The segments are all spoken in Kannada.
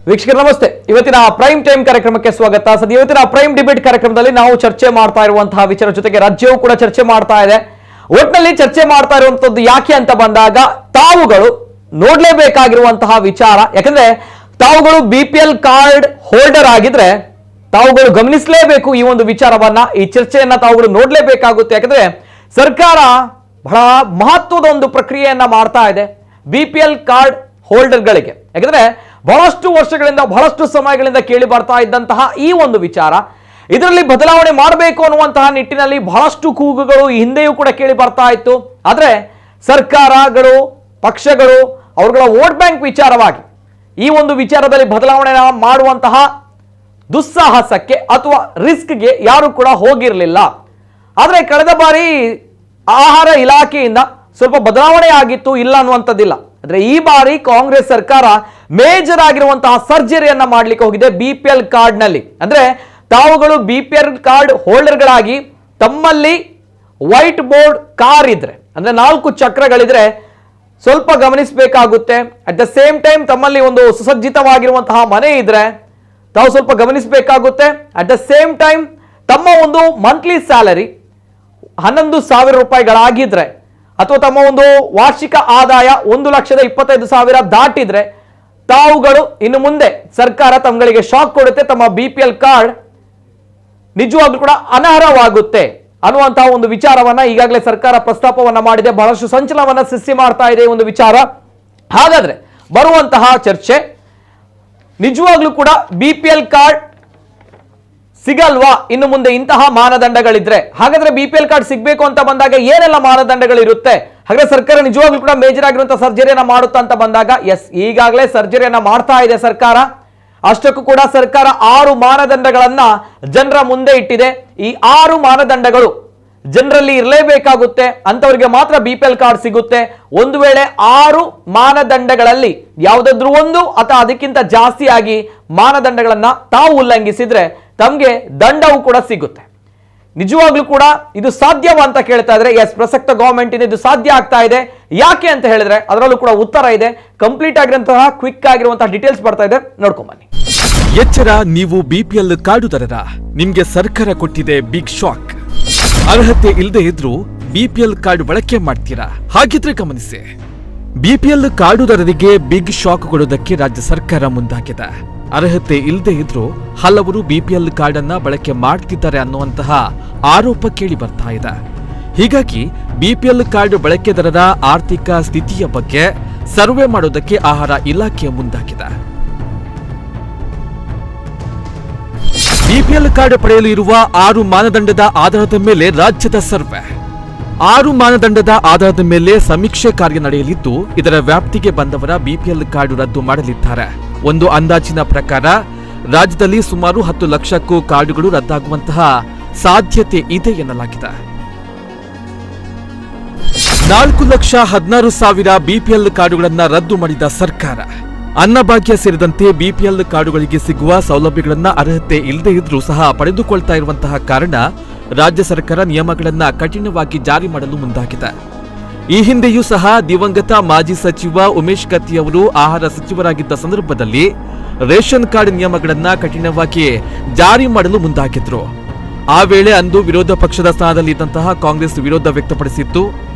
ವೀಕ್ಷಕರು ನಮಸ್ತೆ. ಇವತ್ತಿನ ಪ್ರೈಮ್ ಟೈಮ್ ಕಾರ್ಯಕ್ರಮಕ್ಕೆ ಸ್ವಾಗತ. ಸದ್ಯ ಇವತ್ತಿನ ಪ್ರೈಮ್ ಡಿಬೇಟ್ ಕಾರ್ಯಕ್ರಮದಲ್ಲಿ ನಾವು ಚರ್ಚೆ ಮಾಡ್ತಾ ಇರುವಂತಹ ವಿಚಾರ ಜೊತೆಗೆ ರಾಜ್ಯವು ಕೂಡ ಚರ್ಚೆ ಮಾಡ್ತಾ ಇದೆ. ಒಟ್ಟಿನಲ್ಲಿ ಚರ್ಚೆ ಮಾಡ್ತಾ ಇರುವಂತದ್ದು ಯಾಕೆ ಅಂತ ಬಂದಾಗ ತಾವುಗಳು ನೋಡ್ಲೇಬೇಕಾಗಿರುವಂತಹ ವಿಚಾರ. ಯಾಕಂದ್ರೆ ತಾವುಗಳು BPL ಕಾರ್ಡ್ ಹೋಲ್ಡರ್ ಆಗಿದ್ರೆ ತಾವುಗಳು ಗಮನಿಸಲೇಬೇಕು ಈ ಒಂದು ವಿಚಾರವನ್ನ. ಈ ಚರ್ಚೆಯನ್ನ ತಾವುಗಳು ನೋಡ್ಲೇಬೇಕಾಗುತ್ತೆ. ಯಾಕಂದ್ರೆ ಸರ್ಕಾರ ಬಹಳ ಮಹತ್ವದ ಒಂದು ಪ್ರಕ್ರಿಯೆಯನ್ನ ಮಾಡ್ತಾ ಇದೆ BPL ಕಾರ್ಡ್ ಹೋಲ್ಡರ್ಗಳಿಗೆ. ಯಾಕಂದ್ರೆ ಬಹಳಷ್ಟು ವರ್ಷಗಳಿಂದ ಬಹಳಷ್ಟು ಸಮಯಗಳಿಂದ ಕೇಳಿ ಬರ್ತಾ ಇದ್ದಂತಹ ಈ ಒಂದು ವಿಚಾರ, ಇದರಲ್ಲಿ ಬದಲಾವಣೆ ಮಾಡಬೇಕು ಅನ್ನುವಂತಹ ನಿಟ್ಟಿನಲ್ಲಿ ಬಹಳಷ್ಟು ಕೂಗುಗಳು ಈ ಹಿಂದೆಯೂ ಕೂಡ ಕೇಳಿ ಬರ್ತಾ ಇತ್ತು. ಆದರೆ ಸರ್ಕಾರಗಳು, ಪಕ್ಷಗಳು ಅವರುಗಳ ವೋಟ್ ಬ್ಯಾಂಕ್ ವಿಚಾರವಾಗಿ ಈ ಒಂದು ವಿಚಾರದಲ್ಲಿ ಬದಲಾವಣೆ ಮಾಡುವಂತಹ ದುಸ್ಸಾಹಸಕ್ಕೆ ಅಥವಾ ರಿಸ್ಕ್ಗೆ ಯಾರು ಕೂಡ ಹೋಗಿರಲಿಲ್ಲ. ಆದರೆ ಕಳೆದ ಬಾರಿ ಆಹಾರ ಇಲಾಖೆಯಿಂದ ಸ್ವಲ್ಪ ಬದಲಾವಣೆ ಆಗಿತ್ತು, ಇಲ್ಲ ಅನ್ನುವಂಥದ್ದಿಲ್ಲ. ಆದರೆ ಈ ಬಾರಿ ಕಾಂಗ್ರೆಸ್ ಸರ್ಕಾರ ಮೇಜರ್ ಆಗಿರುವಂತಹ ಸರ್ಜರಿಯನ್ನ ಮಾಡಲಿಕ್ಕೆ ಹೋಗಿದೆ BPL ಕಾರ್ಡ್ ನಲ್ಲಿ. ಅಂದ್ರೆ ತಾವುಗಳು BPL ಕಾರ್ಡ್ ಹೋಲ್ಡರ್ಗಳಾಗಿ ತಮ್ಮಲ್ಲಿ ವೈಟ್ ಬೋರ್ಡ್ ಕಾರ್ ಇದ್ರೆ, ಅಂದ್ರೆ 4 ಚಕ್ರಗಳಿದ್ರೆ ಸ್ವಲ್ಪ ಗಮನಿಸಬೇಕಾಗುತ್ತೆ. ಅಟ್ ದ ಸೇಮ್ ಟೈಮ್ ತಮ್ಮಲ್ಲಿ ಒಂದು ಸುಸಜ್ಜಿತವಾಗಿರುವಂತಹ ಮನೆ ಇದ್ರೆ ತಾವು ಸ್ವಲ್ಪ ಗಮನಿಸಬೇಕಾಗುತ್ತೆ. ಅಟ್ ದ ಸೇಮ್ ಟೈಮ್ ತಮ್ಮ ಒಂದು ಮಂತ್ಲಿ ಸ್ಯಾಲರಿ 11,000 ರೂಪಾಯಿಗಳಾಗಿದ್ರೆ ಅಥವಾ ತಮ್ಮ ಒಂದು ವಾರ್ಷಿಕ ಆದಾಯ 1,25,000 ದಾಟಿದ್ರೆ ತಾವುಗಳು ಇನ್ನು ಮುಂದೆ ಸರ್ಕಾರ ತಮ್ಮಗಳಿಗೆ ಶಾಕ್ ಕೊಡುತ್ತೆ, ತಮ್ಮ BPL ಕಾರ್ಡ್ ನಿಜವಾಗ್ಲೂ ಕೂಡ ಅನರ್ಹವಾಗುತ್ತೆ ಅನ್ನುವಂತಹ ಒಂದು ವಿಚಾರವನ್ನ ಈಗಾಗಲೇ ಸರ್ಕಾರ ಪ್ರಸ್ತಾಪವನ್ನ ಮಾಡಿದೆ. ಬಹಳಷ್ಟು ಸಂಚಲನವನ್ನ ಸೃಷ್ಟಿ ಮಾಡ್ತಾ ಇದೆ ಒಂದು ವಿಚಾರ. ಹಾಗಾದ್ರೆ ಬರುವಂತಹ ಚರ್ಚೆ, ನಿಜವಾಗ್ಲೂ ಕೂಡ BPL ಕಾರ್ಡ್ ಸಿಗಲ್ವಾ ಇನ್ನು ಮುಂದೆ ಇಂತಹ ಮಾನದಂಡಗಳಿದ್ರೆ? ಹಾಗಾದ್ರೆ BPL ಕಾರ್ಡ್ ಸಿಗ್ಬೇಕು ಅಂತ ಬಂದಾಗ ಏನೆಲ್ಲ ಮಾನದಂಡಗಳಿರುತ್ತೆ? ಹಾಗಾದ್ರೆ ಸರ್ಕಾರ ನಿಜವಾಗ್ಲೂ ಕೂಡ ಮೇಜರ್ ಆಗಿರುವಂತಹ ಸರ್ಜರಿಯನ್ನ ಮಾಡುತ್ತಾ ಅಂತ ಬಂದಾಗ, ಎಸ್, ಈಗಾಗಲೇ ಸರ್ಜರಿಯನ್ನ ಮಾಡ್ತಾ ಇದೆ ಸರ್ಕಾರ. ಅಷ್ಟಕ್ಕೂ ಕೂಡ ಸರ್ಕಾರ 6 ಮಾನದಂಡಗಳನ್ನ ಜನರ ಮುಂದೆ ಇಟ್ಟಿದೆ. ಈ 6 ಮಾನದಂಡಗಳು ಜನರಲ್ಲಿ ಇರಲೇಬೇಕಾಗುತ್ತೆ, ಅಂತವರಿಗೆ ಮಾತ್ರ BPL ಕಾರ್ಡ್ ಸಿಗುತ್ತೆ. ಒಂದು ವೇಳೆ 6 ಮಾನದಂಡಗಳಲ್ಲಿ ಯಾವುದಾದ್ರೂ ಒಂದು ಅಥವಾ ಅದಕ್ಕಿಂತ ಜಾಸ್ತಿಯಾಗಿ ಮಾನದಂಡಗಳನ್ನ ತಾವು ಉಲ್ಲಂಘಿಸಿದ್ರೆ ತಮಗೆ ದಂಡವು ಕೂಡ ಸಿಗುತ್ತೆ. ನಿಜವಾಗ್ಲೂ ಕೂಡ ಇದು ಸಾಧ್ಯವಾ ಅಂತ ಕೇಳ್ತಾ ಇದ್ರೆ, ಎಸ್, ಪ್ರಸಕ್ತ ಗವರ್ಮೆಂಟ್ ಇದು ಸಾಧ್ಯ ಆಗ್ತಾ ಇದೆ. ಯಾಕೆ ಅಂತ ಹೇಳಿದ್ರೆ ಅದರಲ್ಲೂ ಕೂಡ ಉತ್ತರ ಇದೆ. ಕಂಪ್ಲೀಟ್ ಆಗಿರುವಂತಹ ಕ್ವಿಕ್ ಆಗಿರುವಂತಹ ಡೀಟೇಲ್ಸ್ ಬರ್ತಾ ಇದೆ, ನೋಡ್ಕೊಂಡ್ ಬನ್ನಿ. ಎಚ್ಚರ, ನೀವು BPL ಕಾರ್ಡುದಾರರ, ನಿಮ್ಗೆ ಸರ್ಕಾರ ಕೊಟ್ಟಿದೆ ಬಿಗ್ ಶಾಕ್. ಅರ್ಹತೆ ಇಲ್ಲದೆ ಇದ್ರೂ BPL ಕಾರ್ಡ್ ಬಳಕೆ ಮಾಡ್ತೀರಾ? ಹಾಗಿದ್ರೆ ಗಮನಿಸಿ, BPL ಕಾರ್ಡುದಾರರಿಗೆ ಬಿಗ್ ಶಾಕ್ ಕೊಡೋದಕ್ಕೆ ರಾಜ್ಯ ಸರ್ಕಾರ ಮುಂದಾಗಿದೆ. ಅರ್ಹತೆ ಇಲ್ಲದೆ ಇದ್ರೂ ಹಲವರು BPL ಕಾರ್ಡ್ ಅನ್ನ ಬಳಕೆ ಮಾಡ್ತಿದ್ದಾರೆ ಅನ್ನುವಂತಹ ಆರೋಪ ಕೇಳಿ ಬರ್ತಾ ಇದೆ. ಹೀಗಾಗಿ BPL ಕಾರ್ಡ್ ಬಳಕೆದಾರರ ಆರ್ಥಿಕ ಸ್ಥಿತಿಯ ಬಗ್ಗೆ ಸರ್ವೆ ಮಾಡೋದಕ್ಕೆ ಆಹಾರ ಇಲಾಖೆ ಮುಂದಾಗಿದೆ. BPL ಕಾರ್ಡ್ ಪಡೆಯಲು ಇರುವ 6 ಮಾನದಂಡದ ಆಧಾರದ ಮೇಲೆ ರಾಜ್ಯದ ಸರ್ವೆ. 6 ಮಾನದಂಡದ ಆಧಾರದ ಮೇಲೆ ಸಮೀಕ್ಷೆ ಕಾರ್ಯ ನಡೆಯಲಿದ್ದು, ಇದರ ವ್ಯಾಪ್ತಿಗೆ ಬಂದವರ BPL ಕಾರ್ಡ್ ರದ್ದು ಮಾಡಲಿದ್ದಾರೆ. ಒಂದು ಅಂದಾಜಿನ ಪ್ರಕಾರ ರಾಜ್ಯದಲ್ಲಿ ಸುಮಾರು 10 ಲಕ್ಷಕ್ಕೂ ಕಾರ್ಡುಗಳು ರದ್ದಾಗುವಂತಹ ಸಾಧ್ಯತೆ ಇದೆ ಎನ್ನಲಾಗಿದೆ. 4,16,000 BPL ಕಾರ್ಡುಗಳನ್ನು ರದ್ದು ಮಾಡಿದ ಸರ್ಕಾರ. ಅನ್ನಭಾಗ್ಯ ಸೇರಿದಂತೆ BPL ಕಾರ್ಡುಗಳಿಗೆ ಸಿಗುವ ಸೌಲಭ್ಯಗಳನ್ನ ಅರ್ಹತೆ ಇಲ್ಲದೆ ಇದ್ರೂ ಸಹ ಪಡೆದುಕೊಳ್ತಾ ಇರುವಂತಹ ಕಾರಣ ರಾಜ್ಯ ಸರ್ಕಾರ ನಿಯಮಗಳನ್ನ ಕಠಿಣವಾಗಿ ಜಾರಿ ಮಾಡಲು ಮುಂದಾಗಿದೆ. ಈ ಹಿಂದೆಯೂ ಸಹ ದಿವಂಗತ ಮಾಜಿ ಸಚಿವ ಉಮೇಶ್ ಕತ್ತಿ ಅವರು ಆಹಾರ ಸಚಿವರಾಗಿದ್ದ ಸಂದರ್ಭದಲ್ಲಿ ರೇಷನ್ ಕಾರ್ಡ್ ನಿಯಮಗಳನ್ನ ಕಠಿಣವಾಗಿ ಜಾರಿ ಮಾಡಲು ಮುಂದಾಗಿದ್ರು. ಆ ವೇಳೆ ಅಂದು ವಿರೋಧ ಪಕ್ಷದ ಸ್ಥಾನದಲ್ಲಿದ್ದಂತಹ ಕಾಂಗ್ರೆಸ್ ವಿರೋಧ ವ್ಯಕ್ತಪಡಿಸಿತ್ತು.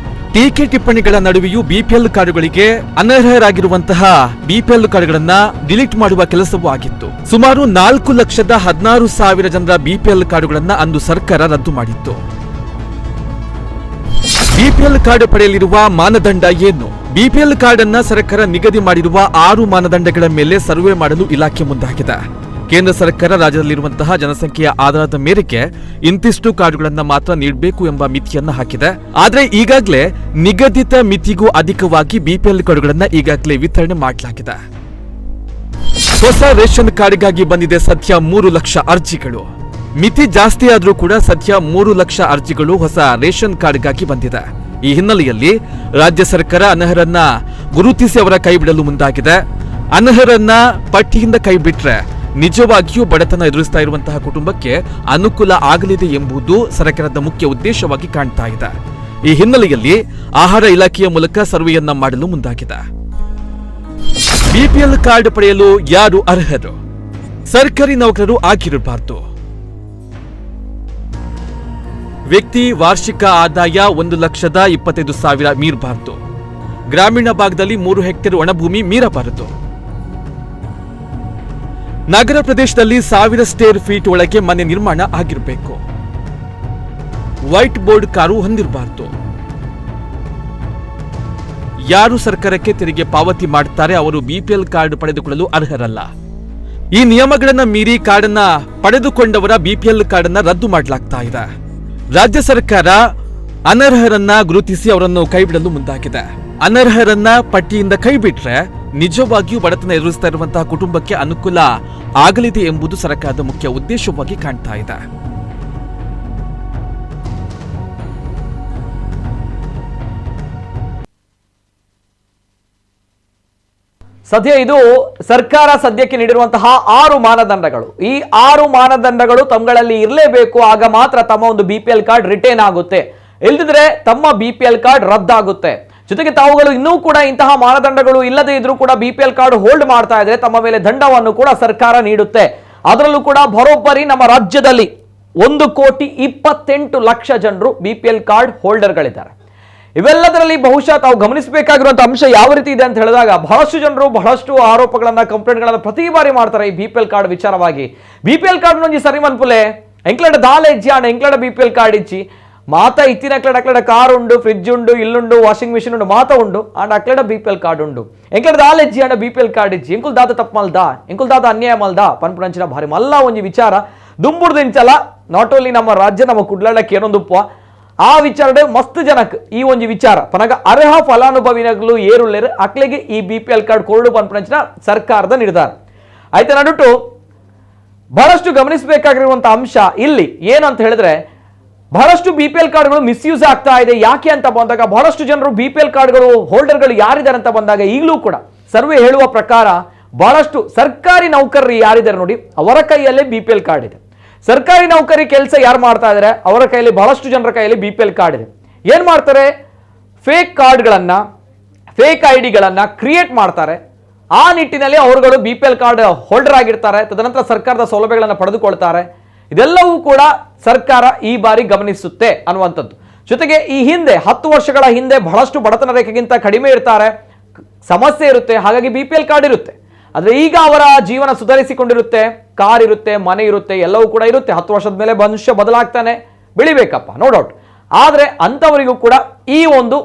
ಟೀಕೆ ಟಿಪ್ಪಣಿಗಳ ನಡುವೆಯೂ BPL ಕಾರ್ಡುಗಳಿಗೆ ಅನರ್ಹರಾಗಿರುವಂತಹ BPL ಕಾರ್ಡ್ಗಳನ್ನ ಡಿಲೀಟ್ ಮಾಡುವ ಕೆಲಸವೂ ಆಗಿತ್ತು. ಸುಮಾರು 4,16,000 ಜನರ BPL ಕಾರ್ಡುಗಳನ್ನ ಅಂದು ಸರ್ಕಾರ ರದ್ದು ಮಾಡಿತ್ತು. BPL ಕಾರ್ಡ್ ಪಡೆಯಲಿರುವ ಮಾನದಂಡ ಏನು? BPL ಕಾರ್ಡ್ ಅನ್ನ ಸರ್ಕಾರ ನಿಗದಿ ಮಾಡಿರುವ 6 ಮಾನದಂಡಗಳ ಮೇಲೆ ಸರ್ವೆ ಮಾಡಲು ಇಲಾಖೆ ಮುಂದಾಗಿದೆ. ಕೇಂದ್ರ ಸರ್ಕಾರ ರಾಜ್ಯದಲ್ಲಿರುವಂತಹ ಜನಸಂಖ್ಯೆಯ ಆಧಾರದ ಮೇರೆಗೆ ಇಂತಿಷ್ಟು ಕಾರ್ಡ್ಗಳನ್ನ ಮಾತ್ರ ನೀಡಬೇಕು ಎಂಬ ಮಿತಿಯನ್ನ ಹಾಕಿದೆ. ಆದ್ರೆ ಈಗಾಗಲೇ ನಿಗದಿತ ಮಿತಿಗೂ ಅಧಿಕವಾಗಿ BPL ಕಾರ್ಡ್ಗಳನ್ನ ಈಗಾಗಲೇ ವಿತರಣೆ ಮಾಡಲಾಗಿದೆ. ಹೊಸ ರೇಷನ್ ಕಾರ್ಡ್ಗಾಗಿ ಬಂದಿದೆ ಸದ್ಯ 3 ಲಕ್ಷ ಅರ್ಜಿಗಳು. ಮಿತಿ ಜಾಸ್ತಿ ಆದ್ರೂ ಕೂಡ ಸದ್ಯ 3 ಲಕ್ಷ ಅರ್ಜಿಗಳು ಹೊಸ ರೇಷನ್ ಕಾರ್ಡ್ಗಾಗಿ ಬಂದಿದೆ. ಈ ಹಿನ್ನೆಲೆಯಲ್ಲಿ ರಾಜ್ಯ ಸರ್ಕಾರ ಅನರ್ಹರನ್ನ ಗುರುತಿಸಿ ಅವರ ಕೈ ಬಿಡಲು ಮುಂದಾಗಿದೆ. ಅನರ್ಹರನ್ನ ಪಟ್ಟಿಯಿಂದ ಕೈ ಬಿಟ್ರೆ ನಿಜವಾಗಿಯೂ ಬಡತನ ಎದುರಿಸ್ತಾ ಇರುವಂತಹ ಕುಟುಂಬಕ್ಕೆ ಅನುಕೂಲ ಆಗಲಿದೆ ಎಂಬುದು ಸರ್ಕಾರದ ಮುಖ್ಯ ಉದ್ದೇಶವಾಗಿ ಕಾಣ್ತಾ ಇದೆ. ಈ ಹಿನ್ನೆಲೆಯಲ್ಲಿ ಆಹಾರ ಇಲಾಖೆಯ ಮೂಲಕ ಸರ್ವೆಯನ್ನ ಮಾಡಲು ಮುಂದಾಗಿದೆ. ಬಿಪಿಎಲ್ ಕಾರ್ಡ್ ಪಡೆಯಲು ಯಾರು ಅರ್ಹರು? ಸರ್ಕಾರಿ ನೌಕರರು ಆಗಿರಬಾರದು. ವ್ಯಕ್ತಿ ವಾರ್ಷಿಕ ಆದಾಯ 1,25,000 ಮೀರಬಾರದು. ಗ್ರಾಮೀಣ ಭಾಗದಲ್ಲಿ 3 ಹೆಕ್ಟೇರ್ ಒಣಭೂಮಿ ಮೀರಬಾರದು. ನಗರ ಪ್ರದೇಶದಲ್ಲಿ 1000 ಸ್ಕ್ವೇರ್ ಫೀಟ್ ಒಳಗೆ ಮನೆ ನಿರ್ಮಾಣ ಆಗಿರಬೇಕು. ವೈಟ್ ಬೋರ್ಡ್ ಕಾರು ಹೊಂದಿರಬಾರದು. ಯಾರು ಸರ್ಕಾರಕ್ಕೆ ತೆರಿಗೆ ಪಾವತಿ ಮಾಡುತ್ತಾರೆ ಅವರು ಬಿಪಿಎಲ್ ಕಾರ್ಡ್ ಪಡೆದುಕೊಳ್ಳಲು ಅರ್ಹರಲ್ಲ. ಈ ನಿಯಮಗಳನ್ನು ಮೀರಿ ಕಾರ್ಡ್ ಅನ್ನ ಪಡೆದುಕೊಂಡವರ ಬಿಪಿಎಲ್ ಕಾರ್ಡ್ ಅನ್ನ ರದ್ದು ಮಾಡಲಾಗ್ತಾ ಇದೆ. ರಾಜ್ಯ ಸರ್ಕಾರ ಅನರ್ಹರನ್ನ ಗುರುತಿಸಿ ಅವರನ್ನು ಕೈಬಿಡಲು ಮುಂದಾಗಿದೆ. ಅನರ್ಹರನ್ನ ಪಟ್ಟಿಯಿಂದ ಕೈಬಿಟ್ರೆ ನಿಜವಾಗಿಯೂ ಬಡತನ ಎದುರಿಸ್ತಾ ಇರುವಂತಹ ಕುಟುಂಬಕ್ಕೆ ಅನುಕೂಲ ಆಗಲಿದೆ ಎಂಬುದು ಸರ್ಕಾರದ ಮುಖ್ಯ ಉದ್ದೇಶವಾಗಿ ಕಾಣ್ತಾ ಇದೆ. ಸದ್ಯ ಇದು ಸರ್ಕಾರ ಸದ್ಯಕ್ಕೆ ನೀಡಿರುವಂತಹ 6 ಮಾನದಂಡಗಳು. ಈ 6 ಮಾನದಂಡಗಳು ತಮ್ಮಗಳಲ್ಲಿ ಇರಲೇಬೇಕು. ಆಗ ಮಾತ್ರ ತಮ್ಮ ಒಂದು ಬಿಪಿಎಲ್ ಕಾರ್ಡ್ ರಿಟೇನ್ ಆಗುತ್ತೆ. ಇಲ್ಲದಿದ್ರೆ ತಮ್ಮ ಬಿಪಿಎಲ್ ಕಾರ್ಡ್ ರದ್ದಾಗುತ್ತೆ. ಜೊತೆಗೆ ತಾವುಗಳು ಇನ್ನೂ ಕೂಡ ಇಂತಹ ಮಾನದಂಡಗಳು ಇಲ್ಲದೆ ಇದ್ರೂ ಕೂಡ ಬಿಪಿಎಲ್ ಕಾರ್ಡ್ ಹೋಲ್ಡ್ ಮಾಡ್ತಾ ಇದ್ರೆ ತಮ್ಮ ಮೇಲೆ ದಂಡವನ್ನು ಕೂಡ ಸರ್ಕಾರ ನೀಡುತ್ತೆ. ಅದರಲ್ಲೂ ಕೂಡ ಬರೋಬ್ಬರಿ ನಮ್ಮ ರಾಜ್ಯದಲ್ಲಿ 1,28,00,000 ಜನರು ಬಿಪಿಎಲ್ ಕಾರ್ಡ್ ಹೋಲ್ಡರ್ಗಳಿದ್ದಾರೆ. ಇವೆಲ್ಲದರಲ್ಲಿ ಬಹುಶಃ ತಾವು ಗಮನಿಸಬೇಕಾಗಿರುವಂತಹ ಅಂಶ ಯಾವ ರೀತಿ ಇದೆ ಅಂತ ಹೇಳಿದಾಗ ಬಹಳಷ್ಟು ಜನರು ಬಹಳಷ್ಟು ಆರೋಪಗಳನ್ನ ಕಂಪ್ಲೇಂಟ್ಗಳನ್ನ ಪ್ರತಿ ಬಾರಿ ಮಾಡ್ತಾರೆ ಈ ಬಿಪಿಎಲ್ ಕಾರ್ಡ್ ವಿಚಾರವಾಗಿ. ಬಿಪಿಎಲ್ ಕಾರ್ಡ್ ನೊಂಜಿ ಸರಿ ಮನ್ಪುಲೆ ಎಂಕ್ಲಡ ದಾಲೆ ಇಜ್ಜಿ ಆಂಡ ಎಂಕ್ಲಡ ಬಿಪಿಎಲ್ ಕಾರ್ಡ್ ಇಜ್ಜಿ ಮಾತ ಇತ್ತಿನ ಅಕ್ಲಡ ಕಾರ್ ಉಂಡು, ಫ್ರಿಡ್ಜ್ ಉಂಡು, ಇಲ್ಲುಂಡು, ವಾಷಿಂಗ್ ಮಿಷಿನ್ ಉಂಡು, ಮಾತ ಉಂಡು ಆಂಡ ಅಕ್ಲಡ ಬಿಪಿಎಲ್ ಕಾರ್ಡ್ ಉಂಡು. ಎಂಕ್ಲಡ ದಾಲೆ ಇಜ್ಜಿ ಆಂಡ ಬಿಪಿಎಲ್ ಕಾರ್ಡ್ ಇಜ್ಜಿ ಎಂಕುಲ್ ದಾದ ತಪ್ಪು ಮಲ್ದ, ಎಂಕುಲ್ ದಾದ ಅನ್ಯಾಯ ಮಲ್ದ ಪನ್ಪುನಂಚಿನ ಭಾರಿ ಮಲ್ಲ ಒಂಜಿ ವಿಚಾರ ದುಂಬುಡ್ದಿಂಚಲ ನಾಟ್ ಓನ್ಲಿ ನಮ್ಮ ರಾಜ್ಯ ನಮ್ಮ ಕುಡ್ಲಕ್ಕೆ ಏನೊಂದುಪ್ಪ ಆ ವಿಚಾರ ಮಸ್ತ್ ಜನಕ್ಕೆ ಈ ಒಂದು ವಿಚಾರ ಪನಗ ಅರ್ಹ ಫಲಾನುಭವಿನಗಳು ಏರುಳ್ಳೇರು ಅಕ್ಲೆಗೆ ಈ ಬಿಪಿಎಲ್ ಕಾರ್ಡ್ ಕೊರಡು ಪನ್ಪಂಚಿನ ಸರ್ಕಾರದ ನಿರ್ಧಾರ ಆಯ್ತು. ನಡುಟು ಬಹಳಷ್ಟು ಗಮನಿಸಬೇಕಾಗಿರುವಂತಹ ಅಂಶ ಇಲ್ಲಿ ಏನು ಅಂತ ಹೇಳಿದ್ರೆ ಬಹಳಷ್ಟು ಬಿಪಿಎಲ್ ಕಾರ್ಡ್ಗಳು ಮಿಸ್ಯೂಸ್ ಆಗ್ತಾ ಇದೆ. ಯಾಕೆ ಅಂತ ಬಂದಾಗ ಬಹಳಷ್ಟು ಜನರು ಬಿಪಿಎಲ್ ಕಾರ್ಡ್ಗಳು ಹೋಲ್ಡರ್ಗಳು ಯಾರಿದ್ದಾರೆ ಅಂತ ಬಂದಾಗ ಈಗಲೂ ಕೂಡ ಸರ್ವೆ ಹೇಳುವ ಪ್ರಕಾರ ಬಹಳಷ್ಟು ಸರ್ಕಾರಿ ನೌಕರರು ಯಾರಿದ್ದಾರೆ ನೋಡಿ ಅವರ ಕೈಯಲ್ಲೇ ಬಿಪಿಎಲ್ ಕಾರ್ಡ್ ಇದೆ. ಸರ್ಕಾರಿ ನೌಕರಿ ಕೆಲಸ ಯಾರು ಮಾಡ್ತಾ ಇದ್ದಾರೆ ಅವರ ಕೈಯಲ್ಲಿ ಬಹಳಷ್ಟು ಜನರ ಕೈಯಲ್ಲಿ ಬಿಪಿಎಲ್ ಕಾರ್ಡ್ ಇದೆ. ಏನ್ ಮಾಡ್ತಾರೆ, ಫೇಕ್ ಕಾರ್ಡ್ಗಳನ್ನ ಫೇಕ್ ಐಡಿಗಳನ್ನ ಕ್ರಿಯೇಟ್ ಮಾಡ್ತಾರೆ. ಆ ನಿಟ್ಟಿನಲ್ಲಿ ಅವರುಗಳು ಬಿಪಿಎಲ್ ಕಾರ್ಡ್ ಹೋಲ್ಡರ್ ಆಗಿರ್ತಾರೆ. ತದನಂತರ ಸರ್ಕಾರದ ಸೌಲಭ್ಯಗಳನ್ನು ಪಡೆದುಕೊಳ್ತಾರೆ. ಇದೆಲ್ಲವೂ ಕೂಡ ಸರ್ಕಾರ ಈ ಬಾರಿ ಗಮನಿಸುತ್ತೆ ಅನ್ನುವಂಥದ್ದು. ಜೊತೆಗೆ ಈ ಹಿಂದೆ 10 ವರ್ಷಗಳ ಹಿಂದೆ ಬಹಳಷ್ಟು ಬಡತನ ರೇಖೆಗಿಂತ ಕಡಿಮೆ ಇರ್ತಾರೆ, ಸಮಸ್ಯೆ ಇರುತ್ತೆ, ಹಾಗಾಗಿ ಬಿಪಿಎಲ್ ಕಾರ್ಡ್ ಇರುತ್ತೆ. ಆದ್ರೆ ಈಗ ಅವರ ಜೀವನ ಸುಧಾರಿಸಿಕೊಂಡಿರುತ್ತೆ, ಕಾರ್ ಇರುತ್ತೆ, ಮನೆ ಇರುತ್ತೆ, ಎಲ್ಲವೂ ಕೂಡ ಇರುತ್ತೆ. 10 ವರ್ಷದ ಮೇಲೆ ಮನುಷ್ಯ ಬದಲಾಗ್ತಾನೆ, ಬೆಳಿಬೇಕಪ್ಪ, ನೋ ಡೌಟ್. ಆದ್ರೆ ಅಂತವರಿಗೂ ಕೂಡ ಈ ಒಂದು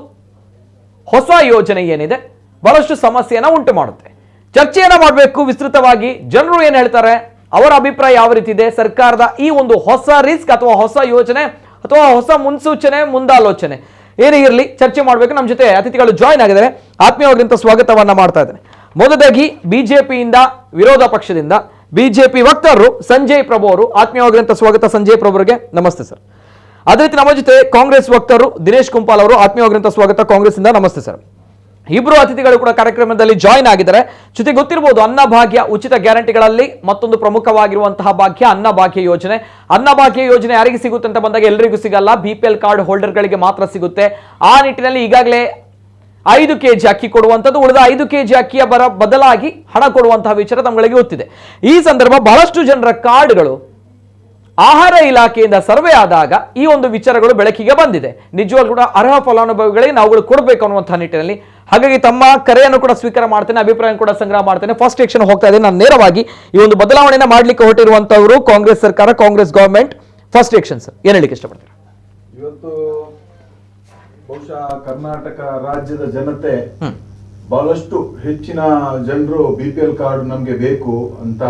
ಹೊಸ ಯೋಜನೆ ಏನಿದೆ ಬಹಳಷ್ಟು ಸಮಸ್ಯೆಯನ್ನ ಉಂಟು ಮಾಡುತ್ತೆ. ಚರ್ಚೆಯನ್ನ ಮಾಡಬೇಕು ವಿಸ್ತೃತವಾಗಿ. ಜನರು ಏನ್ ಹೇಳ್ತಾರೆ, ಅವರ ಅಭಿಪ್ರಾಯ ಯಾವ ರೀತಿ ಇದೆ, ಸರ್ಕಾರದ ಈ ಒಂದು ಹೊಸ ರಿಸ್ಕ್ ಅಥವಾ ಹೊಸ ಯೋಜನೆ ಅಥವಾ ಹೊಸ ಮುನ್ಸೂಚನೆ ಮುಂದಾಲೋಚನೆ ಏನೇ ಇರಲಿ ಚರ್ಚೆ ಮಾಡಬೇಕು. ನಮ್ಮ ಜೊತೆ ಅತಿಥಿಗಳು ಜಾಯ್ನ್ ಆಗಿದ್ದಾರೆ. ಆತ್ಮೀಯವಾದಂತ ಸ್ವಾಗತವನ್ನ ಮಾಡ್ತಾ ಇದ್ದೇನೆ. ಮೊದಲಾಗಿ ಬಿಜೆಪಿಯಿಂದ ವಿರೋಧ ಪಕ್ಷದಿಂದ ಬಿಜೆಪಿ ವಕ್ತಾರರು ಸಂಜಯ್ ಪ್ರಭು ಅವರು, ಆತ್ಮೀಯವಾಗಿರುವಂತ ಸ್ವಾಗತ ಸಂಜಯ್ ಪ್ರಭು ಅವರಿಗೆ. ನಮಸ್ತೆ ಸರ್. ಅದೇ ರೀತಿ ನಮ್ಮ ಜೊತೆ ಕಾಂಗ್ರೆಸ್ ವಕ್ತಾರರು ದಿನೇಶ್ ಕುಂಪಾಲ್ ಅವರು, ಆತ್ಮೀಯವಾಗಿರುವಂತ ಸ್ವಾಗತ ಕಾಂಗ್ರೆಸ್ ಇಂದ. ನಮಸ್ತೆ ಸರ್. ಇಬ್ರು ಅತಿಥಿಗಳು ಕೂಡ ಕಾರ್ಯಕ್ರಮದಲ್ಲಿ ಜಾಯ್ನ್ ಆಗಿದ್ದಾರೆ. ಜೊತೆ ಗೊತ್ತಿರಬಹುದು ಅನ್ನಭಾಗ್ಯ ಉಚಿತ ಗ್ಯಾರಂಟಿಗಳಲ್ಲಿ ಮತ್ತೊಂದು ಪ್ರಮುಖವಾಗಿರುವಂತಹ ಭಾಗ್ಯ ಅನ್ನಭಾಗ್ಯ ಯೋಜನೆ. ಅನ್ನಭಾಗ್ಯ ಯೋಜನೆ ಯಾರಿಗೆ ಸಿಗುತ್ತೆ ಅಂತ ಬಂದಾಗ ಎಲ್ಲರಿಗೂ ಸಿಗಲ್ಲ, ಬಿಪಿಎಲ್ ಕಾರ್ಡ್ ಹೋಲ್ಡರ್ಗಳಿಗೆ ಮಾತ್ರ ಸಿಗುತ್ತೆ. ಆ ನಿಟ್ಟಿನಲ್ಲಿ ಈಗಾಗಲೇ 5 kg ಅಕ್ಕಿ ಕೊಡುವಂಥದ್ದು, ಉಳಿದ 5 kg ಅಕ್ಕಿಯ ಬದಲಾಗಿ ಹಣ ಕೊಡುವಂತಹ ವಿಚಾರ ತಮಗೆ ಗೊತ್ತಿದೆ. ಈ ಸಂದರ್ಭ ಬಹಳಷ್ಟು ಜನರ ಕಾರ್ಡ್ಗಳು ಆಹಾರ ಇಲಾಖೆಯಿಂದ ಸರ್ವೆ ಆದಾಗ ಈ ಒಂದು ವಿಚಾರಗಳು ಬೆಳಕಿಗೆ ಬಂದಿದೆ. ನಿಜವಾಗ್ಲೂ ಕೂಡ ಅರ್ಹ ಫಲಾನುಭವಿಗಳಿಗೆ ನಾವುಗಳು ಕೊಡಬೇಕು ಅನ್ನುವಂತಹ ನಿಟ್ಟಿನಲ್ಲಿ. ಹಾಗಾಗಿ ತಮ್ಮ ಕರೆಯನ್ನು ಕೂಡ ಸ್ವೀಕಾರ ಮಾಡ್ತೇನೆ, ಅಭಿಪ್ರಾಯ ಕೂಡ ಸಂಗ್ರಹ ಮಾಡ್ತೇನೆ. ಫಸ್ಟ್ ಆಕ್ಷನ್ ಹೋಗ್ತಾ ಇದೆ. ನಾನು ನೇರವಾಗಿ ಈ ಒಂದು ಬದಲಾವಣೆಯನ್ನು ಮಾಡ್ಲಿಕ್ಕೆ ಹೊರಟಿರುವಂತವರು ಕಾಂಗ್ರೆಸ್ ಸರ್ಕಾರ, Congress government. First action sir, ಏನ್ ಹೇಳಿಕ್ಕೆ ಇಷ್ಟಪಡ್ತೀರಾ? ಇವತ್ತು ಬಹುಶಃ ಕರ್ನಾಟಕ ರಾಜ್ಯದ ಜನತೆ ಬಹಳಷ್ಟು ಹೆಚ್ಚಿನ ಜನರು ಬಿಪಿಎಲ್ ಕಾರ್ಡ್ ನಮ್ಗೆ ಬೇಕು ಅಂತ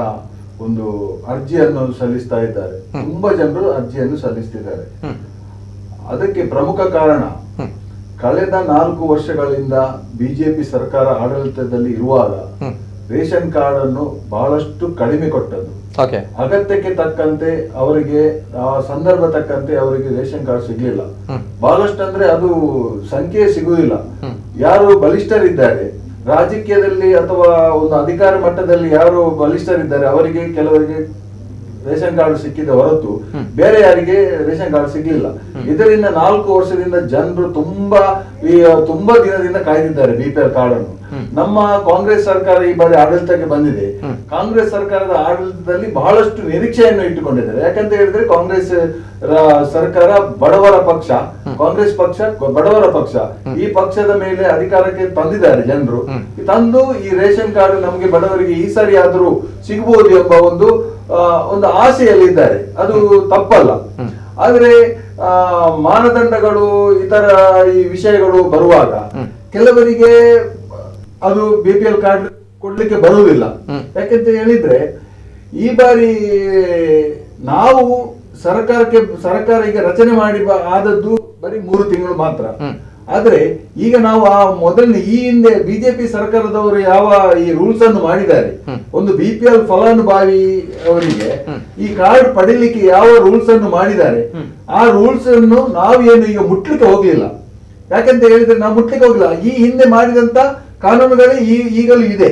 ಒಂದು ಅರ್ಜಿಯನ್ನು ಸಲ್ಲಿಸ್ತಾ ಇದ್ದಾರೆ. ತುಂಬಾ ಜನರು ಅರ್ಜಿಯನ್ನು ಸಲ್ಲಿಸ್ತಿದ್ದಾರೆ. ಅದಕ್ಕೆ ಪ್ರಮುಖ ಕಾರಣ ಕಳೆದ 4 ವರ್ಷಗಳಿಂದ ಬಿಜೆಪಿ ಸರ್ಕಾರ ಆಡಳಿತದಲ್ಲಿ ಇರುವಾಗ ರೇಷನ್ ಕಾರ್ಡ್ ಅನ್ನು ಬಹಳಷ್ಟು ಕಡಿಮೆ ಕೊಟ್ಟದ್ದು. ಅಗತ್ಯಕ್ಕೆ ತಕ್ಕಂತೆ ಅವರಿಗೆ ಆ ಸಂದರ್ಭ ತಕ್ಕಂತೆ ಅವರಿಗೆ ರೇಷನ್ ಕಾರ್ಡ್ ಸಿಗ್ಲಿಲ್ಲ. ಬಹಳಷ್ಟು ಅಂದ್ರೆ ಅದು ಸಂಖ್ಯೆ ಸಿಗುವುದಿಲ್ಲ. ಯಾರು ಬಲಿಷ್ಠರಿದ್ದಾರೆ ರಾಜಕೀಯದಲ್ಲಿ ಅಥವಾ ಒಂದು ಅಧಿಕಾರ ಮಟ್ಟದಲ್ಲಿ ಯಾರು ಬಲಿಷ್ಠರಿದ್ದಾರೆ ಅವರಿಗೆ ಕೆಲವರಿಗೆ ರೇಷನ್ ಕಾರ್ಡ್ ಸಿಕ್ಕಿದ ಹೊರತು ಬೇರೆ ಯಾರಿಗೆ ರೇಷನ್ ಕಾರ್ಡ್ ಸಿಗ್ಲಿಲ್ಲ. ಇದರಿಂದ 4 ವರ್ಷದಿಂದ ಜನರು ತುಂಬಾ ದಿನದಿಂದ ಕಾಯ್ದಿದ್ದಾರೆ ಬಿಪಿಎಲ್ ಕಾರ್ಡ್ ಅನ್ನು. ನಮ್ಮ ಕಾಂಗ್ರೆಸ್ ಸರ್ಕಾರ ಈ ಬಾರಿ ಆಡಳಿತಕ್ಕೆ ಬಂದಿದೆ. ಕಾಂಗ್ರೆಸ್ ಸರ್ಕಾರದ ಆಡಳಿತದಲ್ಲಿ ಬಹಳಷ್ಟು ನಿರೀಕ್ಷೆಯನ್ನು ಇಟ್ಟುಕೊಂಡಿದ್ದಾರೆ. ಯಾಕಂತ ಹೇಳಿದ್ರೆ ಕಾಂಗ್ರೆಸ್ ಸರ್ಕಾರ ಬಡವರ ಪಕ್ಷ, ಕಾಂಗ್ರೆಸ್ ಪಕ್ಷ ಬಡವರ ಪಕ್ಷ. ಈ ಪಕ್ಷದ ಮೇಲೆ ಅಧಿಕಾರಕ್ಕೆ ತಂದಿದ್ದಾರೆ ಜನರು. ತಂದು ಈ ರೇಷನ್ ಕಾರ್ಡ್ ನಮಗೆ ಬಡವರಿಗೆ ಈ ಸಾರಿ ಆದ್ರೂ ಸಿಗಬಹುದು ಎಂಬ ಒಂದು ಆಸೆಯಲ್ಲಿದ್ದಾರೆ. ಅದು ತಪ್ಪಲ್ಲ. ಆದ್ರೆ ಮಾನದಂಡಗಳು ಇತರ ಈ ವಿಷಯಗಳು ಬರುವಾಗ ಕೆಲವರಿಗೆ ಅದು BPL ಕಾರ್ಡ್ ಕೊಡ್ಲಿಕ್ಕೆ ಬರುವುದಿಲ್ಲ. ಯಾಕಂತ ಹೇಳಿದ್ರೆ ಈ ಬಾರಿ ನಾವು ಸರ್ಕಾರ ಈಗ ರಚನೆ ಮಾಡಿ ಆದದ್ದು ಬರೀ 3 ತಿಂಗಳು ಮಾತ್ರ. ಆದ್ರೆ ಈಗ ನಾವು ಈ ಹಿಂದೆ ಬಿಜೆಪಿ ಸರ್ಕಾರದವರು ಯಾವ ಈ ರೂಲ್ಸ್ ಅನ್ನು ಮಾಡಿದ್ದಾರೆ, ಒಂದು BPL ಫಲಾನುಭವಿ ಅವರಿಗೆ ಈ ಕಾರ್ಡ್ ಪಡಿಲಿಕ್ಕೆ ಯಾವ ರೂಲ್ಸ್ ಅನ್ನು ಮಾಡಿದ್ದಾರೆ, ಆ ರೂಲ್ಸ್ ಅನ್ನು ನಾವೇನು ಈಗ ಮುಟ್ಲಿಕ್ಕೆ ಹೋಗ್ಲಿಲ್ಲ. ಯಾಕಂತ ಹೇಳಿದ್ರೆ ನಾವು ಮುಟ್ಲಿಕ್ಕೆ ಹೋಗ್ಲಿಲ್ಲ. ಈ ಹಿಂದೆ ಮಾಡಿದಂತ ಕಾನೂನುಗಳೇ ಈಗಲೂ ಇದೆ.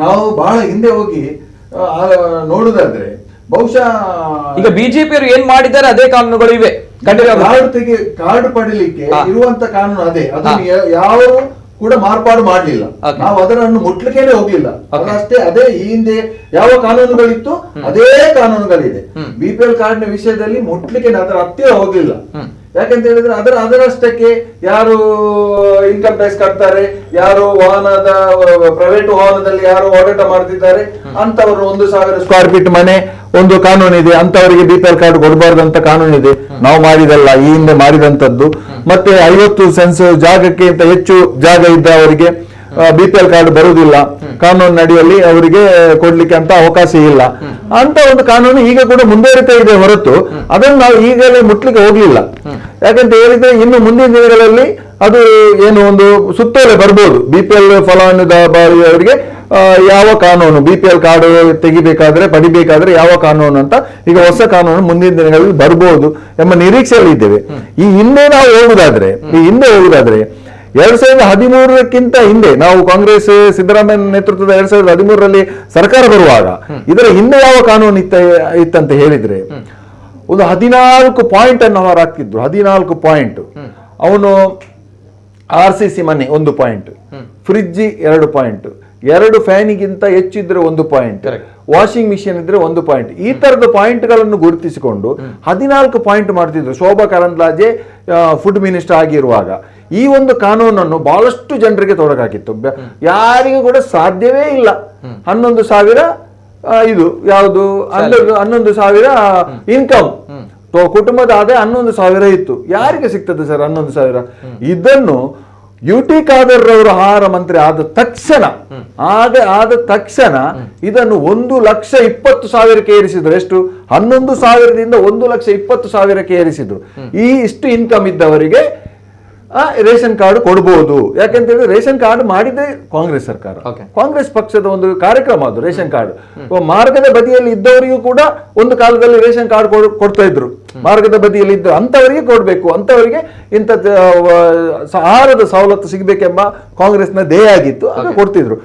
ನಾವು ಬಹಳ ಹಿಂದೆ ಹೋಗಿ ನೋಡುದಾದ್ರೆ ಬಹುಶಃ ಈಗ ಬಿಜೆಪಿ ಅವರು ಏನ್ ಮಾಡಿದ್ದಾರೆ ಅದೇ ಕಾನೂನುಗಳು ಇವೆ. ಕಾರ್ಡ್ ಪಡಿಲಿಕ್ಕೆ ಇರುವಂತ ಕಾನೂನು ಅದೇ, ಅದನ್ನು ಯಾರು ಕೂಡ ಮಾರ್ಪಾಡು ಮಾಡ್ಲಿಲ್ಲ. ನಾವು ಅದನ್ನು ಮುಟ್ಲಿಕ್ಕೇನೆ ಹೋಗ್ಲಿಲ್ಲ. ಅದಷ್ಟೇ, ಅದೇ ಈ ಹಿಂದೆ ಯಾವ ಕಾನೂನುಗಳಿತ್ತು ಅದೇ ಕಾನೂನುಗಳಿದೆ. BPL ಕಾರ್ಡ್ ನ ವಿಷಯದಲ್ಲಿ ಮುಟ್ಲಿಕ್ಕೆ ಅದರ ಹತ್ತಿರ ಹೋಗ್ಲಿಲ್ಲ. ಯಾಕಂತ ಹೇಳಿದ್ರೆ ಅದರಷ್ಟಕ್ಕೆ ಯಾರು ಇನ್ಕಮ್ ಟ್ಯಾಕ್ಸ್ ಕಟ್ತಾರೆ, ಯಾರು ಪ್ರೈವೇಟ್ ವಾಹನದಲ್ಲಿ ಯಾರು ಓಡಾಟ ಮಾಡ್ತಿದ್ದಾರೆ ಅಂತವರು 1,000 ಸ್ಕ್ವೇರ್ ಫೀಟ್ ಮನೆ ಒಂದು ಕಾನೂನು ಇದೆ, ಅಂತವರಿಗೆ BPL ಕಾರ್ಡ್ ಕೊಡಬಾರ್ದಂತ ಕಾನೂನು ಇದೆ. ನಾವು ಮಾಡಿದಲ್ಲ, ಈ ಹಿಂದೆ ಮಾಡಿದಂತದ್ದು. ಮತ್ತೆ 50 ಸೆನ್ಸ್ ಜಾಗಕ್ಕಿಂತ ಹೆಚ್ಚು ಜಾಗ ಇದ್ದವರಿಗೆ BPL ಕಾರ್ಡ್ ಬರುವುದಿಲ್ಲ. ಕಾನೂನು ಅಡಿಯಲ್ಲಿ ಅವರಿಗೆ ಕೊಡ್ಲಿಕ್ಕೆ ಅಂತ ಅವಕಾಶ ಇಲ್ಲ ಅಂತ ಒಂದು ಕಾನೂನು ಈಗ ಕೂಡ ಮುಂದುವರಿತಾ ಇದೆ ಹೊರತು ಅದನ್ನು ನಾವು ಈಗಲೇ ಮುಟ್ಲಿಕ್ಕೆ ಹೋಗ್ಲಿಲ್ಲ. ಯಾಕಂತ ಹೇಳಿದ್ರೆ ಇನ್ನು ಮುಂದಿನ ದಿನಗಳಲ್ಲಿ ಅದು ಏನು ಒಂದು ಸುತ್ತೋಲೆ ಬರ್ಬೋದು. BPL ಫಲಾನುಭವಿಯವರಿಗೆ ಯಾವ ಕಾನೂನು BPL ಕಾರ್ಡ್ ತೆಗಿಬೇಕಾದ್ರೆ ಪಡಿಬೇಕಾದ್ರೆ ಯಾವ ಕಾನೂನು ಅಂತ ಈಗ ಹೊಸ ಕಾನೂನು ಮುಂದಿನ ದಿನಗಳಲ್ಲಿ ಬರ್ಬೋದು ಎಂಬ ನಿರೀಕ್ಷೆಯಲ್ಲಿ ಇದ್ದೇವೆ. ಈ ಹಿಂದೆ ನಾವು ಹೋಗುದಾದ್ರೆ 2013ಕ್ಕಿಂತ ಹಿಂದೆ ನಾವು ಕಾಂಗ್ರೆಸ್ ಸಿದ್ದರಾಮಯ್ಯ ನೇತೃತ್ವದ 2013ರಲ್ಲಿ ಸರ್ಕಾರ ಬರುವಾಗ ಇದರ ಹಿಂದೆ ಯಾವ ಕಾನೂನು ಇತ್ತಂತ ಹೇಳಿದ್ರೆ ಒಂದು 14 ಪಾಯಿಂಟ್ ಅನ್ನು ಅವರು ಹಾಕಿದ್ರು. 14 ಪಾಯಿಂಟ್. ಅವನು RCC ಮನೆ 1 point, fridge 2 point, 2 ಫ್ಯಾನಿಗಿಂತ ಹೆಚ್ಚಿದ್ರೆ 1 point, washing machine ಇದ್ರೆ 1 ಪಾಯಿಂಟ್. ಈ ತರದ ಪಾಯಿಂಟ್ ಗಳನ್ನು ಗುರುತಿಸಿಕೊಂಡು 14 ಪಾಯಿಂಟ್ ಮಾಡ್ತಿದ್ರು ಶೋಭಾ ಕರಂದ್ಲಾಜೆ ಫುಡ್ ಮಿನಿಸ್ಟರ್ ಆಗಿರುವಾಗ. ಈ ಒಂದು ಕಾನೂನನ್ನು ಬಹಳಷ್ಟು ಜನರಿಗೆ ತೊಡಕಾಕಿತ್ತು. ಯಾರಿಗೂ ಕೂಡ ಸಾಧ್ಯವೇ ಇಲ್ಲ. 11,000 ಇದು ಯಾವುದು 11,000 ಇನ್ಕಮ್ ಕುಟುಂಬದ ಆದಾಯ 11,000 ಇತ್ತು. ಯಾರಿಗೆ ಸಿಗ್ತದೆ ಸರ್ 11,000? ಇದನ್ನು UT ಖಾದರ್ ರವರು ಆಹಾರ ಮಂತ್ರಿ ಆದ ತಕ್ಷಣ ಇದನ್ನು 1,20,000ಕ್ಕೆ ಏರಿಸಿದ್ರು. ಎಷ್ಟು? 11,000ದಿಂದ 1,20,000ಕ್ಕೆ ಏರಿಸಿದ್ರು. ಇಷ್ಟು ಇನ್ಕಮ್ ಇದ್ದವರಿಗೆ ರೇಷನ್ ಕಾರ್ಡ್ ಕೊಡಬಹುದು. ಯಾಕಂತ ಹೇಳಿದ್ರೆ ರೇಷನ್ ಕಾರ್ಡ್ ಮಾಡಿದ್ರೆ ಕಾಂಗ್ರೆಸ್ ಸರ್ಕಾರ, ಕಾಂಗ್ರೆಸ್ ಪಕ್ಷದ ಒಂದು ಕಾರ್ಯಕ್ರಮ ಅದು. ರೇಷನ್ ಕಾರ್ಡ್ ಮಾರ್ಗದ ಬದಿಯಲ್ಲಿ ಇದ್ದವರಿಗೂ ಕೂಡ ಒಂದು ಕಾಲದಲ್ಲಿ ರೇಷನ್ ಕಾರ್ಡ್ ಕೊಡ್ತಾ ಇದ್ರು. ಮಾರ್ಗದ ಬದಿಯಲ್ಲಿ ಇದ್ದು ಅಂತವರಿಗೆ ಕೊಡ್ಬೇಕು, ಅಂತವರಿಗೆ ಇಂಥ ಆಹಾರದ ಸವಲತ್ತು ಸಿಗಬೇಕೆಂಬ ಕಾಂಗ್ರೆಸ್ನ ಧ್ಯೇಯ ಆಗಿತ್ತು, ಅದು ಕೊಡ್ತಿದ್ರು.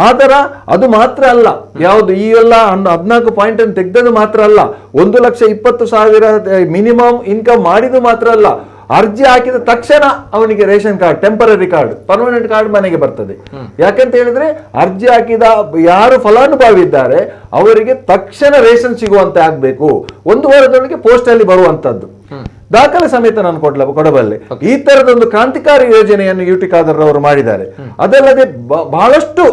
ಆತರ ಅದು ಮಾತ್ರ ಅಲ್ಲ, ಯಾವುದು ಈ ಎಲ್ಲ 14 ಪಾಯಿಂಟ್ ಅನ್ನು ತೆಗೆದದ್ದು ಮಾತ್ರ ಅಲ್ಲ, 1,20,000 ಮಿನಿಮಮ್ ಇನ್ಕಮ್ ಮಾಡಿದ್ದು ಮಾತ್ರ ಅಲ್ಲ, ಅರ್ಜಿ ಹಾಕಿದ ತಕ್ಷಣ ಅವನಿಗೆ ration card, temporary card, permanent card ಮನೆಗೆ ಬರ್ತದೆ. ಯಾಕಂತ ಹೇಳಿದ್ರೆ ಅರ್ಜಿ ಹಾಕಿದ ಯಾರು ಫಲಾನುಭವಿ ಇದ್ದಾರೆ ಅವರಿಗೆ ತಕ್ಷಣ ರೇಷನ್ ಸಿಗುವಂತೆ ಆಗ್ಬೇಕು. 1 ವಾರದೊಳಗೆ ಪೋಸ್ಟ್ ಅಲ್ಲಿ ಬರುವಂತದ್ದು, ದಾಖಲೆ ಸಮೇತ ನಾನು ಕೊಡಬಲ್ಲೆ. ಈ ತರದೊಂದು ಕ್ರಾಂತಿಕಾರಿ ಯೋಜನೆಯನ್ನು UT ಖಾದರ್ ಅವರು ಮಾಡಿದ್ದಾರೆ. ಅದಲ್ಲದೆ ಬಹಳಷ್ಟು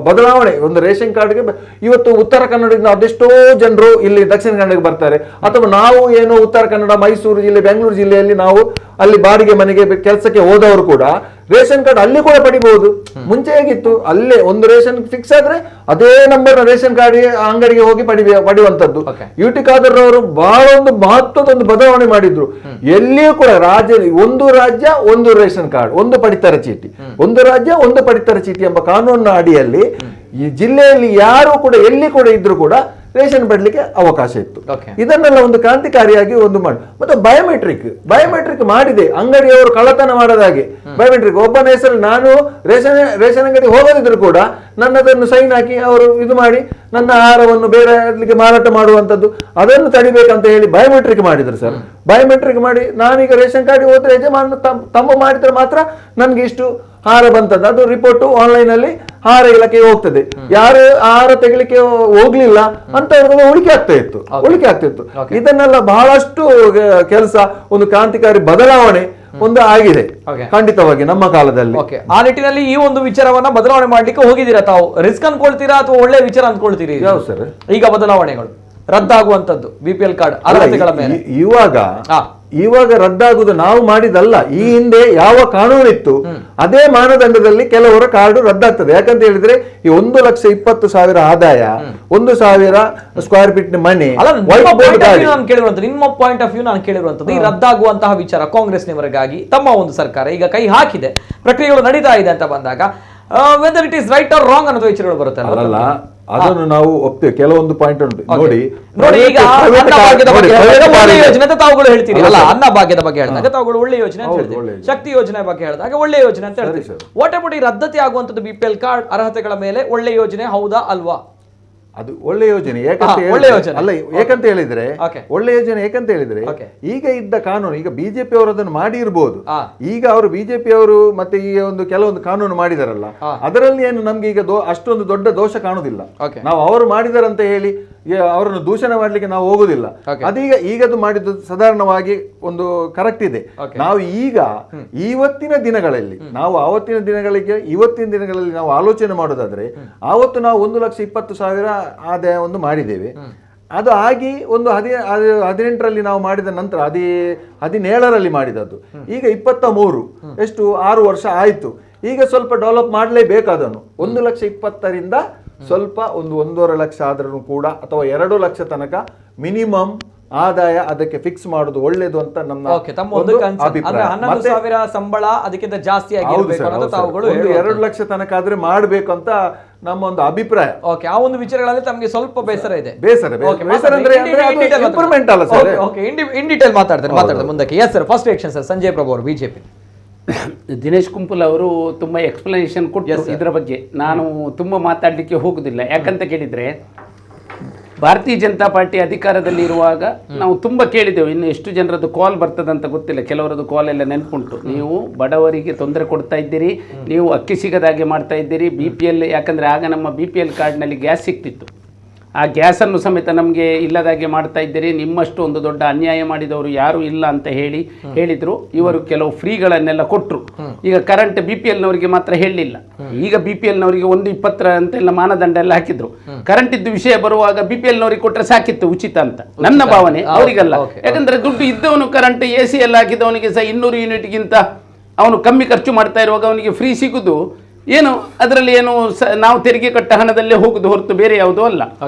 ಬದಲಾವಣೆ ಒಂದು ರೇಷನ್ ಕಾರ್ಡ್ಗೆ. ಇವತ್ತು ಉತ್ತರ ಕನ್ನಡದಿಂದ ಅದೆಷ್ಟೋ ಜನರು ಇಲ್ಲಿ ದಕ್ಷಿಣ ಕನ್ನಡಕ್ಕೆ ಬರ್ತಾರೆ, ಅಥವಾ ನಾವು ಏನೋ ಉತ್ತರ ಕನ್ನಡ, ಮೈಸೂರು ಜಿಲ್ಲೆ, ಬೆಂಗಳೂರು ಜಿಲ್ಲೆಯಲ್ಲಿ ನಾವು ಅಲ್ಲಿ ಬಾಡಿಗೆ ಮನೆಗೆ ಕೆಲಸಕ್ಕೆ ಹೋದವರು ಕೂಡ ರೇಷನ್ ಕಾರ್ಡ್ ಅಲ್ಲಿ ಕೂಡ ಪಡಿಬಹುದು. ಮುಂಚೆ ಹೇಗಿತ್ತು, ಅಲ್ಲೇ ಒಂದು ರೇಷನ್ ಫಿಕ್ಸ್ ಆದ್ರೆ ಅದೇ ನಂಬರ್ ರೇಷನ್ ಕಾರ್ಡ್ ಅಂಗಡಿಗೆ ಹೋಗಿ ಪಡೆಯುವಂತದ್ದು. UT ಖಾದರ್ ಅವರು ಬಹಳ ಒಂದು ಮಹತ್ವದ ಒಂದು ಬದಲಾವಣೆ ಮಾಡಿದ್ರು. ಎಲ್ಲಿಯೂ ಕೂಡ ಒಂದು ರಾಜ್ಯ ಒಂದು ರೇಷನ್ ಕಾರ್ಡ್, ಒಂದು ಪಡಿತರ ಚೀಟಿ, ಒಂದು ರಾಜ್ಯ ಒಂದು ಪಡಿತರ ಚೀಟಿ ಎಂಬ ಕಾನೂನಿನ ಅಡಿಯಲ್ಲಿ ಈ ಜಿಲ್ಲೆಯಲ್ಲಿ ಯಾರು ಕೂಡ ಎಲ್ಲಿ ಕೂಡ ಇದ್ರು ಕೂಡ ರೇಷನ್ ಪಡ್ಲಿಕ್ಕೆ ಅವಕಾಶ ಇತ್ತು. Okay. ಇದನ್ನೆಲ್ಲ ಒಂದು ಕ್ರಾಂತಿಕಾರಿಯಾಗಿ ಒಂದು ಮಾಡಿ ಮತ್ತೆ ಬಯೋಮೆಟ್ರಿಕ್ ಮಾಡಿದೆ. ಅಂಗಡಿಯವರು ಕಳ್ಳತನ ಮಾಡದಾಗೆ ಬಯೋಮೆಟ್ರಿಕ್ ಒಬ್ಬನ ಹೆಸರು ನಾನು ರೇಷನ್ ಅಂಗಡಿ ಹೋಗದಿದ್ರು ಕೂಡ ನನ್ನದನ್ನು ಸೈನ್ ಹಾಕಿ ಅವರು ಇದು ಮಾಡಿ ನನ್ನ ಆಹಾರವನ್ನು ಬೇರೆ ಮಾರಾಟ ಮಾಡುವಂತದ್ದು ಅದನ್ನು ತಡಿಬೇಕಂತ ಹೇಳಿ ಬಯೋಮೆಟ್ರಿಕ್ ಮಾಡಿದ್ರು ಸರ್. ಬಯೋಮೆಟ್ರಿಕ್ ಮಾಡಿ ನಾನೀಗ ರೇಷನ್ ಕಾರ್ಡ್ ಹೋದ್ರೆ ಯಜಮಾನ ತಮ್ಮ ಮಾಡಿದ್ರೆ ಮಾತ್ರ ನನ್ಗೆ ಇಷ್ಟು ಆಹಾರ ಬಂತದ್ದು ಅದು ರಿಪೋರ್ಟ್ ಆನ್ಲೈನ್ ಅಲ್ಲಿ ಆಹಾರ ಇಲಾಖೆಗೆ ಹೋಗ್ತದೆ. ಯಾರು ಆಹಾರ ತೆಗಿಲಿಕ್ಕೆ ಹೋಗ್ಲಿಲ್ಲ ಅಂತ ಉಳಿಕೆ ಆಗ್ತಾ ಇತ್ತು. ಇದನ್ನೆಲ್ಲ ಬಹಳಷ್ಟು ಕೆಲಸ ಒಂದು ಕ್ರಾಂತಿಕಾರಿ ಬದಲಾವಣೆ ಒಂದು ಆಗಿದೆ ಖಂಡಿತವಾಗಿ ನಮ್ಮ ಕಾಲದಲ್ಲಿ. ಆ ನಿಟ್ಟಿನಲ್ಲಿ ಈ ಒಂದು ವಿಚಾರವನ್ನ ಬದಲಾವಣೆ ಮಾಡ್ಲಿಕ್ಕೆ ಹೋಗಿದ್ದೀರಾ ತಾವು? ರಿಸ್ಕ್ ಅನ್ಕೊಳ್ತೀರಾ ಅಥವಾ ಒಳ್ಳೆ ವಿಚಾರ ಅನ್ಕೊಳ್ತೀರಿ? ಯಾವ್ದು ಸರ್ ಈಗ ಬದಲಾವಣೆಗಳು ರದ್ದಾಗುವಂತದ್ದು BPL ಕಾರ್ಡ್ ಅರ್ಹತೆಗಳ ಮೇಲೆ ಇವಾಗ ರದ್ದಾಗುವುದು ನಾವು ಮಾಡಿದಲ್ಲ. ಈ ಹಿಂದೆ ಯಾವ ಕಾನೂನು ಇತ್ತು ಅದೇ ಮಾನದಂಡದಲ್ಲಿ ಕೆಲವರ ಕಾರ್ಡು ರದ್ದಾಗ್ತದೆ. ಯಾಕಂತ ಹೇಳಿದ್ರೆ ಈ 1,20,000 ಆದಾಯ, 1,000 ಸ್ಕ್ವೇರ್ ಫೀಟ್ ಮನೆ, ನಿಮ್ಮ ಪಾಯಿಂಟ್ ಆಫ್ ವ್ಯೂ ನಾನು ಕೇಳಿರುವಂತದ್ದು ಈ ರದ್ದಾಗುವಂತಹ ವಿಚಾರ ಕಾಂಗ್ರೆಸ್ನವರಿಗಾಗಿ ತಮ್ಮ ಒಂದು ಸರ್ಕಾರ ಈಗ ಕೈ ಹಾಕಿದೆ, ಪ್ರಕ್ರಿಯೆಗಳು ನಡೀತಾ ಇದೆ ಅಂತ ಬಂದಾಗ whether it is right or wrong ಅನ್ನೋ ವಿಚಾರಗಳು ಬರುತ್ತೆ ಅಲ್ಲ? ಅದನ್ನು ನಾವು ಒಪ್ತೇವೆ. ಕೆಲವೊಂದು ಪಾಯಿಂಟ್ ಉಂಟು ನೋಡಿ ಈಗ ಅನ್ನಭಾಗ್ಯದ ಬಗ್ಗೆ ಒಳ್ಳೆ ಯೋಜನೆ ಅಂತ ತಾವುಗಳು ಹೇಳ್ತೀರಿ ಅಲ್ಲ? ಅನ್ನಭಾಗ್ಯದ ಬಗ್ಗೆ ಹೇಳಿದಾಗ ತಾವುಗಳು ಒಳ್ಳೆ ಯೋಜನೆ ಅಂತ ಹೇಳ್ತೀವಿ, ಶಕ್ತಿ ಯೋಜನೆ ಬಗ್ಗೆ ಹೇಳಿದಾಗ ಒಳ್ಳೆ ಯೋಜನೆ ಅಂತ ಹೇಳ್ತೀವಿ. ವಾಟ್ ಅಬೌಟ್ ಈ ರದ್ದತಿ ಆಗುವಂತದ್ದು BPL ಕಾರ್ಡ್ ಅರ್ಹತೆಗಳ ಮೇಲೆ ಒಳ್ಳೆ ಯೋಜನೆ ಹೌದಾ ಅಲ್ವಾ? ಅದು ಒಳ್ಳೆ ಯೋಜನೆ. ಯಾಕಂತ ಹೇಳಿದ್ರೆ ಒಳ್ಳೆ ಯೋಜನೆ ಯಾಕಂತ ಹೇಳಿದ್ರೆ ಈಗ ಇದ್ದ ಕಾನೂನು ಈಗ ಬಿಜೆಪಿ ಅವರು ಅದನ್ನು ಮಾಡಿ ಇರ್ಬೋದು. ಈಗ ಅವರು ಬಿಜೆಪಿ ಅವರು ಮತ್ತೆ ಈ ಒಂದು ಕೆಲವೊಂದು ಕಾನೂನು ಮಾಡಿದಾರಲ್ಲ ಅದರಲ್ಲಿ ಏನು ನಮ್ಗೆ ಈಗ ಅಷ್ಟೊಂದು ದೊಡ್ಡ ದೋಷ ಕಾಣುದಿಲ್ಲ. ನಾವು ಅವರು ಮಾಡಿದಾರಂತ ಹೇಳಿ ಅವರನ್ನು ದೂಷಣೆ ಮಾಡ್ಲಿಕ್ಕೆ ನಾವು ಹೋಗುದಿಲ್ಲ. ಈಗದು ಮಾಡಿದ್ದು ಸಾಧಾರಣವಾಗಿ ಒಂದು ಕರೆಕ್ಟ್ ಇದೆ. ನಾವು ಈಗ ಇವತ್ತಿನ ದಿನಗಳಲ್ಲಿ ನಾವು ಆವತ್ತಿನ ದಿನಗಳಿಗೆ ಇವತ್ತಿನ ದಿನಗಳಲ್ಲಿ ನಾವು ಆಲೋಚನೆ ಮಾಡೋದಾದ್ರೆ ಆವತ್ತು ನಾವು 1,20,000 ಆದಾಯವನ್ನು ಮಾಡಿದ್ದೇವೆ. ಅದು ಆಗಿ ಒಂದು 18ರಲ್ಲಿ ನಾವು ಮಾಡಿದ ನಂತರ 17ರಲ್ಲಿ ಮಾಡಿದದ್ದು. ಈಗ 23 ಎಷ್ಟು 6 ವರ್ಷ ಆಯ್ತು. ಈಗ ಸ್ವಲ್ಪ ಡೆವಲಪ್ ಮಾಡಲೇಬೇಕು ಅದನ್ನು. 1,20,000ರಿಂದ ಸ್ವಲ್ಪ ಒಂದು 1.5 ಲಕ್ಷ ಆದ್ರೂ ಕೂಡ ಅಥವಾ 2 ಲಕ್ಷ ತನಕ ಮಿನಿಮಮ್ ಆದಾಯ ಅದಕ್ಕೆ ಫಿಕ್ಸ್ ಮಾಡೋದು ಒಳ್ಳೇದು ಅಂತ ನಮ್ಮ ಅಭಿಪ್ರಾಯ. 11,000 ಸಂಬಳ ಅದಕ್ಕಿಂತ ಜಾಸ್ತಿ 2 ಲಕ್ಷ ತನಕ ಆದ್ರೆ ಮಾಡ್ಬೇಕು ಅಂತ ನಮ್ಮ ಒಂದು ಅಭಿಪ್ರಾಯ. ಆ ಒಂದು ವಿಚಾರಗಳಲ್ಲಿ ತಮಗೆ ಸ್ವಲ್ಪ ಬೇಸರ ಇದೆ. ಬೇಸರ ಅಂದ್ರೆ ಇಂಪ್ರೂವ್ಮೆಂಟ್ ಅಲ್ಲ ಸರ್. ಇನ್ ಡೀಟೇಲ್ ಮಾತಾಡ್ತಾರೆ ಮುಂದಕ್ಕೆ. Yes sir, first reaction sir. Sanjay Prabhu ಅವರು, ಬಿಜೆಪಿ. ದಿನೇಶ್ ಕುಂಪಲ್ ಅವರು ತುಂಬ ಎಕ್ಸ್ಪ್ಲನೇಷನ್ ಕೊಟ್ಟು ಇದರ ಬಗ್ಗೆ ನಾನು ತುಂಬ ಮಾತಾಡಲಿಕ್ಕೆ ಹೋಗುದಿಲ್ಲ. ಯಾಕಂತ ಕೇಳಿದರೆ ಭಾರತೀಯ ಜನತಾ ಪಾರ್ಟಿ ಅಧಿಕಾರದಲ್ಲಿ ಇರುವಾಗ ನಾವು ತುಂಬ ಕೇಳಿದೆವು. ಇನ್ನು ಎಷ್ಟು ಜನರದ್ದು ಕಾಲ್ ಬರ್ತದಂತ ಗೊತ್ತಿಲ್ಲ. ಕೆಲವರದ್ದು ಕಾಲ್ ಎಲ್ಲ ನೆನ್ಪುಂಟು. ನೀವು ಬಡವರಿಗೆ ತೊಂದರೆ ಕೊಡ್ತಾ ಇದ್ದೀರಿ, ನೀವು ಅಕ್ಕಿ ಸಿಗದಾಗೆ ಮಾಡ್ತಾ ಇದ್ದೀರಿ. BPL ಯಾಕಂದರೆ ಆಗ ನಮ್ಮ BPL ಕಾರ್ಡ್ನಲ್ಲಿ ಗ್ಯಾಸ್ ಸಿಗ್ತಿತ್ತು. ಆ ಗ್ಯಾಸನ್ನು ಸಮೇತ ನಮಗೆ ಇಲ್ಲದಾಗೆ ಮಾಡ್ತಾ ಇದ್ದೀರಿ. ನಿಮ್ಮಷ್ಟು ಒಂದು ದೊಡ್ಡ ಅನ್ಯಾಯ ಮಾಡಿದವರು ಯಾರೂ ಇಲ್ಲ ಅಂತ ಹೇಳಿದರು. ಇವರು ಕೆಲವು ಫ್ರೀಗಳನ್ನೆಲ್ಲ ಕೊಟ್ಟರು. ಈಗ ಕರೆಂಟ್ BPLನವರಿಗೆ ಮಾತ್ರ ಹೇಳಲಿಲ್ಲ. ಈಗ BPLನವರಿಗೆ 1.20 ಅಂತೆಲ್ಲ ಮಾನದಂಡ ಎಲ್ಲ ಹಾಕಿದ್ರು. ಕರೆಂಟ್ ಇದ್ದು ವಿಷಯ ಬರುವಾಗ BPLನವರಿಗೆ ಕೊಟ್ಟರೆ ಸಾಕಿತ್ತು ಉಚಿತ ಅಂತ ನನ್ನ ಭಾವನೆ. ಅವರಿಗಲ್ಲ. ಯಾಕಂದರೆ ದುಡ್ಡು ಇದ್ದವನು ಕರೆಂಟ್ AC ಎಲ್ಲ ಹಾಕಿದವನಿಗೆ ಸಹ 200 ಯೂನಿಟ್ಗಿಂತ ಅವನು ಕಮ್ಮಿ ಖರ್ಚು ಮಾಡ್ತಾ ಇರುವಾಗ ಅವನಿಗೆ ಫ್ರೀ ಸಿಗುದು ಏನು ಅದರಲ್ಲಿ ಏನು ನಾವು ತೆರಿಗೆ ಕಟ್ಟ ಹಣದಲ್ಲೇ ಹೋಗುದು ಹೊರತು ಬೇರೆ ಯಾವುದೂ ಅಲ್ಲ.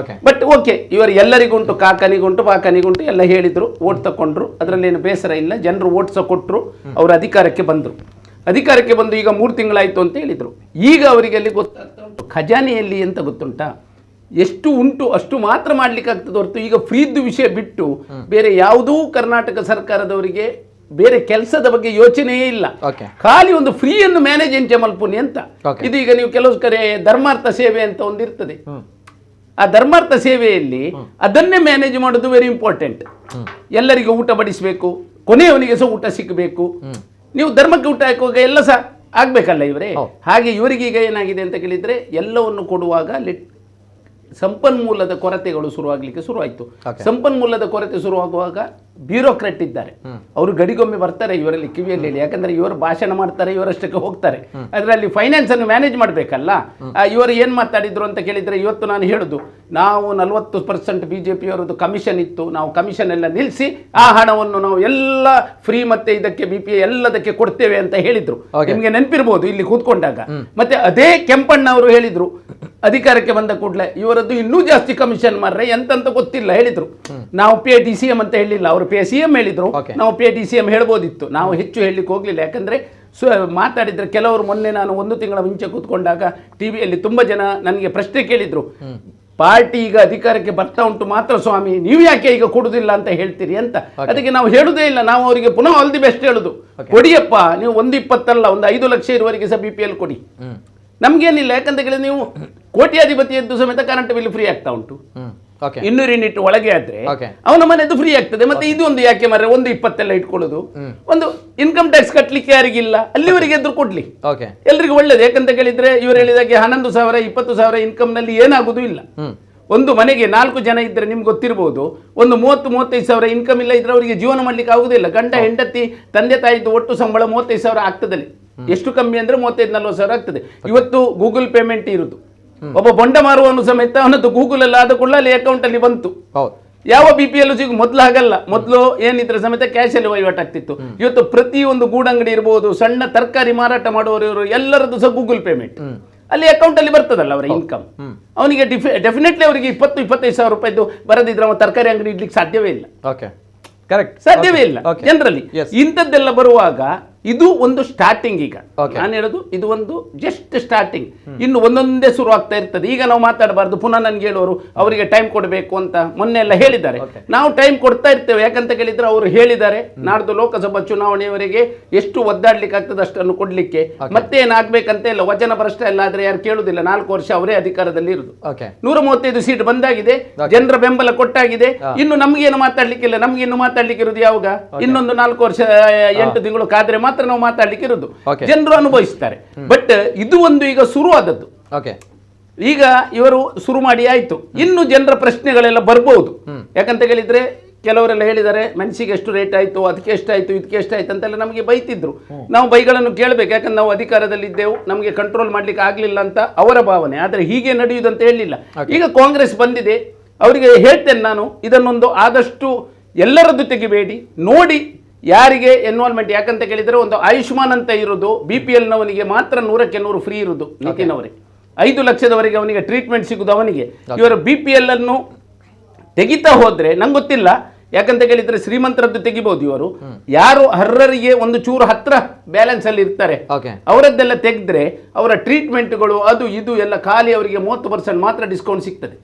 ಬಟ್ ಓಕೆ, ಇವರು ಎಲ್ಲರಿಗುಂಟು, ಕಾಕನಿಗುಂಟು ಪಾಕನಿಗುಂಟು ಎಲ್ಲ ಹೇಳಿದ್ರು, ಓಟ್ ತಕೊಂಡ್ರು. ಅದರಲ್ಲಿ ಏನು ಬೇಸರ ಇಲ್ಲ. ಜನರು ಓಟ್ ಸಹ ಕೊಟ್ಟರು. ಅವರು ಅಧಿಕಾರಕ್ಕೆ ಬಂದರು. ಅಧಿಕಾರಕ್ಕೆ ಬಂದು ಈಗ 3 ತಿಂಗಳಾಯಿತು ಅಂತ ಹೇಳಿದರು. ಈಗ ಅವರಿಗೆ ಅಲ್ಲಿ ಗೊತ್ತಾಗ್ತಾ ಉಂಟು ಖಜಾನೆಯಲ್ಲಿ ಅಂತ ಗೊತ್ತುಂಟಾ, ಎಷ್ಟು ಉಂಟು ಅಷ್ಟು ಮಾತ್ರ ಮಾಡ್ಲಿಕ್ಕೆ ಆಗ್ತದೆ ಹೊರತು ಈಗ ಫ್ರೀದ್ದು ವಿಷಯ ಬಿಟ್ಟು ಬೇರೆ ಯಾವುದೂ ಕರ್ನಾಟಕ ಸರ್ಕಾರದವರಿಗೆ ಬೇರೆ ಕೆಲಸದ ಬಗ್ಗೆ ಯೋಚನೆಯೇ ಇಲ್ಲ. ಖಾಲಿ ಒಂದು ಫ್ರೀಯನ್ನು ಮ್ಯಾನೇಜ್ ಎಂಚೆ ಮಲ್ಪುನಿ ಅಂತ. ಇದು ಈಗ ನೀವು ಕೆಲವು ಕಡೆ ಧರ್ಮಾರ್ಥ ಸೇವೆ ಅಂತ ಒಂದಿರ್ತದೆ. ಆ ಧರ್ಮಾರ್ಥ ಸೇವೆಯಲ್ಲಿ ಅದನ್ನೇ ಮ್ಯಾನೇಜ್ ಮಾಡೋದು ವೆರಿ ಇಂಪಾರ್ಟೆಂಟ್. ಎಲ್ಲರಿಗೂ ಊಟ ಬಡಿಸಬೇಕು, ಕೊನೆಯವನಿಗೆ ಸಹ ಊಟ ಸಿಕ್ಕಬೇಕು. ನೀವು ಧರ್ಮಕ್ಕೆ ಊಟ ಹಾಕುವಾಗ ಎಲ್ಲ ಸಹ ಆಗ್ಬೇಕಲ್ಲ ಇವರೇ. ಹಾಗೆ ಇವರಿಗೆ ಈಗ ಏನಾಗಿದೆ ಅಂತ ಕೇಳಿದ್ರೆ ಎಲ್ಲವನ್ನು ಕೊಡುವಾಗ ಸಂಪನ್ಮೂಲದ ಕೊರತೆಗಳು ಶುರುವಾಗಲಿಕ್ಕೆ ಶುರುವಾಯಿತು. ಸಂಪನ್ಮೂಲದ ಕೊರತೆ ಶುರುವಾಗುವಾಗ ಬ್ಯೂರೋಕ್ರಾಟ್ ಇದ್ದಾರೆ, ಅವರು ಗಡಿಗೊಮ್ಮೆ ಬರ್ತಾರೆ ಇವರಲ್ಲಿ ಕಿವಿಯಲ್ಲಿ ಹೇಳಿ. ಯಾಕಂದ್ರೆ ಇವರು ಭಾಷಣ ಮಾಡ್ತಾರೆ, ಇವರಷ್ಟಕ್ಕೆ ಹೋಗ್ತಾರೆ. ಅದರಲ್ಲಿ ಫೈನಾನ್ಸ್ ಅನ್ನು ಮ್ಯಾನೇಜ್ ಮಾಡಬೇಕಲ್ಲ. ಇವರು ಏನು ಮಾತಾಡಿದ್ರು ಅಂತ ಕೇಳಿದ್ರೆ, ಇವತ್ತು ನಾನು ಹೇಳುದು, ನಾವು 40% BJP-ಯವರದ್ದು ಕಮಿಷನ್ ಇತ್ತು, ನಾವು ಕಮಿಷನ್ ಎಲ್ಲ ನಿಲ್ಲಿಸಿ ಆ ಹಣವನ್ನು ನಾವು ಎಲ್ಲ ಫ್ರೀ ಮತ್ತೆ ಇದಕ್ಕೆ BPI ಎಲ್ಲದಕ್ಕೆ ಕೊಡ್ತೇವೆ ಅಂತ ಹೇಳಿದ್ರು. ನಿಮಗೆ ನೆನಪಿರ್ಬೋದು ಇಲ್ಲಿ ಕೂತ್ಕೊಂಡಾಗ. ಮತ್ತೆ ಅದೇ ಕೆಂಪಣ್ಣ ಅವರು ಹೇಳಿದ್ರು ಅಧಿಕಾರಕ್ಕೆ ಬಂದ ಕೂಡಲೇ, ಇವರದ್ದು ಇನ್ನೂ ಜಾಸ್ತಿ ಕಮಿಷನ್ ಮಾರ್ರೆ ಎಂತಂತ ಗೊತ್ತಿಲ್ಲ ಹೇಳಿದ್ರು. ನಾವು ಪೇ DCM ಅಂತ ಹೇಳಿಲ್ಲ, ಅವರು ಪೇ CM ಹೇಳಿದ್ರು. ನಾವು ಪೇ DCM ಹೇಳ್ಬೋದಿತ್ತು, ನಾವು ಹೆಚ್ಚು ಹೇಳಲಿಕ್ಕೆ ಹೋಗ್ಲಿಲ್ಲ. ಯಾಕಂದ್ರೆ ಮಾತಾಡಿದ್ರೆ ಕೆಲವರು ಮೊನ್ನೆ ನಾನು 1 ತಿಂಗಳ ಮುಂಚೆ ಕೂತ್ಕೊಂಡಾಗ ಟಿವಿಯಲ್ಲಿ ತುಂಬ ಜನ ನನಗೆ ಪ್ರಶ್ನೆ ಕೇಳಿದ್ರು, ಪಾರ್ಟಿ ಈಗ ಅಧಿಕಾರಕ್ಕೆ ಬರ್ತಾ ಉಂಟು ಮಾತ್ರ ಸ್ವಾಮಿ, ನೀವು ಯಾಕೆ ಈಗ ಕೊಡುದಿಲ್ಲ ಅಂತ ಹೇಳ್ತೀರಿ ಅಂತ. ಅದಕ್ಕೆ ನಾವು ಹೇಳುದೇ ಇಲ್ಲ, ನಾವು ಅವರಿಗೆ ಪುನಃ ಆಲ್ ದಿ ಬೆಸ್ಟ್ ಹೇಳುದು. ಕೊಡಿಯಪ್ಪ, ನೀವು 1.20 ಅಲ್ಲ, ಒಂದು 5 ಲಕ್ಷ ಇರುವವರೆಗೆ ಸಹ BPL ಕೊಡಿ, ನಮ್ಗೇನಿಲ್ಲ. ಯಾಕಂತ ಹೇಳಿದ್ರೆ ನೀವು ಕೋಟ್ಯಾಧಿಪತಿಯದ್ದು ಸಮೇತ ಕರೆಂಟ್ ಬಿಲ್ ಫ್ರೀ ಆಗ್ತಾ ಉಂಟು. 200 ಯೂನಿಟ್ ಒಳಗೆ ಆದ್ರೆ ಅವನ ಮನೆದು ಫ್ರೀ ಆಗ್ತದೆ. ಮತ್ತೆ ಇದು ಒಂದು ಯಾಕೆ ಮಾರ್ರೆ 1.20 ಎಲ್ಲ ಇಟ್ಕೊಳ್ಳೋದು? ಒಂದು ಇನ್ಕಮ್ ಟ್ಯಾಕ್ಸ್ ಕಟ್ಲಿಕ್ಕೆ ಯಾರಿಗಿಲ್ಲ ಅಲ್ಲಿವರೆಗೆ ಎದ್ರು ಕೊಡ್ಲಿ, ಎಲ್ರಿಗೂ ಒಳ್ಳೇದು. ಯಾಕಂತ ಕೇಳಿದ್ರೆ ಇವರು ಹೇಳಿದಾಗೆ 11,000 20,000 ಇನ್ಕಮ್ ನಲ್ಲಿ ಏನಾಗುದು ಇಲ್ಲ. ಒಂದು ಮನೆಗೆ 4 ಜನ ಇದ್ರೆ ನಿಮ್ಗೆ ಗೊತ್ತಿರಬಹುದು, ಒಂದು 30-35,000 ಇನ್ಕಮ್ ಇಲ್ಲ ಇದ್ರೆ ಅವರಿಗೆ ಜೀವನ ಮಾಡ್ಲಿಕ್ಕೆ ಆಗುದಿಲ್ಲ. ಗಂಡ ಹೆಂಡತಿ ತಂದೆ ತಾಯಿದ್ದು ಒಟ್ಟು ಸಂಬಳ 35,000 ಆಗ್ತದಲ್ಲಿ, ಎಷ್ಟು ಕಮ್ಮಿ ಅಂದ್ರೆ 35-40,000 ಆಗ್ತದೆ. ಇವತ್ತು ಗೂಗಲ್ ಪೇಮೆಂಟ್ ಇರುದು. ಒಬ್ಬ ಬೊಂಡ ಮಾರುವನು ಸಮೇತ ಅವನದ್ದು ಗೂಗಲ್ ಅಲ್ಲಿ ಆದ ಕೂಡಲೇ ಅಲ್ಲಿ ಅಕೌಂಟ್ ಅಲ್ಲಿ ಬಂತು. ಯಾವ BPL ಸಿಗು ಮೊದಲು ಹಾಗಲ್ಲ. ಮೊದಲು ಏನಿದ್ರೆ ಸಮೇತ ಕ್ಯಾಶ್ ಅಲ್ಲಿ ವಹಿವಾಟು ಆಗ್ತಿತ್ತು. ಇವತ್ತು ಪ್ರತಿಯೊಂದು ಗೂಡಂಗಡಿ ಇರಬಹುದು, ಸಣ್ಣ ತರಕಾರಿ ಮಾರಾಟ ಮಾಡುವವರು ಎಲ್ಲರದ್ದು ಸಹ ಗೂಗಲ್ ಪೇಮೆಂಟ್ ಅಲ್ಲಿ ಅಕೌಂಟ್ ಅಲ್ಲಿ ಬರ್ತದಲ್ಲ ಅವರ ಇನ್ಕಮ್. ಅವನಿಗೆ ಡೆಫಿನೆಟ್ಲಿ ಅವರಿಗೆ 20-25,000 ರೂಪಾಯಿದ್ದು ಬರದಿದ್ರೆ ಅವನು ತರಕಾರಿ ಅಂಗಡಿ ಇಡ್ಲಿಕ್ಕೆ ಸಾಧ್ಯವೇ ಇಲ್ಲ. ಸಾಧ್ಯವೇ ಇಲ್ಲ ಜನರಲಿ. ಇಂಥದ್ದೆಲ್ಲ ಬರುವಾಗ ಇದು ಒಂದು ಸ್ಟಾರ್ಟಿಂಗ್. ಈಗ ನಾನು ಹೇಳೋದು ಇದು ಒಂದು ಜಸ್ಟ್ ಸ್ಟಾರ್ಟಿಂಗ್, ಇನ್ನು ಒಂದೊಂದೇ ಶುರು ಆಗ್ತಾ ಇರ್ತದೆ. ಈಗ ನಾವು ಮಾತಾಡಬಾರ್ದು, ಪುನಃ ನನ್ಗೆ ಹೇಳೋರು ಅವರಿಗೆ ಟೈಮ್ ಕೊಡಬೇಕು ಅಂತ ಮೊನ್ನೆ ಎಲ್ಲ ಹೇಳಿದ್ದಾರೆ. ನಾವು ಟೈಮ್ ಕೊಡ್ತಾ ಇರ್ತೇವೆ. ಯಾಕಂತ ಕೇಳಿದ್ರೆ ಅವರು ಹೇಳಿದ್ದಾರೆ ನಾಡ್ದು ಲೋಕಸಭಾ ಚುನಾವಣೆಯವರೆಗೆ ಎಷ್ಟು ಒದ್ದಾಡ್ಲಿಕ್ಕೆ ಆಗ್ತದೆ ಅಷ್ಟನ್ನು ಕೊಡ್ಲಿಕ್ಕೆ. ಮತ್ತೇನಾಗ್ಬೇಕಂತ ಇಲ್ಲ, ವಚನ ಭ್ರಷ್ಟ ಎಲ್ಲ ಆದ್ರೆ ಯಾರು ಕೇಳುದಿಲ್ಲ. 4 ವರ್ಷ ಅವರೇ ಅಧಿಕಾರದಲ್ಲಿ ಇರುದು. 135 ಸೀಟ್ ಬಂದಾಗಿದೆ, ಜನರ ಬೆಂಬಲ ಕೊಟ್ಟಾಗಿದೆ. ಇನ್ನು ನಮ್ಗೇನು ಮಾತಾಡ್ಲಿಕ್ಕಿಲ್ಲ. ನಮ್ಗೆ ಇನ್ನು ಮಾತಾಡ್ಲಿಕ್ಕೆ ಇರುದು ಯಾವಾಗ? ಇನ್ನೊಂದು 4 ವರ್ಷ 8 ತಿಂಗಳು ಕಾದ್ರೆ ಮಾತ್ರ ನಾವು ಮಾತಾಡ್ಲಿಕ್ಕೆ ಇರುದು. ಜನರು ಅನುಭವಿಸ್ತಾರೆ. ಬಟ್ ಇದು ಒಂದು ಈಗ ಶುರು ಆದದ್ದು. ಈಗ ಇವರು ಶುರು ಮಾಡಿ ಆಯ್ತು, ಇನ್ನು ಜನರ ಪ್ರಶ್ನೆಗಳೆಲ್ಲ ಬರ್ಬಹುದು. ಯಾಕಂತ ಹೇಳಿದ್ರೆ ಕೆಲವರೆಲ್ಲ ಹೇಳಿದ್ದಾರೆ ಮೆಣಸಿಗೆ ಎಷ್ಟು ರೇಟ್ ಆಯ್ತು, ಅದಕ್ಕೆ ಎಷ್ಟಾಯ್ತು, ಇದಕ್ಕೆ ಎಷ್ಟಾಯ್ತು ಅಂತೆಲ್ಲ ನಮಗೆ ಬೈತಿದ್ರು. ನಾವು ಬೈಗಳನ್ನು ಕೇಳಬೇಕು, ಯಾಕಂದ್ರೆ ನಾವು ಅಧಿಕಾರದಲ್ಲಿ ಇದ್ದೆವು, ನಮಗೆ ಕಂಟ್ರೋಲ್ ಮಾಡ್ಲಿಕ್ಕೆ ಆಗ್ಲಿಲ್ಲ ಅಂತ ಅವರ ಭಾವನೆ. ಆದ್ರೆ ಹೀಗೆ ನಡೆಯುವುದಂತ ಹೇಳಲಿಲ್ಲ. ಈಗ ಕಾಂಗ್ರೆಸ್ ಬಂದಿದೆ, ಅವರಿಗೆ ಹೇಳ್ತೇನೆ ನಾನು, ಇದನ್ನೊಂದು ಆದಷ್ಟು ಎಲ್ಲರದ್ದು ತೆಗಿಬೇಡಿ, ನೋಡಿ ಯಾರಿಗೆ ಎನ್ವಾಲ್ಮೆಂಟ್. ಯಾಕಂತ ಕೇಳಿದ್ರೆ ಒಂದು ಆಯುಷ್ಮಾನ್ ಅಂತ ಇರೋದು BPL ನವನಿಗೆ ಮಾತ್ರ 100ಕ್ಕೆ 100 ಫ್ರೀ ಇರುವುದು. ನಿತಿನ್ ಅವರಿಗೆ 5 ಲಕ್ಷದವರೆಗೆ ಅವನಿಗೆ ಟ್ರೀಟ್ಮೆಂಟ್ ಸಿಗುದು ಅವನಿಗೆ. ಇವರು BPL ಅನ್ನು ತೆಗಿತಾ ಹೋದ್ರೆ ನಂಗೆ ಗೊತ್ತಿಲ್ಲ. ಯಾಕಂತ ಕೇಳಿದ್ರೆ ಶ್ರೀಮಂತರದ್ದು ತೆಗಿಬಹುದು ಇವರು. ಯಾರು ಅರ್ಹರಿಗೆ ಒಂದು ಚೂರು ಹತ್ರ ಬ್ಯಾಲೆನ್ಸ್ ಅಲ್ಲಿ ಇರ್ತಾರೆ ಅವರದ್ದೆಲ್ಲ ತೆಗೆದ್ರೆ ಅವರ ಟ್ರೀಟ್ಮೆಂಟ್ಗಳು ಅದು ಇದು ಎಲ್ಲ ಖಾಲಿ ಅವರಿಗೆ 30% ಮಾತ್ರ ಡಿಸ್ಕೌಂಟ್ ಸಿಗ್ತದೆ.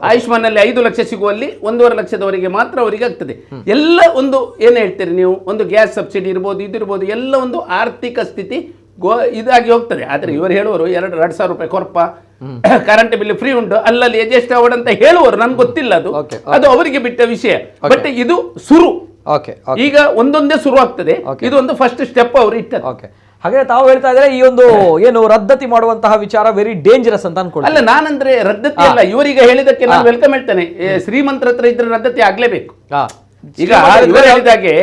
ಆಯುಷ್ಮಾನ್ ಅಲ್ಲಿ 5 ಲಕ್ಷ ಸಿಗುವಲ್ಲಿ 1.5 ಲಕ್ಷದವರೆಗೆ ಮಾತ್ರ ಅವರಿಗೆ ಆಗ್ತದೆ. ಎಲ್ಲ ಒಂದು ಏನ್ ಹೇಳ್ತೀರಿ ನೀವು, ಒಂದು ಗ್ಯಾಸ್ ಸಬ್ಸಿಡಿ ಇರ್ಬೋದು, ಇದಿರ್ಬೋದು, ಎಲ್ಲ ಒಂದು ಆರ್ಥಿಕ ಸ್ಥಿತಿ ಇದಾಗಿ ಹೋಗ್ತದೆ. ಆದ್ರೆ ಇವರು ಹೇಳುವರು 2,000 ರೂಪಾಯಿ ಕೊರಪ, ಕರೆಂಟ್ ಬಿಲ್ ಫ್ರೀ ಉಂಟು, ಅಲ್ಲಲ್ಲಿ ಎಜೆಸ್ಟ್ ಅವಡ್ ಅಂತ ಹೇಳುವರು. ನನ್ಗೆ ಗೊತ್ತಿಲ್ಲ, ಅದು ಅವರಿಗೆ ಬಿಟ್ಟ ವಿಷಯ. ಬಟ್ ಇದು ಶುರು, ಈಗ ಒಂದೊಂದೇ ಶುರು ಆಗ್ತದೆ. ಇದು ಒಂದು ಫಸ್ಟ್ ಸ್ಟೆಪ್ ಅವರು ಇಟ್ಟರು. ಹಾಗೆ ತಾವು ಹೇಳ್ತಾ ಇದ್ರೆ ಈ ಒಂದು ಏನು ರದ್ದತಿ ಮಾಡುವಂತಹ ವಿಚಾರ ವೆರಿ ಡೇಂಜರಸ್ ಅಂತ ಅನ್ಕೊಳ್ಳಿ. ಅಲ್ಲ, ನಾನಂದ್ರೆ ರದ್ದತಿ ಅಲ್ಲ, ಇವರಿಗೆ ಹೇಳಿದಕ್ಕೆ ನಾನು ವೆಲ್ಕಮ್ ಹೇಳ್ತೇನೆ. ಶ್ರೀಮಂತರ ಹತ್ರ ಇದ್ರೆ ರದ್ದತಿ ಆಗ್ಲೇಬೇಕು. ಈಗ ಇವರು ಹೇಳಿದಾಗೆ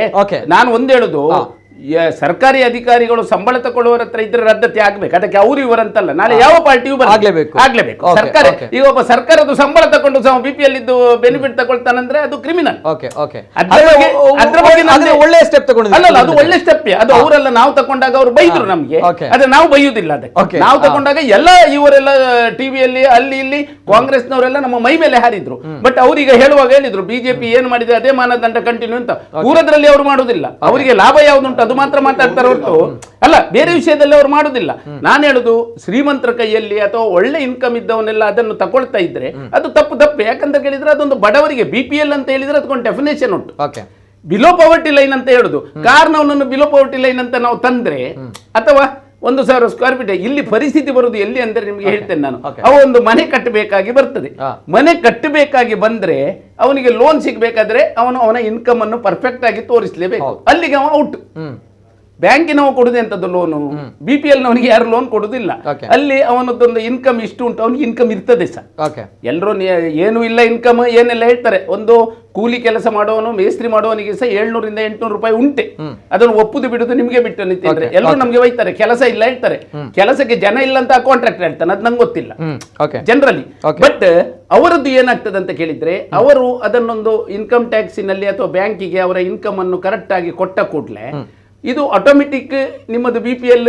ನಾನು ಒಂದು ಹೇಳುದು, ಸರ್ಕಾರಿ ಅಧಿಕಾರಿಗಳು ಸಂಬಳ ತಗೊಳ್ಳುವರ ಹತ್ರ ಇದ್ರೆ ರದ್ದತಿ ಆಗ್ಬೇಕು. ಅದಕ್ಕೆ ಅವರು ಇವರಂತಲ್ಲ, ನಾಳೆ ಯಾವ ಪಾರ್ಟಿಯೂ ಆಗ್ಲೇಬೇಕು. ಸರ್ಕಾರ ಈಗ ಒಬ್ಬ ಸರ್ಕಾರದ ಸಂಬಳ ತಗೊಂಡು BPL ಇದ್ದು ಬೆನಿಫಿಟ್ ತಗೊಳ್ತಾನಂದ್ರೆ ಅದು ಕ್ರಿಮಿನಲ್. ಒಳ್ಳೆ ಸ್ಟೆಪ್ ತಗೊಂಡು ಅಲ್ಲ, ಅದು ಒಳ್ಳೆ ಸ್ಟೆಪ್. ಅದು ಅವರೆಲ್ಲ ನಾವು ತಗೊಂಡಾಗ ಅವರು ಬೈದ್ರು ನಮ್ಗೆ, ಅದೇ ನಾವು ಬೈಯುವುದಿಲ್ಲ. ಅದಕ್ಕೆ ನಾವು ತಗೊಂಡಾಗ ಎಲ್ಲ ಇವರೆಲ್ಲ ಟಿವಿಯಲ್ಲಿ ಅಲ್ಲಿ ಇಲ್ಲಿ ಕಾಂಗ್ರೆಸ್ನವರೆಲ್ಲ ನಮ್ಮ ಮೈ ಮೇಲೆ ಹಾರಿದ್ರು. ಬಟ್ ಅವ್ರೀಗ ಹೇಳುವಾಗ ಹೇಳಿದ್ರು BJP ಏನ್ ಮಾಡಿದ್ರೆ ಅದೇ ಮಾನದಂಡ ಕಂಟಿನ್ಯೂ ಅಂತ. ಊರದ್ರಲ್ಲಿ ಅವರು ಮಾಡುದಿಲ್ಲ, ಅವರಿಗೆ ಲಾಭ ಯಾವ್ದುಂಟು ಅದು ಮಾತ್ರ ಮಾತಾಡ್ತಾರೆ ಹೊರತು ಅಲ್ಲ ಬೇರೆ ವಿಷಯದಲ್ಲಿ ಅವರು ಮಾಡುದಿಲ್ಲ. ನಾನು ಹೇಳುದು, ಶ್ರೀಮಂತರ ಕೈಯಲ್ಲಿ ಅಥವಾ ಒಳ್ಳೆ ಇನ್ಕಮ್ ಇದ್ದವನ್ನೆಲ್ಲ ಅದನ್ನು ತಗೊಳ್ತಾ ಇದ್ರೆ ಅದು ತಪ್ಪು. ಯಾಕಂತ ಕೇಳಿದ್ರೆ ಅದೊಂದು ಬಡವರಿಗೆ BPL ಅಂತ ಹೇಳಿದ್ರೆ ಅದಕ್ಕೊಂದು ಡೆಫಿನೇಷನ್ ಉಂಟು. ಬಿಲೋ ಪವರ್ಟಿ ಲೈನ್ ಅಂತ ಹೇಳುದು. ಕಾರಣವನ್ನು ಬಿಲೋ ಪವರ್ಟಿ ಲೈನ್ ಅಂತ ನಾವು ತಂದ್ರೆ ಅಥವಾ 1,000 ಸ್ಕ್ವೇರ್ ಫೀಟ್, ಇಲ್ಲಿ ಪರಿಸ್ಥಿತಿ ಬರುದು ಎಲ್ಲಿ ಅಂದ್ರೆ ನಿಮ್ಗೆ ಹೇಳ್ತೇನೆ ನಾನು. ಅವ ಒಂದು ಮನೆ ಕಟ್ಟಬೇಕಾಗಿ ಬರ್ತದೆ. ಮನೆ ಕಟ್ಟಬೇಕಾಗಿ ಬಂದ್ರೆ ಅವನಿಗೆ ಲೋನ್ ಸಿಗ್ಬೇಕಾದ್ರೆ ಅವನ ಇನ್ಕಮ್ ಅನ್ನು ಪರ್ಫೆಕ್ಟ್ ಆಗಿ ತೋರಿಸಲೇಬೇಕು. ಅಲ್ಲಿಗೆ ಅವ ಔಟ್. ಬ್ಯಾಂಕಿನವ ಕೊಡುದೆ ಅಂತದ್ದು ಲೋನು, BPL ನವನಿಗೆ ಯಾರು ಲೋನ್ ಕೊಡುದಿಲ್ಲ. ಅಲ್ಲಿ ಅವನದೊಂದು ಇನ್ಕಮ್ ಇಷ್ಟು ಉಂಟು, ಅವನಿಗೆ ಇನ್ಕಮ್ ಇರ್ತದೆ ಸರ್. ಎಲ್ಲರೂ ಏನು ಇಲ್ಲ ಇನ್ಕಮ್ ಏನೆಲ್ಲ ಹೇಳ್ತಾರೆ. ಒಂದು ಕೂಲಿ ಕೆಲಸ ಮಾಡುವವನು, ಮೇಸ್ತ್ರಿ ಮಾಡುವವನಿಗೆ ಸಹ 700 ರಿಂದ 800 ರೂಪಾಯಿ ಉಂಟೆ. ಅದನ್ನು ಒಪ್ಪುದು ಬಿಡುದು ನಿಮ್ಗೆ ಬಿಟ್ಟು ನಿಂತಿದ್ರೆ ಎಲ್ಲರೂ ನಮ್ಗೆ ಬೈತಾರೆ, ಕೆಲಸ ಇಲ್ಲ ಹೇಳ್ತಾರೆ. ಕೆಲಸಕ್ಕೆ ಜನ ಇಲ್ಲ ಅಂತ ಕಾಂಟ್ರಾಕ್ಟ್ ಹೇಳ್ತಾನೆ, ಅದು ನಂಗೆ ಗೊತ್ತಿಲ್ಲ ಜನರಲಿ. ಬಟ್ ಅವರದ್ದು ಏನಾಗ್ತದೆ ಅಂತ ಕೇಳಿದ್ರೆ, ಅವರು ಅದನ್ನೊಂದು ಇನ್ಕಮ್ ಟ್ಯಾಕ್ಸಿನಲ್ಲಿ ಅಥವಾ ಬ್ಯಾಂಕಿಗೆ ಅವರ ಇನ್ಕಮ್ ಅನ್ನು ಕರೆಕ್ಟ್ ಆಗಿ ಕೊಟ್ಟ ಕೂಡಲೇ ಇದು ಆಟೋಮೆಟಿಕ್ ನಿಮ್ಮದು BPL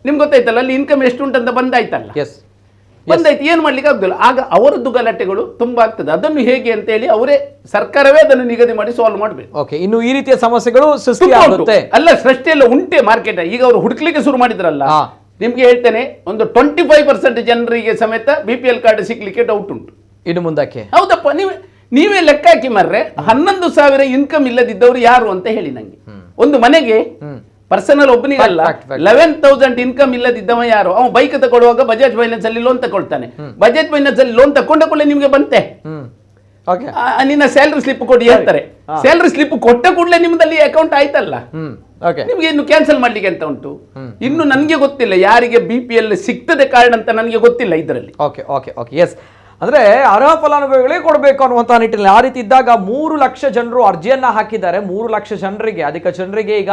ನಿಮ್ಗೆ ಗೊತ್ತಾಯ್ತಲ್ಲ, ಅಲ್ಲಿ ಇನ್ಕಮ್ ಎಷ್ಟು ಉಂಟಂತ ಬಂದಾಯ್ತಲ್ಲ, ಬಂದಾಯ್ತು, ಏನ್ ಮಾಡ್ಲಿಕ್ಕೆ ಆಗುದಿಲ್ಲ. ಆಗ ಅವರದ್ದು ಗಲಾಟೆಗಳು ತುಂಬಾ ಆಗ್ತದೆ. ಅದನ್ನು ಹೇಗೆ ಅಂತ ಹೇಳಿ ಅವರೇ ಸರ್ಕಾರವೇ ಅದನ್ನು ನಿಗದಿ ಮಾಡಿ ಸಾಲ್ವ್ ಮಾಡಬೇಕು. ಇನ್ನು ಈ ರೀತಿಯ ಸಮಸ್ಯೆಗಳು ಅಲ್ಲ, ಸೃಷ್ಟಿಯೆಲ್ಲ ಉಂಟೆ ಮಾರ್ಕೆಟ್. ಈಗ ಅವರು ಹುಡುಕ್ಲಿಕ್ಕೆ ಶುರು ಮಾಡಿದ್ರಲ್ಲ, ನಿಮ್ಗೆ ಹೇಳ್ತೇನೆ, ಒಂದು 25% ಜನರಿಗೆ ಸಮೇತ BPL ಕಾರ್ಡ್ ಸಿಗ್ಲಿಕ್ಕೆ ಡೌಟ್ ಉಂಟು. ಇನ್ನು ಮುಂದಕ್ಕೆ ಹೌದಪ್ಪ, ನೀವೇ ಲೆಕ್ಕ ಹಾಕಿ ಮರ್ರೆ. 11,000 ಇನ್ಕಮ್ ಇಲ್ಲದಿದ್ದವರು ಯಾರು ಅಂತ ಹೇಳಿ ನಂಗೆ. ಒಂದು ಮನೆಗೆ ಪರ್ಸನಲ್ ಒಬ್ಬನಿಗಲ್ಲ, 11,000 ಇನ್ಕಮ್ ಇಲ್ಲದಿದ್ದವ ಯಾರು? ಅವನು ಬೈಕ್ ತಗೊಳ್ಳುವಾಗ ಬಜಾಜ್ ಫೈನಾನ್ಸ್ ಅಲ್ಲಿ ಲೋನ್ ತಗೊಳ್ತಾನೆ. ಬಜಾಜ್ ಫೈನಾನ್ಸ್ ಅಲ್ಲಿ ಲೋನ್ ತಕೊಂಡ ಕೂಡಲೇ ನಿಮ್ಗೆ ಬಂತೆ ನಿನ್ನ ಸ್ಯಾಲರಿ ಸ್ಲಿಪ್ ಕೊಡಿ ಹೇಳ್ತಾರೆ. ಸ್ಯಾಲರಿ ಸ್ಲಿಪ್ ಕೊಟ್ಟ ಕೂಡಲೇ ನಿಮ್ದಲ್ಲಿ ಅಕೌಂಟ್ ಆಯ್ತಲ್ಲ, ನಿಮ್ಗೆ ಇನ್ನು ಕ್ಯಾನ್ಸಲ್ ಮಾಡ್ಲಿಕ್ಕೆ ಅಂತ ಉಂಟು. ಇನ್ನು ನನ್ಗೆ ಗೊತ್ತಿಲ್ಲ ಯಾರಿಗೆ BPL ಸಿಗ್ತದೆ ಕಾರ್ಡ್ ಅಂತ, ನನಗೆ ಗೊತ್ತಿಲ್ಲ ಇದರಲ್ಲಿ. ಎಸ್, ಅಂದ್ರೆ ಅರ್ಹ ಫಲಾನುಭವಿಗಳೇ ಕೊಡಬೇಕು ಅನ್ನುವಂತಹ ನಿಟ್ಟಿನಲ್ಲಿ ಆ ರೀತಿ ಇದ್ದಾಗ 3 ಲಕ್ಷ ಜನರು ಅರ್ಜಿಯನ್ನ ಹಾಕಿದ್ದಾರೆ. 3 ಲಕ್ಷ ಜನರಿಗೆ, ಅಧಿಕ ಜನರಿಗೆ ಈಗ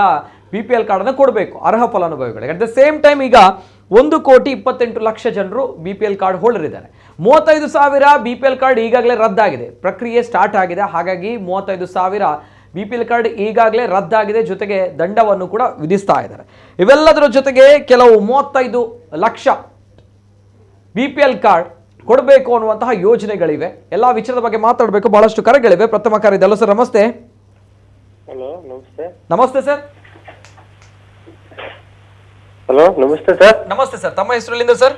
BPL ಕಾರ್ಡ್ ಅನ್ನು ಕೊಡಬೇಕು ಅರ್ಹ ಫಲಾನುಭವಿಗಳಿಗೆ. ಅಟ್ ದ ಸೇಮ್ ಟೈಮ್ ಈಗ 1,28,00,000 ಜನರು BPL ಕಾರ್ಡ್ ಹೋಲ್ಡರ್ ಇದ್ದಾರೆ. 35,000 BPL ಕಾರ್ಡ್ ಈಗಾಗಲೇ ರದ್ದಾಗಿದೆ, ಪ್ರಕ್ರಿಯೆ ಸ್ಟಾರ್ಟ್ ಆಗಿದೆ. ಹಾಗಾಗಿ 35,000 BPL ಕಾರ್ಡ್ ಈಗಾಗಲೇ ರದ್ದಾಗಿದೆ, ಜೊತೆಗೆ ದಂಡವನ್ನು ಕೂಡ ವಿಧಿಸ್ತಾ ಇದ್ದಾರೆ. ಇವೆಲ್ಲದರ ಜೊತೆಗೆ ಕೆಲವು 35 ಲಕ್ಷ BPL ಕಾರ್ಡ್ ಕೊಡಬೇಕು ಅನ್ನುವಂತಹ ಯೋಜನೆಗಳಿವೆ. ಎಲ್ಲಾ ವಿಚಾರದ ಬಗ್ಗೆ ಮಾತಾಡಬೇಕು, ಬಹಳಷ್ಟು ಕರೆಗಳಿವೆ. ಪ್ರಥಮ ಕರೆ ಇದೆಲ್ಲ ಸರ್, ನಮಸ್ತೆ. ಹಲೋ, ನಮಸ್ತೆ. ನಮಸ್ತೆ ಸರ್. ಹಲೋ, ನಮಸ್ತೆ ಸರ್. ನಮಸ್ತೆ ಸರ್, ತಮ್ಮ ಹೆಸರು ಎಲ್ಲಿಂದ ಸರ್?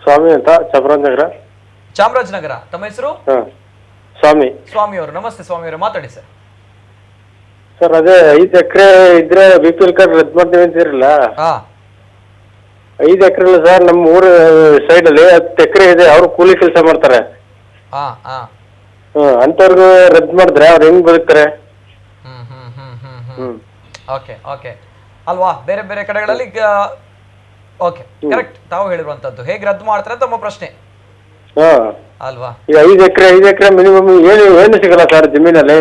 ಸ್ವಾಮಿ ಅಂತ, ಚಾಮರಾಜನಗರ. ಚಾಮರಾಜನಗರ. ತಮ್ಮ ಹೆಸರು? ಸ್ವಾಮಿ. ಸ್ವಾಮಿ ಅವರು, ನಮಸ್ತೆ ಸ್ವಾಮಿ ಅವರೇ, ಮಾತಾಡಿ ಸರ್. ಸರ್, ಅದೇ 5 ಎಕರೆ ಇದ್ರೆ BPL ಕಾರ್ಡ್ ರದ್ದು ಮಾಡ್ತೀವಿ ಅಂತೀರಲ್ಲ. 5 ಎಕರೆ ಇಲ್ಲ ಸರ್, ನಮ್ಮ ಊರ ಸೈಡ್ ಅಲ್ಲಿ 10 ಎಕರೆ ಇದೆ. ಅವ್ರು ಕೂಲಿ ಕೆಲಸ ಮಾಡ್ತಾರೆ. ಅಂತವ್ರಿಗೂ ರದ್ದು ಮಾಡಿದ್ರೆ ಅವ್ರು ಹೆಂಗ್ ಬದುಕ್ತಾರೆ? ಅಲ್ವಾ, ಬೇರೆ ಬೇರೆ ಕಡೆಗಳಲ್ಲಿ ಓಕೆ, ಕರೆಕ್ಟ್ ತಾವು ಹೇಳಿರುವಂತದ್ದು. ಹೇಗೆ ರದ್ದು ಮಾಡ್ತಾರೆ ತಮ್ಮ ಪ್ರಶ್ನೆ ಅಲ್ವಾ? ಈಗ 5 ಎಕರೆ ಮಿನಿಮಮ್ ಏನು ಸಿಗಲ್ಲ ಸರ್ ಜಮೀನಲ್ಲಿ.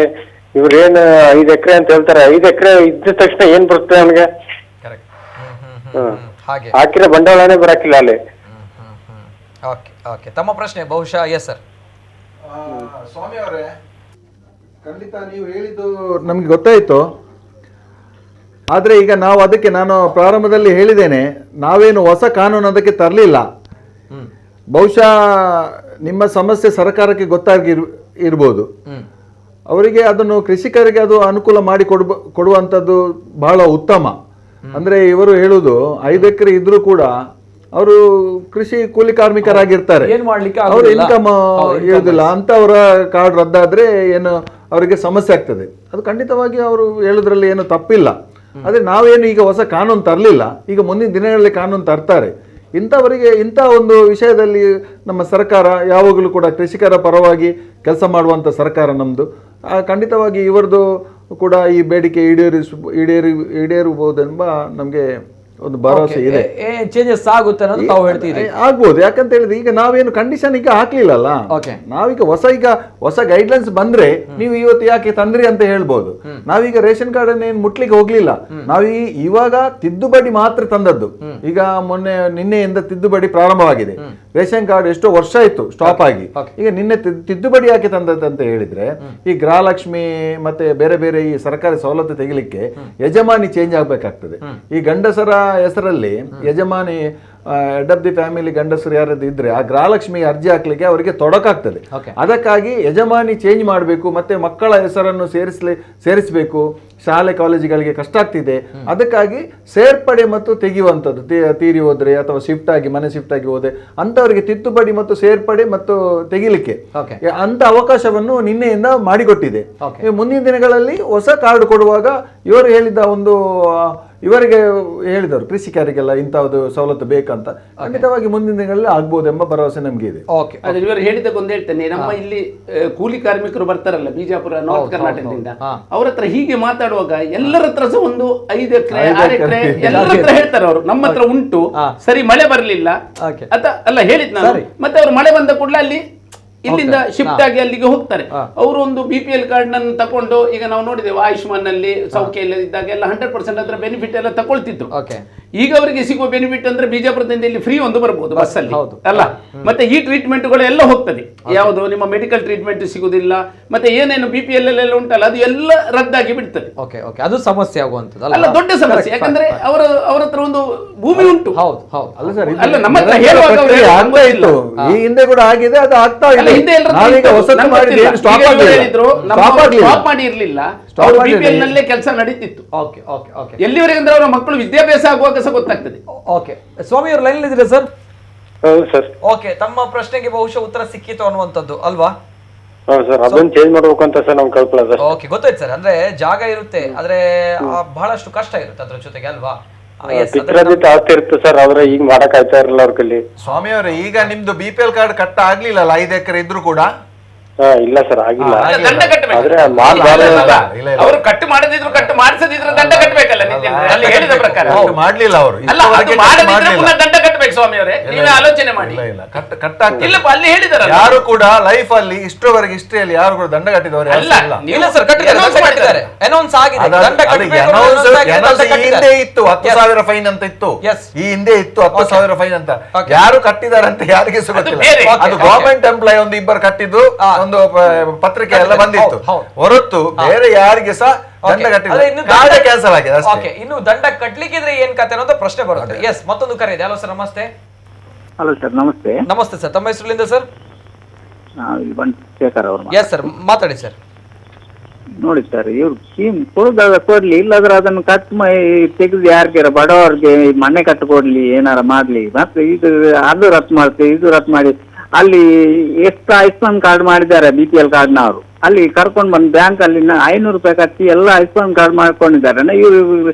ಇವ್ರು ಏನು 5 ಎಕರೆ ಅಂತ ಹೇಳ್ತಾರೆ. 5 ಎಕರೆ ಇದ್ದ ತಕ್ಷಣ ಏನ್ ಬರುತ್ತೆ ನಮ್ಗೆ? ಹಾಕಿರೋ ಬಂಡವಾಳನೇ ಬರಕಿಲ್ಲ ಅಲ್ಲಿ. ತಮ್ಮ ಪ್ರಶ್ನೆ ಬಹುಶಃ. Yes sir. ಸ್ವಾಮಿ ಅವರೇ, ಖಂಡಿತ ನೀವು ಹೇಳಿದ್ದು ನಮ್ಗೆ ಗೊತ್ತಾಯ್ತು. ಆದ್ರೆ ಈಗ ನಾವು ಅದಕ್ಕೆ, ನಾನು ಪ್ರಾರಂಭದಲ್ಲಿ ಹೇಳಿದ್ದೇನೆ, ನಾವೇನು ಹೊಸ ಕಾನೂನು ಅದಕ್ಕೆ ತರಲಿಲ್ಲ. ಬಹುಶಃ ನಿಮ್ಮ ಸಮಸ್ಯೆ ಸರ್ಕಾರಕ್ಕೆ ಗೊತ್ತಾಗಿ ಇರ್ಬೋದು. ಅವರಿಗೆ ಅದನ್ನು ಕೃಷಿಕರಿಗೆ ಅದು ಅನುಕೂಲ ಮಾಡಿ ಕೊಡುವಂಥದ್ದು ಬಹಳ ಉತ್ತಮ. ಅಂದ್ರೆ ಇವರು ಹೇಳುವುದು 5 ಎಕರೆ ಇದ್ರೂ ಕೂಡ ಅವರು ಕೃಷಿ ಕೂಲಿ ಕಾರ್ಮಿಕರಾಗಿರ್ತಾರೆ, ಅವರು ಇನ್ಕಮ್ ಇರುವುದಿಲ್ಲ ಅಂತ. ಅವರ ಕಾರ್ಡ್ ರದ್ದಾದ್ರೆ ಏನು ಅವರಿಗೆ ಸಮಸ್ಯೆ ಆಗ್ತದೆ. ಅದು ಖಂಡಿತವಾಗಿ ಅವರು ಹೇಳುದ್ರಲ್ಲಿ ಏನು ತಪ್ಪಿಲ್ಲ. ಆದ್ರೆ ನಾವೇನು ಈಗ ಹೊಸ ಕಾನೂನು ತರಲಿಲ್ಲ, ಈಗ ಮುಂದಿನ ದಿನಗಳಲ್ಲಿ ಕಾನೂನು ತರ್ತಾರೆ. ಇಂಥವರಿಗೆ ಇಂಥ ಒಂದು ವಿಷಯದಲ್ಲಿ ನಮ್ಮ ಸರ್ಕಾರ ಯಾವಾಗಲೂ ಕೂಡ ಕೃಷಿಕರ ಪರವಾಗಿ ಕೆಲಸ ಮಾಡುವಂಥ ಸರ್ಕಾರ ನಮ್ಮದು. ಖಂಡಿತವಾಗಿ ಇವರದು ಕೂಡ ಈ ಬೇಡಿಕೆ ಈಡೇರಬಹುದೆಂಬ ನಮಗೆ ಒಂದು ಭರವಸೆ ಇದೆ. ಚೇಂಜಸ್ ಆಗುತ್ತೆ ಅನ್ನೋದು ತಾವು ಹೇಳ್ತೀರಿ. ಆಗ್ಬೋದು, ಯಾಕಂತ ಹೇಳಿದ್ರೆ ಈಗ ನಾವೇನು ಕಂಡೀಷನ್ ಈಗ ಹಾಕ್ಲಿಲ್ಲಲ್ಲ. ನಾವೀಗ ಹೊಸ ಗೈಡ್ಲೈನ್ಸ್ ಬಂದ್ರೆ ನೀವು ಇವತ್ತು ಯಾಕೆ ತಂದ್ರಿ ಅಂತ ಹೇಳ್ಬೋದು. ನಾವೀಗ ರೇಷನ್ ಕಾರ್ಡ್ ಅನ್ನ ಏನು ಮುಟ್ಲಿಕ್ಕೆ ಹೋಗ್ಲಿಲ್ಲ. ಇವಾಗ ತಿದ್ದುಪಡಿ ಮಾತ್ರ ತಂದದ್ದು. ಈಗ ನಿನ್ನೆಯಿಂದ ತಿದ್ದುಪಡಿ ಪ್ರಾರಂಭವಾಗಿದೆ. ರೇಷನ್ ಕಾರ್ಡ್ ಎಷ್ಟೋ ವರ್ಷ ಆಯ್ತು ಸ್ಟಾಪ್ ಆಗಿ. ಈಗ ನಿನ್ನೆ ತಿದ್ದುಪಡಿ ಯಾಕೆ ತಂದದ್ದು ಅಂತ ಹೇಳಿದ್ರೆ, ಈ ಗೃಹಲಕ್ಷ್ಮಿ ಮತ್ತೆ ಬೇರೆ ಬೇರೆ ಈ ಸರ್ಕಾರಿ ಸವಲತ್ತು ತೆಗಿಲಿಕ್ಕೆ ಯಜಮಾನಿ ಚೇಂಜ್ ಆಗ್ಬೇಕಾಗ್ತದೆ. ಈ ಗಂಡಸರ ಹೆಸರಲ್ಲಿ ಯಜಮಾನಿ ಹೆಡ್ ಆಫ್ ದಿ ಫ್ಯಾಮಿಲಿ ಗಂಡಸರು ಯಾರಾದ್ರು ಇದ್ರೆ ಆ ಗೃಹಲಕ್ಷ್ಮಿ ಅರ್ಜಿ ಹಾಕ್ಲಿಕ್ಕೆ ಅವರಿಗೆ ತೊಡಕಾಗ್ತದೆ. ಅದಕ್ಕಾಗಿ ಯಜಮಾನಿ ಚೇಂಜ್ ಮಾಡಬೇಕು, ಮತ್ತೆ ಮಕ್ಕಳ ಹೆಸರನ್ನು ಸೇರಿಸಬೇಕು. ಶಾಲೆ ಕಾಲೇಜುಗಳಿಗೆ ಕಷ್ಟ ಆಗ್ತಿದೆ. ಅದಕ್ಕಾಗಿ ಸೇರ್ಪಡೆ ಮತ್ತು ತೆಗೆಯುವಂಥದ್ದು, ತೀರಿ ಹೋದ್ರೆ ಅಥವಾ ಮನೆ ಶಿಫ್ಟ್ ಆಗಿ ಹೋದ್ರೆ ಅಂತವರಿಗೆ ತಿದ್ದುಪಡಿ ಮತ್ತು ಸೇರ್ಪಡೆ ಮತ್ತು ತೆಗಿಲಿಕ್ಕೆ ಅಂತ ಅವಕಾಶವನ್ನು ನಿನ್ನೆಯಿಂದ ಮಾಡಿಕೊಟ್ಟಿದೆ. ಮುಂದಿನ ದಿನಗಳಲ್ಲಿ ಹೊಸ ಕಾರ್ಡ್ ಕೊಡುವಾಗ ಇವರು ಹೇಳಿದ ಒಂದು ಇವರಿಗೆ ಹೇಳಿದವರು ಕೃಷಿಕರಿಗೆಲ್ಲ ಇಂಥದ್ದು ಸವಲತ್ತು ಬೇಕಂತ ಖಂಡಿತವಾಗಿ ಮುಂದಿನ ದಿನಗಳಲ್ಲಿ ಆಗ್ಬೋದೆಂಬ ಭರವಸೆ ನಮ್ಗೆ ಇದೆ. ಇವರು ಹೇಳಿದಕ್ಕೊಂದು ಹೇಳ್ತೇನೆ, ನಮ್ಮ ಇಲ್ಲಿ ಕೂಲಿ ಕಾರ್ಮಿಕರು ಬರ್ತಾರಲ್ಲ ಬಿಜಾಪುರ ನಾರ್ತ್ ಕರ್ನಾಟಕದಿಂದ, ಅವ್ರ ಹತ್ರ ಹೀಗೆ ಮಾತಾಡುವಾಗ ಎಲ್ಲರ ಹತ್ರ ಸಹ ಒಂದು 5 ಎಕರೆ 6 ಎಕರೆ ಎಲ್ಲರ ಹತ್ರ ಹೇಳ್ತಾರೆ ಅವರು. ನಮ್ಮ ಹತ್ರ ಉಂಟು, ಸರಿ ಮಳೆ ಬರ್ಲಿಲ್ಲ ಅಲ್ಲ ಹೇಳಿದ್ ನಾನು. ಮತ್ತೆ ಅವ್ರು ಮಳೆ ಬಂದ ಕೂಡಲೇ ಅಲ್ಲಿ ಇಲ್ಲಿಂದ ಶಿಫ್ಟ್ ಆಗಿ ಅಲ್ಲಿಗೆ ಹೋಗ್ತಾರೆ. ಅವರು ಒಂದು BPL ಕಾರ್ಡ್ ನನ್ನು ತಕೊಂಡು, ಈಗ ನಾವು ನೋಡಿದ್ದೇವೆ ಆಯುಷ್ಮಾನ್ ನಲ್ಲಿ ಸೌಖ್ಯ ಇಲ್ಲದಿದ್ದಾಗ ಎಲ್ಲ 100% ಅದರ ಬೆನಿಫಿಟ್ ಎಲ್ಲ ತಗೊಳ್ತಿದ್ರು. ಈಗ ಅವರಿಗೆ ಸಿಗುವ ಬೆನಿಫಿಟ್ ಅಂದ್ರೆ ಬಿಜಾಪುರದಿಂದ ಇಲ್ಲಿ ಫ್ರೀ ಒಂದು ಬರ್ಬೋದು ಬಸ್ ಅಲ್ಲಿ ಅಲ್ಲ. ಮತ್ತೆ ಈ ಟ್ರೀಟ್ಮೆಂಟ್ಗಳು ಎಲ್ಲ ಹೋಗ್ತದೆ. ಯಾವುದು ನಿಮ್ಮ ಮೆಡಿಕಲ್ ಟ್ರೀಟ್ಮೆಂಟ್ ಸಿಗುದಿಲ್ಲ, ಮತ್ತೆ ಏನೇನು BPL ಎಲ್ಲ ಉಂಟಲ್ಲ ಅದು ಎಲ್ಲ ರದ್ದಾಗಿ ಬಿಡ್ತದೆ. ಅದು ಸಮಸ್ಯೆ ಆಗುವಂತದ್ದು ಅಲ್ಲ, ದೊಡ್ಡ ಸಮಸ್ಯೆ. ಯಾಕಂದ್ರೆ ಅವ್ರ ಹತ್ರ ಒಂದು ಭೂಮಿ ಉಂಟು. ಅಲ್ಲ, ನಮ್ಮ ಹತ್ರ ಹೇಳುವಾಗ ಈ ಹಿಂದೆ ಕೂಡ ಆಗಿದೆ, ಅದು ಆಗ್ತಾ ಇದೆ. ಸ್ಟಾಪ್ ಮಾಡಿ ಇರ್ಲಿಲ್ಲ, BPL ನಲ್ಲೇ ಕೆಲಸ ನಡೀತಿತ್ತು. ಎಲ್ಲಿವರೆಗೆ ಅಂದ್ರೆ ಅವರ ಮಕ್ಕಳು ವಿದ್ಯಾಭ್ಯಾಸ ಆಗುವಾಗ ಸಹ ಗೊತ್ತಾಗ್ತದೆ. ಸ್ವಾಮಿ ಅವರು ಲೈನ್ ಇದ್ದೀರಾ ಸರ್? ಹೌದು ಸರ್. ಓಕೆ, ತಮ್ಮ ಪ್ರಶ್ನೆಗೆ ಬಹುಶಃ ಉತ್ತರ ಸಿಕ್ಕಿತು ಅನ್ನುವಂಥದ್ದು ಅಲ್ವಾ? ಹೌದು ಸರ್, ಅದನ್ನ ಚೇಂಜ್ ಮಾಡ್ಬೇಕು ಅಂತ ಸರ್ ನಮ್ ಕಲ್ಪನಾ ಸರ್. ಓಕೆ, ಗೊತ್ತಾಯ್ತು ಸರ್. ಅಂದ್ರೆ ಜಾಗ ಇರುತ್ತೆ, ಆದ್ರೆ ಬಹಳಷ್ಟು ಕಷ್ಟ ಇರುತ್ತೆ ಅದ್ರ ಜೊತೆಗೆ ಅಲ್ವಾ? ಪಿತ್ರಾಜಿತ್ ಆಸ್ತಿ ಇರುತ್ತೆ ಸರ್, ಆದ್ರೆ ಈಗ ಮಾಡಕ್ ಆಯ್ತಾ ಇರಲ್ಲ ಅವ್ರ ಕೈಲಿ. ಸ್ವಾಮಿ ಅವರೇ, ಈಗ ನಿಮ್ದು BPL ಕಾರ್ಡ್ ಕಟ್ಟ ಆಗ್ಲಿಲ್ಲಲ್ಲ 5 ಎಕರೆ ಇದ್ರು ಕೂಡ? ಇಲ್ಲ ಸರ್, ಆಗಿಲ್ಲ. ದಂಡ ಕಟ್ಟಬೇಕು. ಆದ್ರೆ ಅವರು ಕಟ್ಟು ಮಾಡದಿದ್ರು ಕಟ್ಟು ಮಾಡಿಸದಿದ್ರು ದಂಡ ಕಟ್ಟಬೇಕಲ್ಲ ಅಲ್ಲಿ ಹೇಳಿದ ಪ್ರಕಾರ. ಮಾಡ್ಲಿಲ್ಲ ಅವರು. ಅಲ್ಲ, ಅದು ಮಾಡದಿದ್ರೆ ಪುನಃ ದಂಡ ಕಟ್ಟಬೇಕು ಸ್ವಾಮಿ ಅವರೇ, ನೀವೇ ಆಲೋಚನೆ ಮಾಡಿ. ಇಲ್ಲ ಕಟ್ಟಾಗ್ತದೆ. ಇಲ್ಲಪ್ಪ, ಅಲ್ಲಿ ಹೇಳಿದಾರಲ್ಲ. ಯಾರು ಕೂಡ ಲೈಫ್ ಅಲ್ಲಿ ಇಷ್ಟರವರೆಗೆ ಹಿಸ್ಟ್ರಿಯಲ್ಲಿ ಯಾರು ಕೂಡ ದಂಡ ಕಟ್ಟಿದವರು ಅಲ್ಲ, ಇಲ್ಲ ಸರ್, ಕಟ್ಟಿದ್ದಾರೆ, ಅನೌನ್ಸ್ ಆಗಿದೆ. ದಂಡ ಕಟ್ಟಬೇಕು, ಈ ಹಿಂದೆ ಇತ್ತು 10,000 ಫೈನ್ ಅಂತ ಇತ್ತು. ಈ ಹಿಂದೆ ಇತ್ತು 10,000 ಫೈನ್ ಅಂತ. ಯಾರು ಕಟ್ಟಿದ್ದಾರೆ ಅಂತ ಯಾರಿಗೆ ಗೊತ್ತಿಲ್ಲ. ಅದು ಗವರ್ಮೆಂಟ್ ಎಂಪ್ಲಾಯ್ ಒಂದು ಇಬ್ಬರು ಕಟ್ಟಿದ್ದು ಒಂದು ಪತ್ರಿಕೆ ಎಲ್ಲ ಬಂದಿತ್ತು ಹೊರತು ಬೇರೆ ಯಾರಿಗೆ ಸಹ ದಂಡ ಕಟ್ಟಿಲ್ಲ. ಕಾರ್ಡ್ ಕ್ಯಾನ್ಸಲ್ ಆಗಿದೆ ಅಷ್ಟೇ. ಇನ್ನು ದಂಡ ಕಟ್ಲಿಕ್ಕಿದ್ರೆ ಏನ್ ಕತೆ ಅನ್ನೋದು ಪ್ರಶ್ನೆ ಬರುತ್ತೆ. ಎಸ್, ಮತ್ತೊಂದು ಕರೆ ಇದೆ. ಹಲೋ ಸರ್, ನಮಸ್ತೆ. ಹಲೋ ಸರ್, ನಮಸ್ತೆ. ನಮಸ್ತೆ ಸರ್, ತಮ್ಮ ಹೆಸರಿಂದ ಸರ್? ಶೇಖರ್ ಅವರು. ಎಸ್ ಸರ್, ಮಾತಾಡಿ ಸರ್. ನೋಡಿ ಸರ್, ಇವ್ರು ಸ್ಕೀಮ್ ಕೊಡುದಾಗ ಕೊಡ್ಲಿ, ಇಲ್ಲಾದ್ರೆ ಅದನ್ನು ಕಟ್ ತೆಗೆದು ಯಾರಿಗಾರ ಬಡವರಿಗೆ ಮನೆ ಕಟ್ಟು ಕೊಡ್ಲಿ, ಏನಾರ ಮಾಡ್ಲಿ. ಮತ್ತೆ ಇದು ಅದು ರದ್ದು ಮಾಡ್ತೀವಿ, ಇದು ರದ್ದು ಮಾಡಿ ಅಲ್ಲಿ ಎಷ್ಟು ಆಯುಷ್ಮಾನ್ ಕಾರ್ಡ್ ಮಾಡಿದ್ದಾರೆ BPL ಕಾರ್ಡ್ನವರು, ಅಲ್ಲಿ ಕರ್ಕೊಂಡು ಬಂದು ಬ್ಯಾಂಕ್ ಅಲ್ಲಿ 500 ರೂಪಾಯಿ ಕಟ್ಟಿ ಎಲ್ಲ ಆಯುಷ್ಮಾನ್ ಕಾರ್ಡ್ ಮಾಡ್ಕೊಂಡಿದ್ದಾರೆ. ಇವರು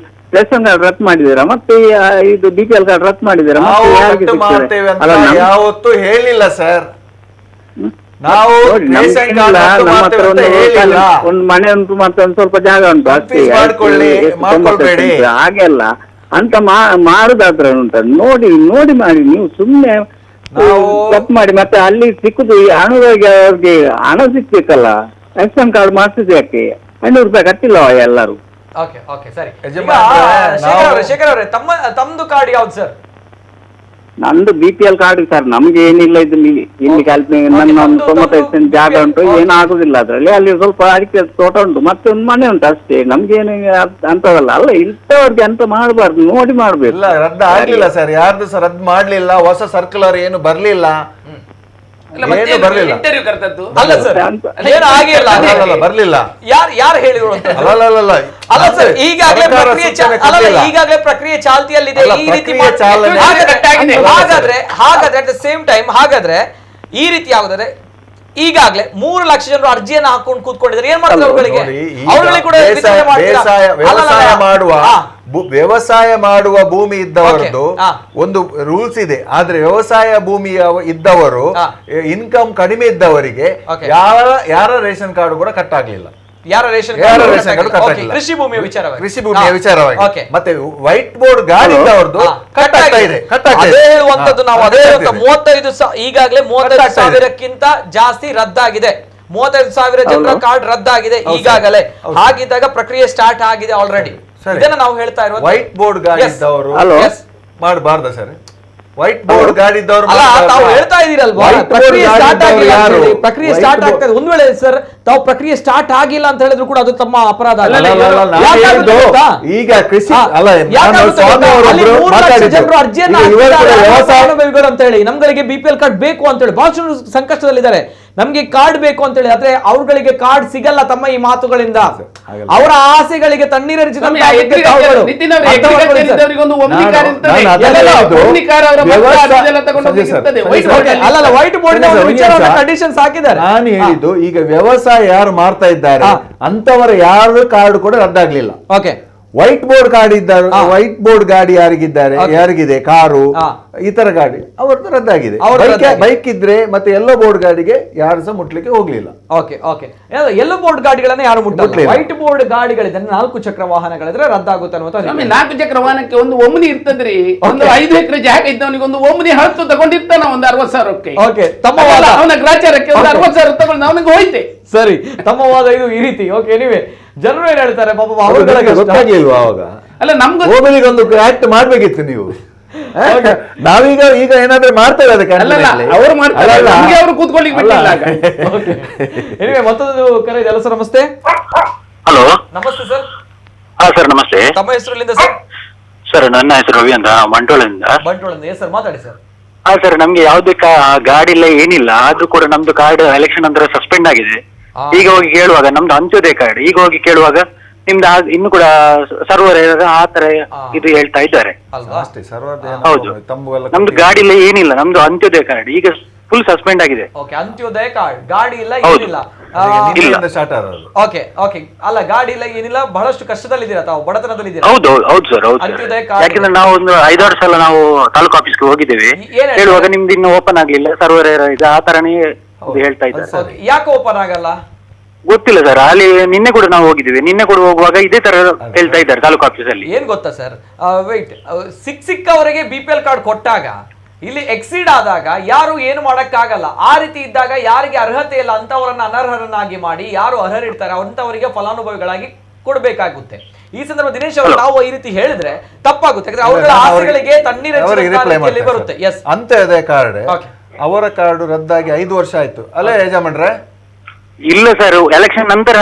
ರೇಷನ್ ಕಾರ್ಡ್ ರದ್ದು ಮಾಡಿದಾರ, ಮತ್ತೆ ಇದು BPL ಕಾರ್ಡ್ ರದ್ದು ಮಾಡಿದಾರೆ. ಯಾವತ್ತೂ ಹೇಳಿಲ್ಲ ಸರ್. ನಾವು ಒಂದು ಮನೆ ಉಂಟು, ಮತ್ತೆ ಒಂದು ಸ್ವಲ್ಪ ಜಾಗ ಉಂಟು ಅಷ್ಟೇ, ಹಾಗೆಲ್ಲ ಅಂತ ಮಾಡುದಾದ್ರೆ ಉಂಟ. ನೋಡಿ ಮಾಡಿ, ನೀವು ಸುಮ್ನೆ ತಪ್ಪು ಮಾಡಿ ಮತ್ತೆ ಅಲ್ಲಿ ಸಿಕ್ಕುದು ಹಣದವ್ರಿಗೆ, ಅವ್ರಿಗೆ ಹಣ ಸಿಕ್ಬೇಕಲ್ಲ. ಆಯುಷ್ಮಾನ್ ಕಾರ್ಡ್ ಮಾಡ್ತಿದ್ದೆ ಯಾಕೆ 500 ರೂಪಾಯಿ ಕಟ್ಟಿಲ್ಲ ಎಲ್ಲರೂ. ಓಕೆ ಓಕೆ, ಸರಿ. ಶೇಖರ್ ಅವರೇ, ತಮ್ಮದು ಕಾರ್ಡ್ ಯಾವ್ದು ಸರ್? ನಂದು BPL ಕಾರ್ಡ್ ಸರ್. ನಮ್ಗೆ ಏನಿಲ್ಲ ಇದು ಇಲ್ಲಿ ಕಲ್ಪನೆ. ನನ್ನ ಒಂದು 95% ಜಾಗ ಉಂಟು, ಏನಾಗುದಿಲ್ಲ ಅದ್ರಲ್ಲಿ. ಅಲ್ಲಿ ಸ್ವಲ್ಪ ಅಡಿಕೆ ತೋಟ ಉಂಟು, ಮತ್ತೆ ಒಂದು ಮನೆ ಉಂಟು ಅಷ್ಟೇ. ನಮ್ಗೇನು ಅಂತದಲ್ಲ. ಅಲ್ಲ, ಇಂಥವ್ರಿಗೆ ಅಂತ ಮಾಡಬಾರ್ದು, ನೋಡಿ ಮಾಡ್ಬೇಕು. ಇಲ್ಲ, ರದ್ದು ಆಗ್ಲಿಲ್ಲ ಸರ್, ಯಾರ್ದು ಸಹ ರದ್ದು ಮಾಡ್ಲಿಲ್ಲ. ಹೊಸ ಸರ್ಕ್ಯುಲರ್ ಏನು ಬರ್ಲಿಲ್ಲ, ಇಂಟರ್ವ್ಯೂ ಕರ್ತದ್ದು ಅಲ್ಲ ಸರ್, ಬರ್ಲಿಲ್ಲ. ಯಾರು ಹೇಳಿದ್ರು ಅಂತ? ಅಲ್ಲ ಸರ್, ಈಗಾಗಲೇ ಪ್ರಕ್ರಿಯೆ ಚಾಲ್ತಿಯಲ್ಲಿದೆ. ಈ ರೀತಿ ಹಾಗಾದ್ರೆ ಅಟ್ ದ ಸೇಮ್ ಟೈಮ್, ಹಾಗಾದ್ರೆ ಈ ರೀತಿ ಆಗುತ್ತದೆ. ಈಗಾಗಲೇ 3 ಲಕ್ಷ ಜನರು ಅರ್ಜಿಯನ್ನು ಹಾಕೊಂಡು ಕೂತ್ಕೊಂಡಿದ್ದಾರೆ. ಏನ್ ಮಾಡ್ತಾರೆ ಅವಗಳಿಗೆ ಕೂಡ ವ್ಯವಸಾಯ ಮಾಡುವ ಭೂಮಿ ಇದ್ದವರದ್ದು ಒಂದು ರೂಲ್ಸ್ ಇದೆ. ಆದ್ರೆ ವ್ಯವಸಾಯ ಭೂಮಿ ಇದ್ದವರು, ಇನ್ಕಮ್ ಕಡಿಮೆ ಇದ್ದವರಿಗೆ ಯಾರ ರೇಷನ್ ಕಾರ್ಡ್ ಕೂಡ ಕಟ್ ಆಗ್ಲಿಲ್ಲ. ಕೃಷಿ ಭೂಮಿಯ ವಿಚಾರವಾಗಿ ಮತ್ತೆ ವೈಟ್ ಬೋರ್ಡ್ ಗಾಡಿ ಇದ್ದವರದ್ದು ಕಟ್ ಆಗ್ತಾ ಇದೆ. ಹೇಳುವಂತದ್ದು ನಾವು ಅದೇ 35 ಈಗಾಗಲೇ 35,000ಕ್ಕಿಂತ ಜಾಸ್ತಿ ರದ್ದಾಗಿದೆ. 35,000 ಜನರ ಕಾರ್ಡ್ ರದ್ದಾಗಿದೆ ಈಗಾಗಲೇ. ಹಾಗಿದ್ದಾಗ ಪ್ರಕ್ರಿಯೆ ಸ್ಟಾರ್ಟ್ ಆಗಿದೆ ಆಲ್ರೆಡಿ. ಇದನ್ನ ನಾವು ಹೇಳ್ತಾ ಇರೋದು. ವೈಟ್ ಬೋರ್ಡ್ ಗಾಡಿ ಇದ್ದವರು ಮಾಡಬಾರ್ದ ಸರ್? ವೈಟ್ ಬೋರ್ಡ್ ಗಾಡಿ ಇದ್ದವರು ತಾವು ಹೇಳ್ತಾ ಇದೀರಲ್ವಾ, ಪ್ರಕ್ರಿಯೆ ಸ್ಟಾರ್ಟ್ ಆಗಿಲ್ಲ. ಪ್ರಕ್ರಿಯೆ ಸ್ಟಾರ್ಟ್ ಆಗ್ತದೆ. ಒಂದ್ ವೇಳೆ ಸರ್ ತಾವು ಪ್ರಕ್ರಿಯೆ ಸ್ಟಾರ್ಟ್ ಆಗಿಲ್ಲ ಅಂತ ಹೇಳಿದ್ರು ಕೂಡ ಅದು ತಮ್ಮ ಅಪರಾಧ ಅಲ್ಲ. ಈಗ ಕೃಷಿ ಜನರು ಅರ್ಜಿಯನ್ನು ಅಂತ ಹೇಳಿ ನಮ್ಗಳಿಗೆ BPL ಕಾರ್ಡ್ ಬೇಕು ಅಂತ ಹೇಳಿ ಬಹಳಷ್ಟು ಸಂಕಷ್ಟದಲ್ಲಿದ್ದಾರೆ. ನಮ್ಗೆ ಕಾರ್ಡ್ ಬೇಕು ಅಂತ ಹೇಳಿ, ಆದ್ರೆ ಅವ್ರಗಳಿಗೆ ಕಾರ್ಡ್ ಸಿಗಲ್ಲ ತಮ್ಮ ಈ ಮಾತುಗಳಿಂದ. ಅವರ ಆಸೆಗಳಿಗೆ ತಣ್ಣೀರೆರಚಿದ ಅಲ್ಲ, ವೈಟ್ ಬೋರ್ಡ್ ಕಂಡೀಷನ್ಸ್ ಹಾಕಿದ್ದಾರೆ. ನಾನು ಹೇಳಿದ್ದು ಈಗ ವ್ಯವಸಾಯ ಯಾರು ಮಾಡ್ತಾ ಇದ್ದಾರೆ ಅಂತವರ ಯಾರು ಕಾರ್ಡ್ ಕೂಡ ರದ್ದಾಗ್ಲಿಲ್ಲ. ಓಕೆ, ವೈಟ್ ಬೋರ್ಡ್ ಗಾಡಿ ಇದ್ದಾರೆ. ವೈಟ್ ಬೋರ್ಡ್ ಗಾಡಿ ಯಾರಿಗಿದೆ ಕಾರು, ಈ ತರ ಗಾಡಿ ಅವ್ರದ್ದು ರದ್ದಾಗಿದೆ. ಬೈಕ್ ಇದ್ರೆ ಮತ್ತೆ ಎಲ್ಲೋ ಬೋರ್ಡ್ ಗಾಡಿಗೆ ಯಾರು ಸಹ ಮುಟ್ಲಿಕ್ಕೆ ಹೋಗ್ಲಿಲ್ಲ. ಓಕೆ ಓಕೆ, ಎಲ್ಲೋ ಬೋರ್ಡ್ ಗಾಡಿಗಳನ್ನ ಯಾರು ಮುಟ್ಟಲ್ಲ. ವೈಟ್ ಬೋರ್ಡ್ ಗಾಡಿಗಳಿದ್ರೆ 4 ಚಕ್ರ ವಾಹನಗಳಿದ್ರೆ ರದ್ದಾಗುತ್ತೆ ಅನ್ನುವಂತ. 4 ಚಕ್ರ ವಾಹನಕ್ಕೆ ಒಂದು ಒಮ್ನಿ ಇರ್ತದ್ರಿ. ಒಂದು 5 ಎಕರೆ ಜಾಗ ಇದ್ದವನಿಗೆ ಒಂದು ಒಮ್ನಿ 10 ತಗೊಂಡಿರ್ತಾನ ಒಂದು 60,000ಕ್ಕೆ. ಓಕೆ, ತಮ್ಮ ಅವನ ಗ್ರಾಚಾರಕ್ಕೆ ಒಂದು 60,000 ತಗೊಂಡು ಅವನಿಗೆ ಹೋಯ್ತೆ. ಸರಿ, ತಮ್ಮ ವಾದ ಇದು ಈ ರೀತಿ. ಓಕೆ, ಎನಿವೆ ಜನರು ಏನ್ ಹೇಳ್ತಾರೆ ಪಾಪ, ಗೊತ್ತಾಗ್ಲಿಲ್ವಾ ಅವಾಗ? ಅಲ್ಲ, ನಮ್ಗೆ ಒಂದು ಆಕ್ಟ್ ಮಾಡ್ಬೇಕಿತ್ತು ನೀವು. ನಾವೀಗ ಏನಾದ್ರೂ ಮಾಡ್ತೇವೆ ಅದಕ್ಕೆ. ಅವರು ಮಾಡ್ತಾರೆ, ಅವರು ಕೂತ್ಕೊಳ್ಳಿಕ್ಕೆ ಬಿಟ್ಟಿಲ್ಲ. ಎನಿವೆ ಮತ್ತೊಂದು ಕರೆ ಇದೆ. ಸರ್ ನಮಸ್ತೆ. ಹಲೋ, ನಮಸ್ತೆ ಸರ್. ಹಾ ಸರ್, ನಮಸ್ತೆ. ತಮ್ಮ ಹೆಸರಲ್ಲಿಂದ ಸರ್? ಸರ್, ನನ್ನ ಹೆಸರು ರವಿ ಅಂತ, ಬಂಟ್ವಾಳದಿಂದ. ಸರ್ ಮಾತಾಡಿ ಸರ್. ಹಾ ಸರ್, ನಮ್ಗೆ ಯಾವ್ದೇ ಗಾಡಿ ಇಲ್ಲ, ಏನಿಲ್ಲ. ಆದ್ರೂ ಕೂಡ ನಮ್ದು ಕಾರ್ಡ್ ಎಲೆಕ್ಷನ್ ಅಂದ್ರೆ ಸಸ್ಪೆಂಡ್ ಆಗಿದೆ. ಈಗ ಹೋಗಿ ಕೇಳುವಾಗ ನಮ್ದು ಅಂತ್ಯೋದಯ ಕಾರ್ಡ್, ಈಗ ಹೋಗಿ ಕೇಳುವಾಗ ನಿಮ್ದು ಇನ್ನು ಕೂಡ ಸರ್ವರ್ ಆ ತರ ಇದು ಹೇಳ್ತಾ ಇದ್ದಾರೆ. ಅಷ್ಟೇ ಸರ್ವರ್ ಹೌದು, ನಮ್ದು ಗಾಡಿ ಇಲ್ಲ ಏನಿಲ್ಲ, ನಮ್ದು ಅಂತ್ಯೋದಯ ಕಾರ್ಡ್ ಈಗ ಫುಲ್ ಸಸ್ಪೆಂಡ್ ಆಗಿದೆ. ಅಂತ್ಯೋದಯ ಕಾರ್ಡ್, ಗಾಡಿ ಇಲ್ಲ ಏನಿಲ್ಲ. ಓಕೆ ಓಕೆ, ಅಲ್ಲ ಗಾಡಿ ಇಲ್ಲ ಏನಿಲ್ಲ, ಬಹಳಷ್ಟು ಕಷ್ಟದಲ್ಲಿದ್ದೀರಾ ತಾವು, ಬಡತನದಲ್ಲಿದ್ದೀರಾ? ಹೌದು ಹೌದು ಸರ್, ಹೌದು ಸರ್. ಯಾಕಂದ್ರೆ ನಾವು ಒಂದು 5-6 ಸಲ ನಾವು ತಾಲೂಕು ಆಫೀಸ್ಗೆ ಹೋಗಿದ್ದೇವೆ, ಹೇಳುವಾಗ ನಿಮ್ದು ಇನ್ನು ಓಪನ್ ಆಗ್ಲಿಲ್ಲ, ಸರ್ವರ್ ಇದೆ ಆ ತರನೇ ಹೇಳ್ತಾ ಇದ್ದಾರೆ. ಯಾಕೆ ಓಪನ್ ಆಗಲ್ಲ ಗೊತ್ತಿಲ್ಲ ಸರ್. ಅಲ್ಲಿ ನಿನ್ನೆ ಕೂಡ ನಾವು ಹೋಗಿದ್ದೀವಿ, ನಿನ್ನೆ ಕೂಡ ಹೋಗುವಾಗ ಇದೇ ತರ ಹೇಳ್ತಾ ಇದ್ದಾರೆ ತಾಲೂಕು ಆಫೀಸಲ್ಲಿ. ಏನ್ ಗೊತ್ತಾ ಸರ್, ವೆಯ್ಟ್, ಸಿಕ್ಕವರಿಗೆ BPL ಕಾರ್ಡ್ ಕೊಟ್ಟಾಗ ಇಲ್ಲಿ ಎಕ್ಸೀಡ್ ಆದಾಗ ಯಾರು ಏನು ಮಾಡಕ್ಕಾಗಲ್ಲ. ಆ ರೀತಿ ಇದ್ದಾಗ ಯಾರಿಗೆ ಅರ್ಹತೆ ಇಲ್ಲ ಅಂತವರನ್ನ ಅನರ್ಹರನ್ನಾಗಿ ಮಾಡಿ, ಯಾರು ಅರ್ಹರಿರ್ತಾರೆ ಅಂತವರಿಗೆ ಫಲಾನುಭವಿಗಳಾಗಿ ಕೊಡಬೇಕಾಗುತ್ತೆ. ಈ ಸಂದರ್ಭ ದಿನೇಶ್ ಅವರು ನಾವು ಈ ರೀತಿ ಹೇಳಿದ್ರೆ ತಪ್ಪಾಗುತ್ತೆ, ಯಾಕಂದ್ರೆ ಅವರ ಆಸೆಗಳಿಗೆ ತಣ್ಣೀರು ಬರುತ್ತೆ. ಎಸ್, ಅಂತ್ಯೋದಯ ಕಾರ್ಡ್ ಅವರ ಕಾರ್ಡ್ ರದ್ದಾಗಿ 5 ವರ್ಷ ಆಯ್ತು ಅಲ್ಲೇ ಯಜಮಾನ್ರೆ? ಇಲ್ಲ ಸರ್, ಎಲೆಕ್ಷನ್ ನಂತರ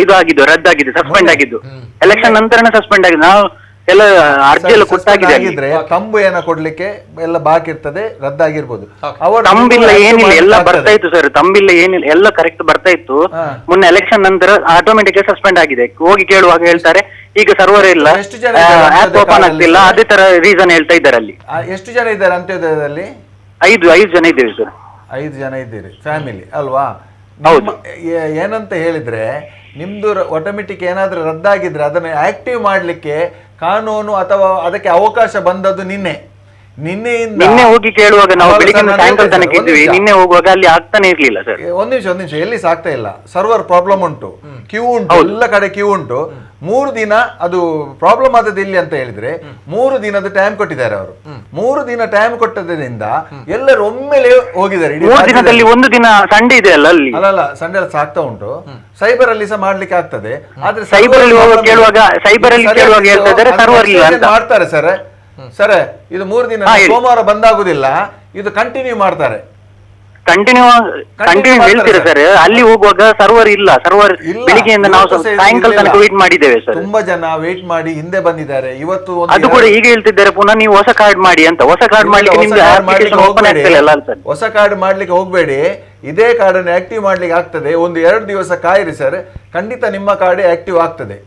ಇದು ಆಗಿದ್ದು, ರದ್ದಾಗಿದ್ದು, ಸಸ್ಪೆಂಡ್ ಆಗಿದ್ದು. ಎಲೆಕ್ಷನ್ ನಂತರನೇ ಸಸ್ಪೆಂಡ್ ಆಗಿದೆ. ನಾವು ಎಲ್ಲ ಅರ್ಜಿ ಎಲ್ಲ ಕೊಟ್ಟಾಗಿದ್ರೆ ತಂಬು ಏನ ಕೊಡ್ಲಿಕ್ಕೆ ಎಲ್ಲ ಬಾಕಿ ಇರ್ತದೆ, ರದ್ದಾಗಿರ್ಬೋದು. ತಂಬಿಲ್ಲ ಏನಿಲ್ಲ, ಎಲ್ಲ ಬರ್ತಾ ಇತ್ತು ಸರ್, ತಂಬಿಲ್ಲ ಏನಿಲ್ಲ, ಎಲ್ಲ ಕರೆಕ್ಟ್ ಬರ್ತಾ ಇತ್ತು. ಮೊನ್ನೆ ಎಲೆಕ್ಷನ್ ನಂತರ ಆಟೋಮೆಟಿಕ್ ಸಸ್ಪೆಂಡ್ ಆಗಿದೆ. ಹೋಗಿ ಕೇಳುವಾಗ ಹೇಳ್ತಾರೆ ಈಗ ಸರ್ವರ್ ಇಲ್ಲ, ಆಪ್ ಓಪನ್ ಆಗ್ತಿಲ್ಲ, ಅದೇ ತರ ರೀಸನ್ ಹೇಳ್ತಾ ಇದ್ದಾರೆ. ಅಲ್ಲಿ ಎಷ್ಟು ಜನ ಇದ್ದಾರೆ ಅಂತ್ಯೋದಯದಲ್ಲಿ? 5 ಜನ ಇದ್ದೇವೆ ಸರ್. 5 ಜನ ಇದ್ದೀರಿ, ಫ್ಯಾಮಿಲಿ ಅಲ್ವಾ? ಹೌದು. ಏನಂತ ಹೇಳಿದ್ರೆ ನಿಮ್ದು ಆಟೋಮೆಟಿಕ್ ಏನಾದ್ರೂ ರದ್ದಾಗಿದ್ರೆ ಅದನ್ನ ಆಕ್ಟಿವ್ ಮಾಡ್ಲಿಕ್ಕೆ ಕಾನೂನು ಅಥವಾ ಅದಕ್ಕೆ ಅವಕಾಶ ಬಂದದ್ದು ನಿನ್ನೆ ಹೋಗಿ ಕೇಳುವಾಗ ನಾವು ಬೆಳಿಗ್ಗೆ ಸಾಯಂಕಾಲ ತನಕ ಇದ್ವಿ, ನಿನ್ನೆ ಹೋಗುವಾಗ ಅಲ್ಲಿ ಆಗ್ತಾನೆ ಇರ್ಲಿಲ್ಲ ಸರ್. ಒಂದ್ ನಿಮಿಷ ಎಲ್ಲಿ ಸಾಕ್ತಾ ಇಲ್ಲ, ಸರ್ವರ್ ಪ್ರಾಬ್ಲಮ್ ಉಂಟು, ಕ್ಯೂ ಉಂಟು, ಎಲ್ಲ ಕಡೆ ಕ್ಯೂ ಉಂಟು. 3 ದಿನ ಅದು ಪ್ರಾಬ್ಲಮ್ ಆದದ್ದು ಇಲ್ಲಿ ಅಂತ ಹೇಳಿದ್ರೆ 3 ದಿನದ ಟೈಮ್ ಕೊಟ್ಟಿದ್ದಾರೆ ಅವರು. 3 ದಿನ ಟೈಮ್ ಕೊಟ್ಟದ್ರಿಂದ ಎಲ್ಲರೂ ಒಮ್ಮೆಲೆ ಹೋಗಿದ್ದಾರೆ. 3 ದಿನದಲ್ಲಿ 1 ದಿನ ಸಂಡೇ ಇದೆ ಅಲ್ಲ ಅಲ್ಲಿ? ಅಲ್ಲ, ಸಂಡೇ ಅಲ್ಲಿ ಸಾಕ್ತಾ ಉಂಟು. ಸೈಬರ್ ಅಲ್ಲಿ ಸಹ ಮಾಡ್ಲಿಕ್ಕೆ ಆಗ್ತದೆ, ಆದ್ರೆ ಸೈಬರ್ ಅಲ್ಲಿ ಕೇಳುವಾಗ ಹೇಳ್ತಾ ಇದ್ದಾರೆ ಸರ್ವರ್ ಇಲ್ಲ ಅಂತ. ಮಾಡ್ತಾರೆ ಸರ್ ಇದು 3 ದಿನ ಸೋಮವಾರ ಬಂದಾಗುದಿಲ್ಲ, ಇದು ಕಂಟಿನ್ಯೂ ಮಾಡ್ತಾರೆ. ಕಂಟಿನ್ಯೂ ಹೇಳ್ತೀರಾ ಸರ್? ಅಲ್ಲಿ ಹೋಗುವಾಗ ಸರ್ವರ್ ಇಲ್ಲ, ಸರ್ವರ್ ಬೆಳಿಗ್ಗೆಯಿಂದ ನಾವು ಸಾಯಂಕಾಲ ತನಕ ವೇಟ್ ಮಾಡಿದ್ದೇವೆ ಸರ್. ತುಂಬಾ ಜನ ವೇಟ್ ಮಾಡಿ ಹಿಂದೆ ಬಂದಿದ್ದಾರೆ. ಇವತ್ತು ಅದು ಕೂಡ ಈಗ ಹೇಳ್ತಿದ್ದಾರೆ ಪುನಃ ನೀವು ಹೊಸ ಕಾರ್ಡ್ ಮಾಡಿ ಅಂತ. ಹೊಸ ಕಾರ್ಡ್ ಮಾಡ್ಲಿಕ್ಕೆ ನಿಮ್ಗೆ ಅಪ್ಲಿಕೇಶನ್ ಓಪನ್ ಆಗ್ತಿಲ್ಲ ಸರ್. ಹೊಸ ಕಾರ್ಡ್ ಮಾಡ್ಲಿಕ್ಕೆ ಹೋಗ್ಬೇಡಿ, ಇದೇ ಕಾರ್ಡ್ ಅನ್ನು ಆಕ್ಟಿವ್ ಮಾಡ್ಲಿಕ್ಕೆ ಆಗ್ತದೆ. 1-2 ದಿವಸ ಕಾಯಿರಿ ಸರ್, ಖಂಡಿತ ನಿಮ್ಮ ಕಾರ್ಡ್ ಆಕ್ಟಿವ್ ಆಗ್ತದೆ.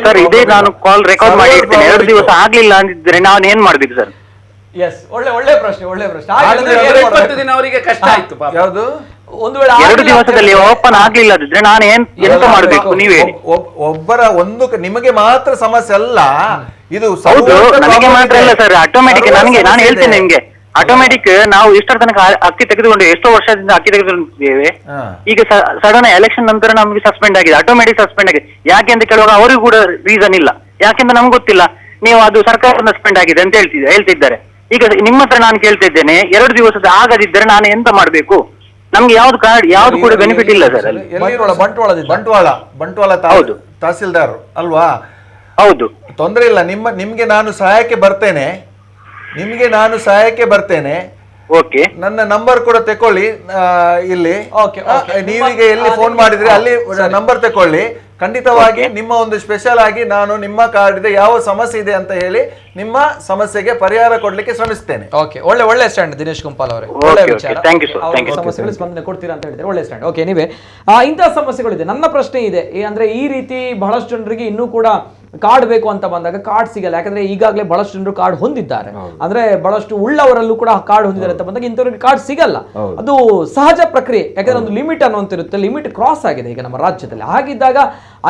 ಸರ್ ಇದೇ ನಾನು ಕಾಲ್ ರೆಕಾರ್ಡ್ ಮಾಡಿ ಇರ್ತೇನೆ. 2 ದಿವಸ ಆಗ್ಲಿಲ್ಲ ಅಂತಿದ್ರೆ ನಾನು ಏನ್ ಮಾಡ್ಬೇಕು ಸರ್? ಎಸ್, ಒಳ್ಳೆ ಪ್ರಶ್ನೆ. 20 ದಿನ ಅವರಿಗೆ ಕಷ್ಟ ಆಯ್ತು. ಯಾವುದು? ಒಂದು ವೇಳೆ 2 ದಿವಸದಲ್ಲಿ ಓಪನ್ ಆಗ್ಲಿಲ್ಲ ಅಂದ್ರೆ ನಾನು ಎಂತ ಮಾಡ್ಬೇಕು ನೀವೇ ಹೇಳಿ. ಒಬ್ಬರ ನಿಮಗೆ ಮಾತ್ರ ಸಮಸ್ಯೆ ಅಲ್ಲ ಇದು. ಹೌದು, ನನಗೆ ಮಾತ್ರ ಇಲ್ಲ ಸರ್, ಆಟೋಮೆಟಿಕ್. ನಾನು ಹೇಳ್ತೇನೆ ನಿಮ್ಗೆ, ಆಟೋಮೆಟಿಕ್ ನಾವು ಇಷ್ಟರ ತನಕ ಅಕ್ಕಿ ತೆಗೆದುಕೊಂಡು ಎಷ್ಟೋ ವರ್ಷದಿಂದ ಅಕ್ಕಿ ತೆಗೆದುಕೊಂಡಿದ್ದೇವೆ. ಈಗ ಸಡನ್ ಎಲೆಕ್ಷನ್ ನಂತರ ನಮ್ಗೆ ಸಸ್ಪೆಂಡ್ ಆಗಿದೆ, ಆಟೋಮೆಟಿಕ್ ಸಸ್ಪೆಂಡ್ ಆಗಿದೆ. ಯಾಕೆ ಅಂತ ಕೇಳುವಾಗ ಅವರಿಗೂ ಕೂಡ ರೀಸನ್ ಇಲ್ಲ. ಯಾಕೆಂದ್ರೆ ನಮ್ಗೆ ಗೊತ್ತಿಲ್ಲ, ನೀವು ಅದು ಸರ್ಕಾರ ಸಸ್ಪೆಂಡ್ ಆಗಿದೆ ಅಂತ ಹೇಳ್ತಿದ್ದಾರೆ. ಈಗ ನಿಮ್ಮ ಹತ್ರ ನಾನು ಕೇಳ್ತಾ ಇದ್ದೇನೆ, 2 ದಿವಸದ ಆಗದಿದ್ದರೆ ನಾನು ಎಂತ ಮಾಡ್ಬೇಕು? ನಮ್ಗೆ ಯಾವ್ದು ಕಾರ್ಡ್ ಯಾವ್ದು ಕೂಡ ಬೆನಿಫಿಟ್ ಇಲ್ಲ ಸರ್. ಬಂಟ್ವಾಳ ತಹಸೀಲ್ದಾರ್ ಅಲ್ವಾ? ಹೌದು, ತೊಂದರೆ ಇಲ್ಲ. ನಿಮ್ಗೆ ನಾನು ಸಹಾಯಕ್ಕೆ ಬರ್ತೇನೆ. ಓಕೆ, ನನ್ನ ನಂಬರ್ ಕೂಡ ತಕೊಳ್ಳಿ ಇಲ್ಲಿ. ನೀವೀಗ ಎಲ್ಲಿ ಫೋನ್ ಮಾಡಿದ್ರೆ ಅಲ್ಲಿ ನಂಬರ್ ತಕೊಳ್ಳಿ. ಖಂಡಿತವಾಗಿ ನಿಮ್ಮ ಒಂದು ಸ್ಪೆಷಲ್ ಆಗಿ ನಾನು ನಿಮ್ಮ ಕಾರ್ಡ್ ಯಾವ ಸಮಸ್ಯೆ ಇದೆ ಅಂತ ಹೇಳಿ ನಿಮ್ಮ ಸಮಸ್ಯೆಗೆ ಪರಿಹಾರ ಕೊಡ್ಲಿಕ್ಕೆ ಶ್ರಮಿಸ್ತೇನೆ. ಓಕೆ, ಒಳ್ಳೆ ಸ್ಟ್ಯಾಂಡ್ ದಿನೇಶ್ ಕುಂಪಾಲ್ ಅವರೇ, ಒಳ್ಳೆ ವಿಚಾರ. ಸಮಸ್ಯೆಗಳು ಸ್ಪಂದನೆ ಕೊಡ್ತೀರಾ ಅಂತ ಹೇಳಿದ್ರೆ ಒಳ್ಳೆ ಸ್ಟ್ಯಾಂಡ್. ಓಕೆ, ನೀವೇ ಇಂತಹ ಸಮಸ್ಯೆಗಳಿದೆ. ನನ್ನ ಪ್ರಶ್ನೆ ಇದೆ, ಅಂದ್ರೆ ಈ ರೀತಿ ಬಹಳಷ್ಟು ಜನರಿಗೆ ಇನ್ನೂ ಕೂಡ ಕಾರ್ಡ್ ಬೇಕು ಅಂತ ಬಂದಾಗ ಕಾರ್ಡ್ ಸಿಗಲ್ಲ. ಯಾಕಂದ್ರೆ ಈಗಾಗಲೇ ಬಹಳಷ್ಟು ಜನರು ಕಾರ್ಡ್ ಹೊಂದಿದ್ದಾರೆ, ಅಂದ್ರೆ ಬಹಳಷ್ಟು ಉಳ್ಳವರಲ್ಲೂ ಕೂಡ ಕಾರ್ಡ್ ಹೊಂದಿದ್ದಾರೆ ಅಂತ ಬಂದಾಗ ಇಂಥವ್ರಿಗೆ ಕಾರ್ಡ್ ಸಿಗಲ್ಲ. ಅದು ಸಹಜ ಪ್ರಕ್ರಿಯೆ, ಯಾಕಂದ್ರೆ ಒಂದು ಲಿಮಿಟ್ ಅನ್ನುವಂತಿರುತ್ತೆ. ಲಿಮಿಟ್ ಕ್ರಾಸ್ ಆಗಿದೆ ಈಗ ನಮ್ಮ ರಾಜ್ಯದಲ್ಲಿ. ಹಾಗಿದ್ದಾಗ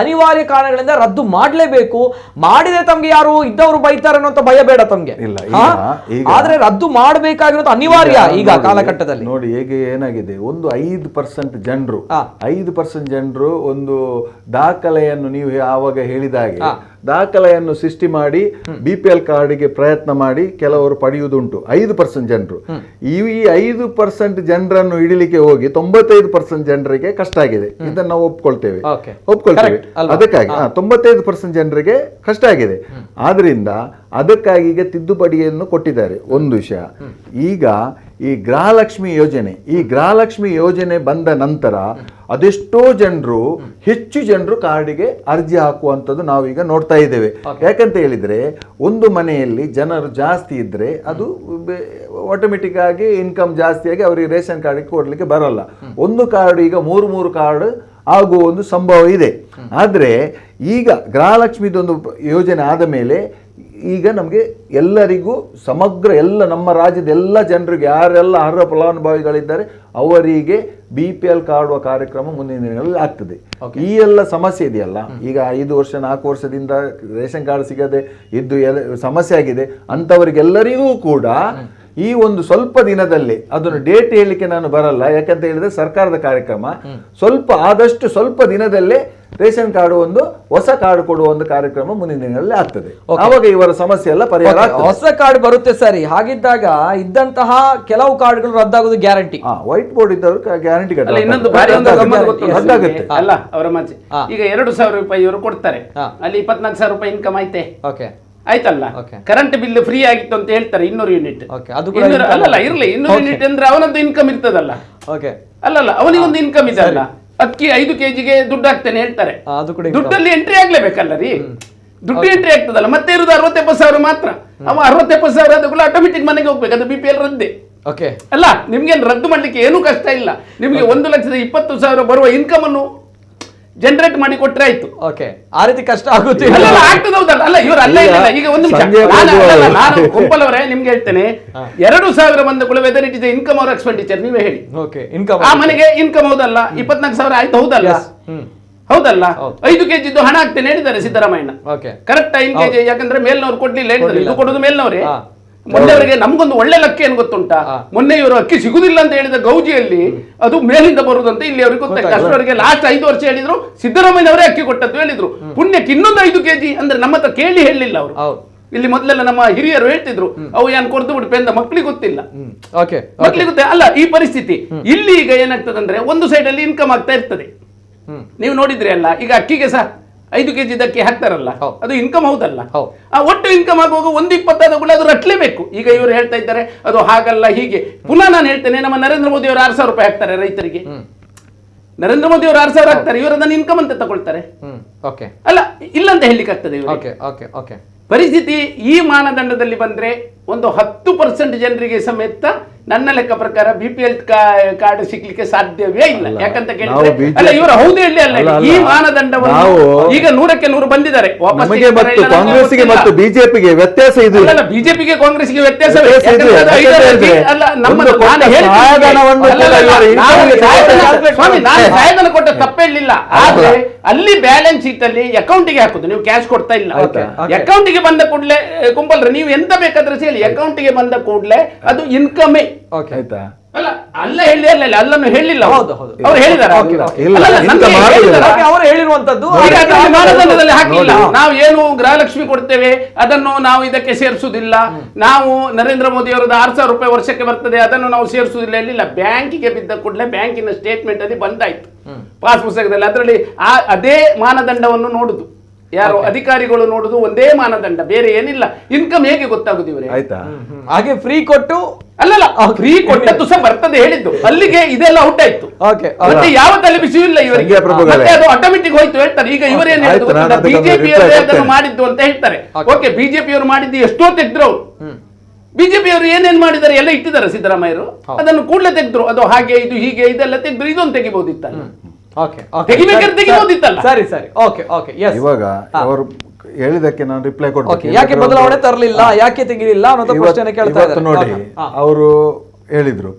ಅನಿವಾರ್ಯ ಕಾರಣಗಳಿಂದ ರದ್ದು ಮಾಡಲೇಬೇಕು. ಮಾಡಿದ್ರೆ ತಮ್ಗೆ ಯಾರು ಇದ್ದವರು ಬೈತಾರೆ ಅನ್ನೋ ಭಯ ಬೇಡ ತಮ್ಗೆ, ಆದ್ರೆ ರದ್ದು ಮಾಡಬೇಕಾಗಿರೋದು ಅನಿವಾರ್ಯ ಈಗ ಕಾಲಘಟ್ಟದಲ್ಲಿ. ನೋಡಿ ಹೇಗೆ ಏನಾಗಿದೆ, ಒಂದು 5% ಜನರು ಒಂದು ದಾಖಲೆಯನ್ನು ನೀವು ಆವಾಗ ಹೇಳಿದಾಗೆ ದಾಖಲೆಯನ್ನು ಸೃಷ್ಟಿ ಮಾಡಿ BPL ಕಾರ್ಡ್ಗೆ ಪ್ರಯತ್ನ ಮಾಡಿ ಕೆಲವರು ಪಡೆಯುವುದುಂಟು. 5% ಜನರು. ಈ 5% ಜನರನ್ನು ಹಿಡಿಲಿಕ್ಕೆ ಹೋಗಿ 95% ಜನರಿಗೆ ಕಷ್ಟ ಆಗಿದೆ. ಇದನ್ನು ನಾವು ಒಪ್ಕೊಳ್ತೇವೆ. ಅದಕ್ಕಾಗಿ 95% ಜನರಿಗೆ ಕಷ್ಟ ಆಗಿದೆ. ಆದ್ರಿಂದ ಅದಕ್ಕಾಗಿ ಈಗ ತಿದ್ದುಪಡಿಯನ್ನು ಕೊಟ್ಟಿದ್ದಾರೆ. ಒಂದು ವಿಷಯ, ಈಗ ಈ ಗೃಹಲಕ್ಷ್ಮಿ ಯೋಜನೆ ಬಂದ ನಂತರ ಅದೆಷ್ಟೋ ಹೆಚ್ಚು ಜನರು ಕಾರ್ಡಿಗೆ ಅರ್ಜಿ ಹಾಕುವಂಥದ್ದು ನಾವೀಗ ನೋಡ್ತಾ ಇದ್ದೇವೆ. ಯಾಕಂತ ಹೇಳಿದ್ರೆ ಒಂದು ಮನೆಯಲ್ಲಿ ಜನರು ಜಾಸ್ತಿ ಇದ್ರೆ ಅದು ಆಟೋಮೆಟಿಕ್ ಆಗಿ ಇನ್ಕಮ್ ಜಾಸ್ತಿಯಾಗಿ ಅವರಿಗೆ ರೇಷನ್ ಕಾರ್ಡ್ ಕೊಡ್ಲಿಕ್ಕೆ ಬರಲ್ಲ. ಒಂದು ಕಾರ್ಡ್ ಈಗ 3 ಕಾರ್ಡ್ ಆಗುವ ಒಂದು ಸಂಭವ ಇದೆ. ಆದರೆ ಈಗ ಗೃಹಲಕ್ಷ್ಮಿದೊಂದು ಯೋಜನೆ ಆದ ಮೇಲೆ ಈಗ ನಮಗೆ ಎಲ್ಲರಿಗೂ ಸಮಗ್ರ ನಮ್ಮ ರಾಜ್ಯದ ಎಲ್ಲ ಜನರಿಗೆ ಯಾರೆಲ್ಲ ಅರ್ಹ ಫಲಾನುಭವಿಗಳಿದ್ದಾರೆ ಅವರಿಗೆ BPL ಕಾಡುವ ಕಾರ್ಯಕ್ರಮ ಮುಂದಿನ ದಿನಗಳಲ್ಲಿ ಆಗ್ತದೆ. ಈ ಎಲ್ಲ ಸಮಸ್ಯೆ ಇದೆಯಲ್ಲ, ಈಗ 5 ವರ್ಷ 4 ವರ್ಷದಿಂದ ರೇಷನ್ ಕಾರ್ಡ್ ಸಿಗದೆ ಇದ್ದು ಸಮಸ್ಯೆ ಆಗಿದೆ ಅಂಥವರಿಗೆಲ್ಲರಿಗೂ ಕೂಡ ಈ ಒಂದು ಸ್ವಲ್ಪ ದಿನದಲ್ಲಿ, ಅದನ್ನು ಡೇಟ್ ಹೇಳಲಿಕ್ಕೆ ನಾನು ಬರಲ್ಲ, ಯಾಕಂತ ಹೇಳಿದ್ರೆ ಸರ್ಕಾರದ ಕಾರ್ಯಕ್ರಮ, ಆದಷ್ಟು ಸ್ವಲ್ಪ ದಿನದಲ್ಲೇ ರೇಷನ್ ಕಾರ್ಡ್ ಒಂದು ಹೊಸ ಕಾರ್ಡ್ ಕೊಡುವ ಒಂದು ಕಾರ್ಯಕ್ರಮ ಮುಂದಿನ ದಿನಗಳಲ್ಲಿ ಆಗ್ತದೆ. ಆವಾಗ ಇವರ ಸಮಸ್ಯೆ ಎಲ್ಲ ಪರಿಹಾರ ಆಗ್ತದೆ. ಹೊಸ ಕಾರ್ಡ್ ಬರುತ್ತೆ ಸರಿ. ಹಾಗಿದ್ದಾಗ ಇದ್ದಂತಹ ಕೆಲವು ಕಾರ್ಡ್ಗಳು ರದ್ದಾಗೋದು ಗ್ಯಾರಂಟಿ. ವೈಟ್ ಬೋರ್ಡ್ ಇದ್ದವರು ಗ್ಯಾರಂಟಿ ಇನ್ನೊಂದು ಬಾರಿ ಒಂದು ಗಮ್ಮತ್ತು ಗೊತ್ತುಂಟು ಅಲ್ಲ ಅವರ ಮಚ್ಚೆ. ಈಗ 2,000 ರೂಪಾಯಿ ಇವರು ಕೊಡ್ತಾರೆ, ಅಲ್ಲಿ 24,000 ರೂಪಾಯಿ ಇನ್ಕಮ್ ಐತೆ, ಆಯ್ತಲ್ಲ. ಕರೆಂಟ್ ಬಿಲ್ ಫ್ರೀ ಆಗಿತ್ತು ಅಂತ ಹೇಳ್ತಾರೆ 200 ಯೂನಿಟ್. ಅಲ್ಲಲ್ಲ ಇರ್ಲಿ 200 ಯೂನಿಟ್ ಅಂದ್ರೆ ಅವನದ್ದು ಇನ್ಕಮ್ ಇರ್ತದಲ್ಲ. ಅಲ್ಲಲ್ಲ ಅವನಿಗೊಂದು ಇನ್ಕಮ್ ಇದಲ್ಲ. ಅಕ್ಕಿ 5 kgಗೆ ದುಡ್ಡು ಹಾಕ್ತೇನೆ ಹೇಳ್ತಾರೆ, ದುಡ್ಡಲ್ಲಿ ಎಂಟ್ರಿ ಆಗ್ಲೇಬೇಕಲ್ಲ ರೀ. ದುಡ್ಡು ಎಂಟ್ರಿ ಆಗ್ತದಲ್ಲ, ಮತ್ತೆ ಇರುದು 60-70,000 ಮಾತ್ರ. ಅವ 60-70,000 ಆದ ಕೂಡ ಆಟೋಮೆಟಿಕ್ ಮನೆಗೆ ಹೋಗ್ಬೇಕು, ಅದು BPL ರದ್ದೆ ಅಲ್ಲ. ನಿಮ್ಗೆ ರದ್ದು ಮಾಡ್ಲಿಕ್ಕೆ ಏನೂ ಕಷ್ಟ ಇಲ್ಲ. ನಿಮ್ಗೆ 1,20,000 ಬರುವ ಇನ್ಕಮ್ ಅನ್ನು ಜನರೇಟ್ ಮಾಡಿ ಕೊಟ್ರೆ ಆಯ್ತು. ಆ ರೀತಿ ಕಷ್ಟ ಆಗುತ್ತೆ. ಆಗ್ತದೌದಲ್ಲ. ಅಲ್ಲ ಇವರು ಅಲ್ಲ ಇಲ್ಲ. ಈಗ ಒಂದು ನಿಮಿಷ, ನಾನು ಗೋಪಾಲ್ ಅವರೇ ನಿಮ್ಗೆ ಹೇಳ್ತೇನೆ, 2,000 ಬಂದ ಕೂಡ whether it is income or expenditure ನೀವೇ ಹೇಳಿ. ಆ ಮನೆಗೆ ಇನ್ಕಮ್ ಹೌದಲ್ಲ, 24,000 ಆಯ್ತು ಹೌದಲ್ಲ? ಹೌದಲ್ಲ? 5 kg ಹಣ ಹಾಕ್ತೇನೆ ಹೇಳಿದ್ದಾರೆ ಸಿದ್ದರಾಮಯ್ಯ. ಕರೆಕ್ಟ್ 5 kg, ಯಾಕಂದ್ರೆ ಮೇಲ್ನವ್ರು ಕೊಡ್ಲಿಲ್ಲ ಹೇಳಿದ್ದಾರೆ. ಇದು ಕೊಡೋದು ಮೇಲ್ನವ್ರೆ. ಮೊನ್ನೆವರೆಗೆ ನಮ್ಗೊಂದು ಒಳ್ಳೆ ಲಕ್ಕ ಏನ್ ಗೊತ್ತುಂಟಾ, ಮೊನ್ನೆ ಇವರು ಅಕ್ಕಿ ಸಿಗುದಿಲ್ಲ ಅಂತ ಹೇಳಿದ ಗೌಜಿಯಲ್ಲಿ ಅದು ಮೇಲಿಂದ ಬರುದಂತೆ ಇಲ್ಲಿ ಅವ್ರಿಗೆ ಗೊತ್ತಾಯ್ತು. ಅಷ್ಟವರೆಗೆ ಲಾಸ್ಟ್ 5 ವರ್ಷ ಹೇಳಿದ್ರು ಸಿದ್ದರಾಮಯ್ಯನವರೇ ಅಕ್ಕಿ ಕೊಟ್ಟದ್ದು ಹೇಳಿದ್ರು. ಪುಣ್ಯಕ್ಕೆ ಇನ್ನೊಂದು 5 kg ಅಂದ್ರೆ ನಮ್ಮ ಹತ್ರ ಕೇಳಿ ಹೇಳಲಿಲ್ಲ ಅವರು. ಇಲ್ಲಿ ಮೊದಲೆಲ್ಲ ನಮ್ಮ ಹಿರಿಯರು ಹೇಳ್ತಿದ್ರು, ಅವು ಏನ್ ಕೊಡ್ದು ಬಿಟ್ಟು ಪೆಂದ ಮಕ್ಳಿಗೆ ಗೊತ್ತಿಲ್ಲ, ಮಕ್ಳಿಗೆ ಗೊತ್ತಿಲ್ಲ. ಅಲ್ಲ ಈ ಪರಿಸ್ಥಿತಿ ಇಲ್ಲಿ ಈಗ ಏನಾಗ್ತದಂದ್ರೆ ಒಂದು ಸೈಡ್ ಅಲ್ಲಿ ಇನ್ಕಮ್ ಆಗ್ತಾ ಇರ್ತದೆ. ನೀವು ನೋಡಿದ್ರಿ ಅಲ್ಲ, ಈಗ ಅಕ್ಕಿಗೆ ಸಹ 5 kg ಅಕ್ಕಿ ಹಾಕ್ತಾರಲ್ಲ, ಅದು ಇನ್ಕಮ್ ಹೌದಲ್ಲ? ಆ ಒಟ್ಟು ಇನ್ಕಮ್ ಆಗುವಾಗ 120 ಕೂಡ ಅದು ರಟ್ಲೇಬೇಕು. ಈಗ ಇವರು ಹೇಳ್ತಾ ಇದ್ದಾರೆ ಅದು ಹಾಗಲ್ಲ ಹೀಗೆ. ಪುನಃ ನಾನು ಹೇಳ್ತೇನೆ, ನಮ್ಮ ನರೇಂದ್ರ ಮೋದಿ ಅವರು 6,000 ರೂಪಾಯಿ ಹಾಕ್ತಾರೆ ರೈತರಿಗೆ. ನರೇಂದ್ರ ಮೋದಿ ಅವರು 6,000 ಹಾಕ್ತಾರೆ, ಇವರು ಅದನ್ನು ಇನ್ಕಮ್ ಅಂತ ತಗೊಳ್ತಾರೆ. ಅಲ್ಲ ಇಲ್ಲ ಅಂತ ಹೇಳಲಿಕ್ಕೆ ಆಗ್ತದೆ ಇವರು. ಪರಿಸ್ಥಿತಿ ಈ ಮಾನದಂಡದಲ್ಲಿ ಬಂದ್ರೆ ಒಂದು 10% ಜನರಿಗೆ ಸಮೇತ ನನ್ನ ಲೆಕ್ಕ ಪ್ರಕಾರ BPL ಕಾರ್ಡ್ ಸಿಗ್ಲಿಕ್ಕೆ ಸಾಧ್ಯವೇ ಇಲ್ಲ. ಯಾಕಂತ ಕೇಳಿದ್ರೆ ಅಲ್ಲ ಇವರು ಹೌದು ಹೇಳಿ ಅಲ್ಲ, ಈ ಮಾನದಂಡವನ್ನು ಈಗ 100ಕ್ಕೆ 100 ಬಂದಿದ್ದಾರೆ. ಕಾಂಗ್ರೆಸ್ಗೆ ಮತ್ತು ಬಿಜೆಪಿಗೆ ವ್ಯತ್ಯಾಸ ಇದು ಅಲ್ಲ, ಬಿಜೆಪಿಗೆ ಕಾಂಗ್ರೆಸ್ಗೆ ವ್ಯತ್ಯಾಸ ಸಹಾಯಧನ ಕೊಟ್ಟ ತಪ್ಪೇಳಿಲ್ಲ. ಆದ್ರೆ ಅಲ್ಲಿ ಬ್ಯಾಲೆನ್ಸ್ ಶೀಟ್ ಅಲ್ಲಿ ಅಕೌಂಟಿಗೆ ಹಾಕುದು, ನೀವು ಕ್ಯಾಶ್ ಕೊಡ್ತಾ ಇಲ್ಲ. ಅಕೌಂಟಿಗೆ ಬಂದ ಕೂಡಲೇ ಕುಂಬಲ್ರೆ ನೀವು ಎಂತ ಬೇಕಾದ್ರೆ ಹೇಳಿ, ಅಕೌಂಟಿಗೆ ಬಂದ ಕೂಡಲೇ ಅದು ಇನ್ಕಮೇ. ಆಯ್ತಾ? ಅಲ್ಲ ಅಲ್ಲ ಹೇಳಿ ಅಲ್ಲ ಅಲ್ಲನ್ನು ಹೇಳಿಲ್ಲ ಅವ್ರು ಹೇಳಿದ್ದಾರೆ. ಅವರು ಹೇಳಿರುವಂತದ್ದು ಮಾನದಂಡದಲ್ಲಿ ಹಾಕಿಲ್ಲ. ನಾವು ಏನು ಗೃಹಲಕ್ಷ್ಮಿ ಕೊಡ್ತೇವೆ ಅದನ್ನು ನಾವು ಇದಕ್ಕೆ ಸೇರಿಸುವುದಿಲ್ಲ. ನಾವು ನರೇಂದ್ರ ಮೋದಿ ಅವರದ್ದು 6,000 ರೂಪಾಯಿ ವರ್ಷಕ್ಕೆ ಬರ್ತದೆ ಅದನ್ನು ನಾವು ಸೇರಿಸುವುದಿಲ್ಲ. ಎಲ್ಲಿಲ್ಲ, ಬ್ಯಾಂಕಿಗೆ ಬಿದ್ದ ಕೂಡಲೇ ಬ್ಯಾಂಕಿನ ಸ್ಟೇಟ್ಮೆಂಟ್ ಅಲ್ಲಿ ಬಂದಾಯ್ತು, ಪಾಸ್ ಪುಸ್ತಕದಲ್ಲಿ. ಅದರಲ್ಲಿ ಅದೇ ಮಾನದಂಡವನ್ನು ನೋಡುದು ಯಾರು ಅಧಿಕಾರಿಗಳು ನೋಡುದು ಒಂದೇ ಮಾನದಂಡ, ಬೇರೆ ಏನಿಲ್ಲ. ಇನ್ಕಮ್ ಹೇಗೆ ಗೊತ್ತಾಗುದು ಇವರೇ? ಆಯ್ತಾ? ಹಾಗೆ ಫ್ರೀ ಕೊಟ್ಟು ಅಲ್ಲಲ್ಲ, ಫ್ರೀ ಕೊಟ್ಟದ್ದು ಸಹ ಬರ್ತದೆ ಹೇಳಿದ್ದು, ಅಲ್ಲಿಗೆ ಇದೆಲ್ಲ ಔಟ್ ಆಯ್ತು. ಮತ್ತೆ ಯಾವ ತಲೆಬಿಸಿಯೂ ಇಲ್ಲ ಇವರಿಗೆ, ಅದು ಆಟೋಮೆಟಿಕ್ ಹೋಯ್ತು ಹೇಳ್ತಾರೆ. ಈಗ ಇವರೇನು ಹೇಳಿದ್ರು, ಬಿಜೆಪಿ ಅದನ್ನು ಮಾಡಿದ್ದು ಅಂತ ಹೇಳ್ತಾರೆ. ಓಕೆ, ಬಿಜೆಪಿ ಅವರು ಮಾಡಿದ್ದು ಎಷ್ಟೋ ತೆಗೆದ್ರು ಅವರು. ಬಿಜೆಪಿ ಅವರು ಏನೇನ್ ಮಾಡಿದ್ದಾರೆ ಎಲ್ಲ ಇಟ್ಟಿದ್ದಾರೆ ಸಿದ್ದರಾಮಯ್ಯರು, ಅದನ್ನು ಕೂಡಲೇ ತೆಗೆದ್ರು. ಅದು ಹಾಗೆ ಇದು ಹೀಗೆ ಇದೆಲ್ಲ ತೆಗೆದ್ರು, ಇದೊಂದು ತೆಗಿಬಹುದಿತ್ತಲ್ಲ, ತೆಗಿಬಹುದಿತ್ತಲ್ಲ. ಸರಿ ಸರಿ, ಓಕೆ ಓಕೆ. ಇವಾಗ ಅವರು ಹೇಳಿದಕ್ಕೆ ನಾನು ರಿಪ್ಲೈ ಕೊಡ್ತೀನಿ. ಯಾಕೆ ಬದಲಾವಣೆ ತರಲಿಲ್ಲ, ಯಾಕೆ ತೆಗಿಲಿಲ್ಲ ಅನ್ನೋದು ಪ್ರಶ್ನೆ ಕೇಳ್ತಾ ಇದ್ದಾರೆ. ನೋಡಿ, ಅವರು ಹೇಳಿದ್ರು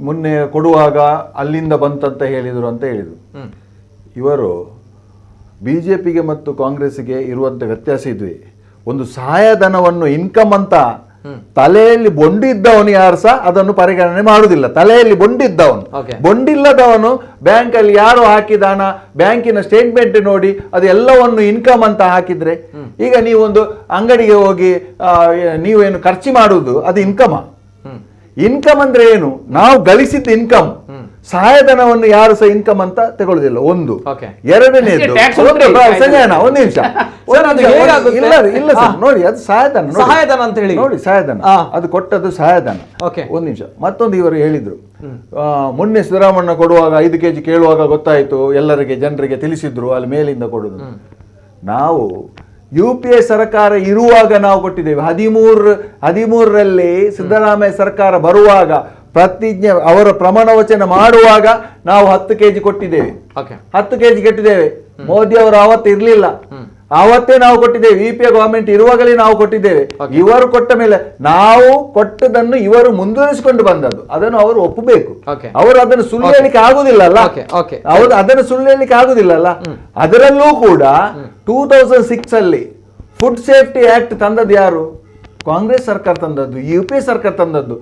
ಮೊನ್ನೆ ಕೊಡುವಾಗ ಅಲ್ಲಿಂದ ಬಂತಂತ ಹೇಳಿದ್ರು ಅಂತ ಹೇಳಿದ್ರು. ಇವರು ಬಿಜೆಪಿಗೆ ಮತ್ತು ಕಾಂಗ್ರೆಸ್ಗೆ ಇರುವಂತ ವ್ಯತ್ಯಾಸ ಇದ್ವಿ. ಒಂದು ಸಹಾಯಧನವನ್ನು ಇನ್ಕಮ್ ಅಂತ ತಲೆಯಲ್ಲಿ ಬೊಂಡಿದ್ದವನು ಯಾರು ಸಹ ಅದನ್ನು ಪರಿಗಣನೆ ಮಾಡುವುದಿಲ್ಲ. ತಲೆಯಲ್ಲಿ ಬೊಂಡಿಲ್ಲದವನು ಬ್ಯಾಂಕ್ ಅಲ್ಲಿ ಯಾರು ಹಾಕಿದಾನ ಬ್ಯಾಂಕಿನ ಸ್ಟೇಟ್ಮೆಂಟ್ ನೋಡಿ ಅದು ಎಲ್ಲವನ್ನು ಇನ್ಕಮ್ ಅಂತ ಹಾಕಿದ್ರೆ, ಈಗ ನೀವೊಂದು ಅಂಗಡಿಗೆ ಹೋಗಿ ನೀವೇನು ಖರ್ಚು ಮಾಡುವುದು ಅದು ಇನ್ಕಮ್. ಇನ್ಕಮ್ ಅಂದ್ರೆ ಏನು? ನಾವು ಗಳಿಸಿದ ಇನ್ಕಮ್. ಸಹಾಯಧನವನ್ನು ಯಾರು ಸಹ ಇನ್ಕಮ್ ಅಂತ ತಗೊಳ್ಳುದಿಲ್ಲ. ಒಂದು. ಎರಡನೇದು ಸಂಜಯನ ಒಂದು ನಿಮಿಷ ಇಲ್ಲ ಸರ್, ನೋಡಿ ಅದು ಸಹಾಯಧನ ಅಂತ ಹೇಳಿ ನೋಡಿ, ಸಹಾಯಧನ ಅದು ಕೊಟ್ಟದ್ದು ಸಹಾಯಧನ. ಒಂದು ನಿಮಿಷ. ಮತ್ತೊಂದು ಇವರು ಹೇಳಿದ್ರು, ಮೊನ್ನೆ ಸಿದ್ದರಾಮಣ್ಣ ಕೊಡುವಾಗ 5 kg ಕೇಳುವಾಗ ಗೊತ್ತಾಯ್ತು, ಎಲ್ಲರಿಗೆ ಜನರಿಗೆ ತಿಳಿಸಿದ್ರು ಅಲ್ಲಿ ಮೇಲಿಂದ ಕೊಡುದು. ನಾವು UPA ಸರ್ಕಾರ ಇರುವಾಗ ನಾವು ಕೊಟ್ಟಿದ್ದೇವೆ. 13ರಲ್ಲಿ ಸಿದ್ದರಾಮಯ್ಯ ಸರ್ಕಾರ ಬರುವಾಗ ಪ್ರತಿಜ್ಞೆ ಅವರ ಪ್ರಮಾಣ ವಚನ ಮಾಡುವಾಗ ನಾವು 10 kg ಕೊಟ್ಟಿದ್ದೇವೆ. 10 kg ಕೊಟ್ಟಿದ್ದೇವೆ. ಮೋದಿ ಅವರು ಅವತ್ತು ಇರ್ಲಿಲ್ಲ, ಅವತ್ತೇ ನಾವು ಕೊಟ್ಟಿದ್ದೇವೆ. ಯುಪಿಎ ಗವರ್ಮೆಂಟ್ ಇರುವಾಗಲೇ ನಾವು ಕೊಟ್ಟಿದ್ದೇವೆ. ಇವರು ಕೊಟ್ಟ ಮೇಲೆ ನಾವು ಕೊಟ್ಟದನ್ನು ಇವರು ಮುಂದುವರಿಸಿಕೊಂಡು ಬಂದದ್ದು, ಅದನ್ನು ಅವರು ಒಪ್ಪಬೇಕು. ಅವರು ಅದನ್ನು ಸುಳ್ಳು ಹೇಳಿಕ್ಕೆ ಆಗುದಿಲ್ಲಲ್ಲ, ಅವರು ಅದನ್ನು ಸುಳ್ಳು ಹೇಳಿಕ್ಕೆ ಆಗುದಿಲ್ಲಲ್ಲ. ಅದರಲ್ಲೂ ಕೂಡ 2006 ಅಲ್ಲಿ ಫುಡ್ ಸೇಫ್ಟಿ ಆಕ್ಟ್ ತಂದದ್ದು ಯಾರು? ಕಾಂಗ್ರೆಸ್ ಸರ್ಕಾರ ತಂದದ್ದು, ಯುಪಿಎ ಸರ್ಕಾರ ತಂದದ್ದು.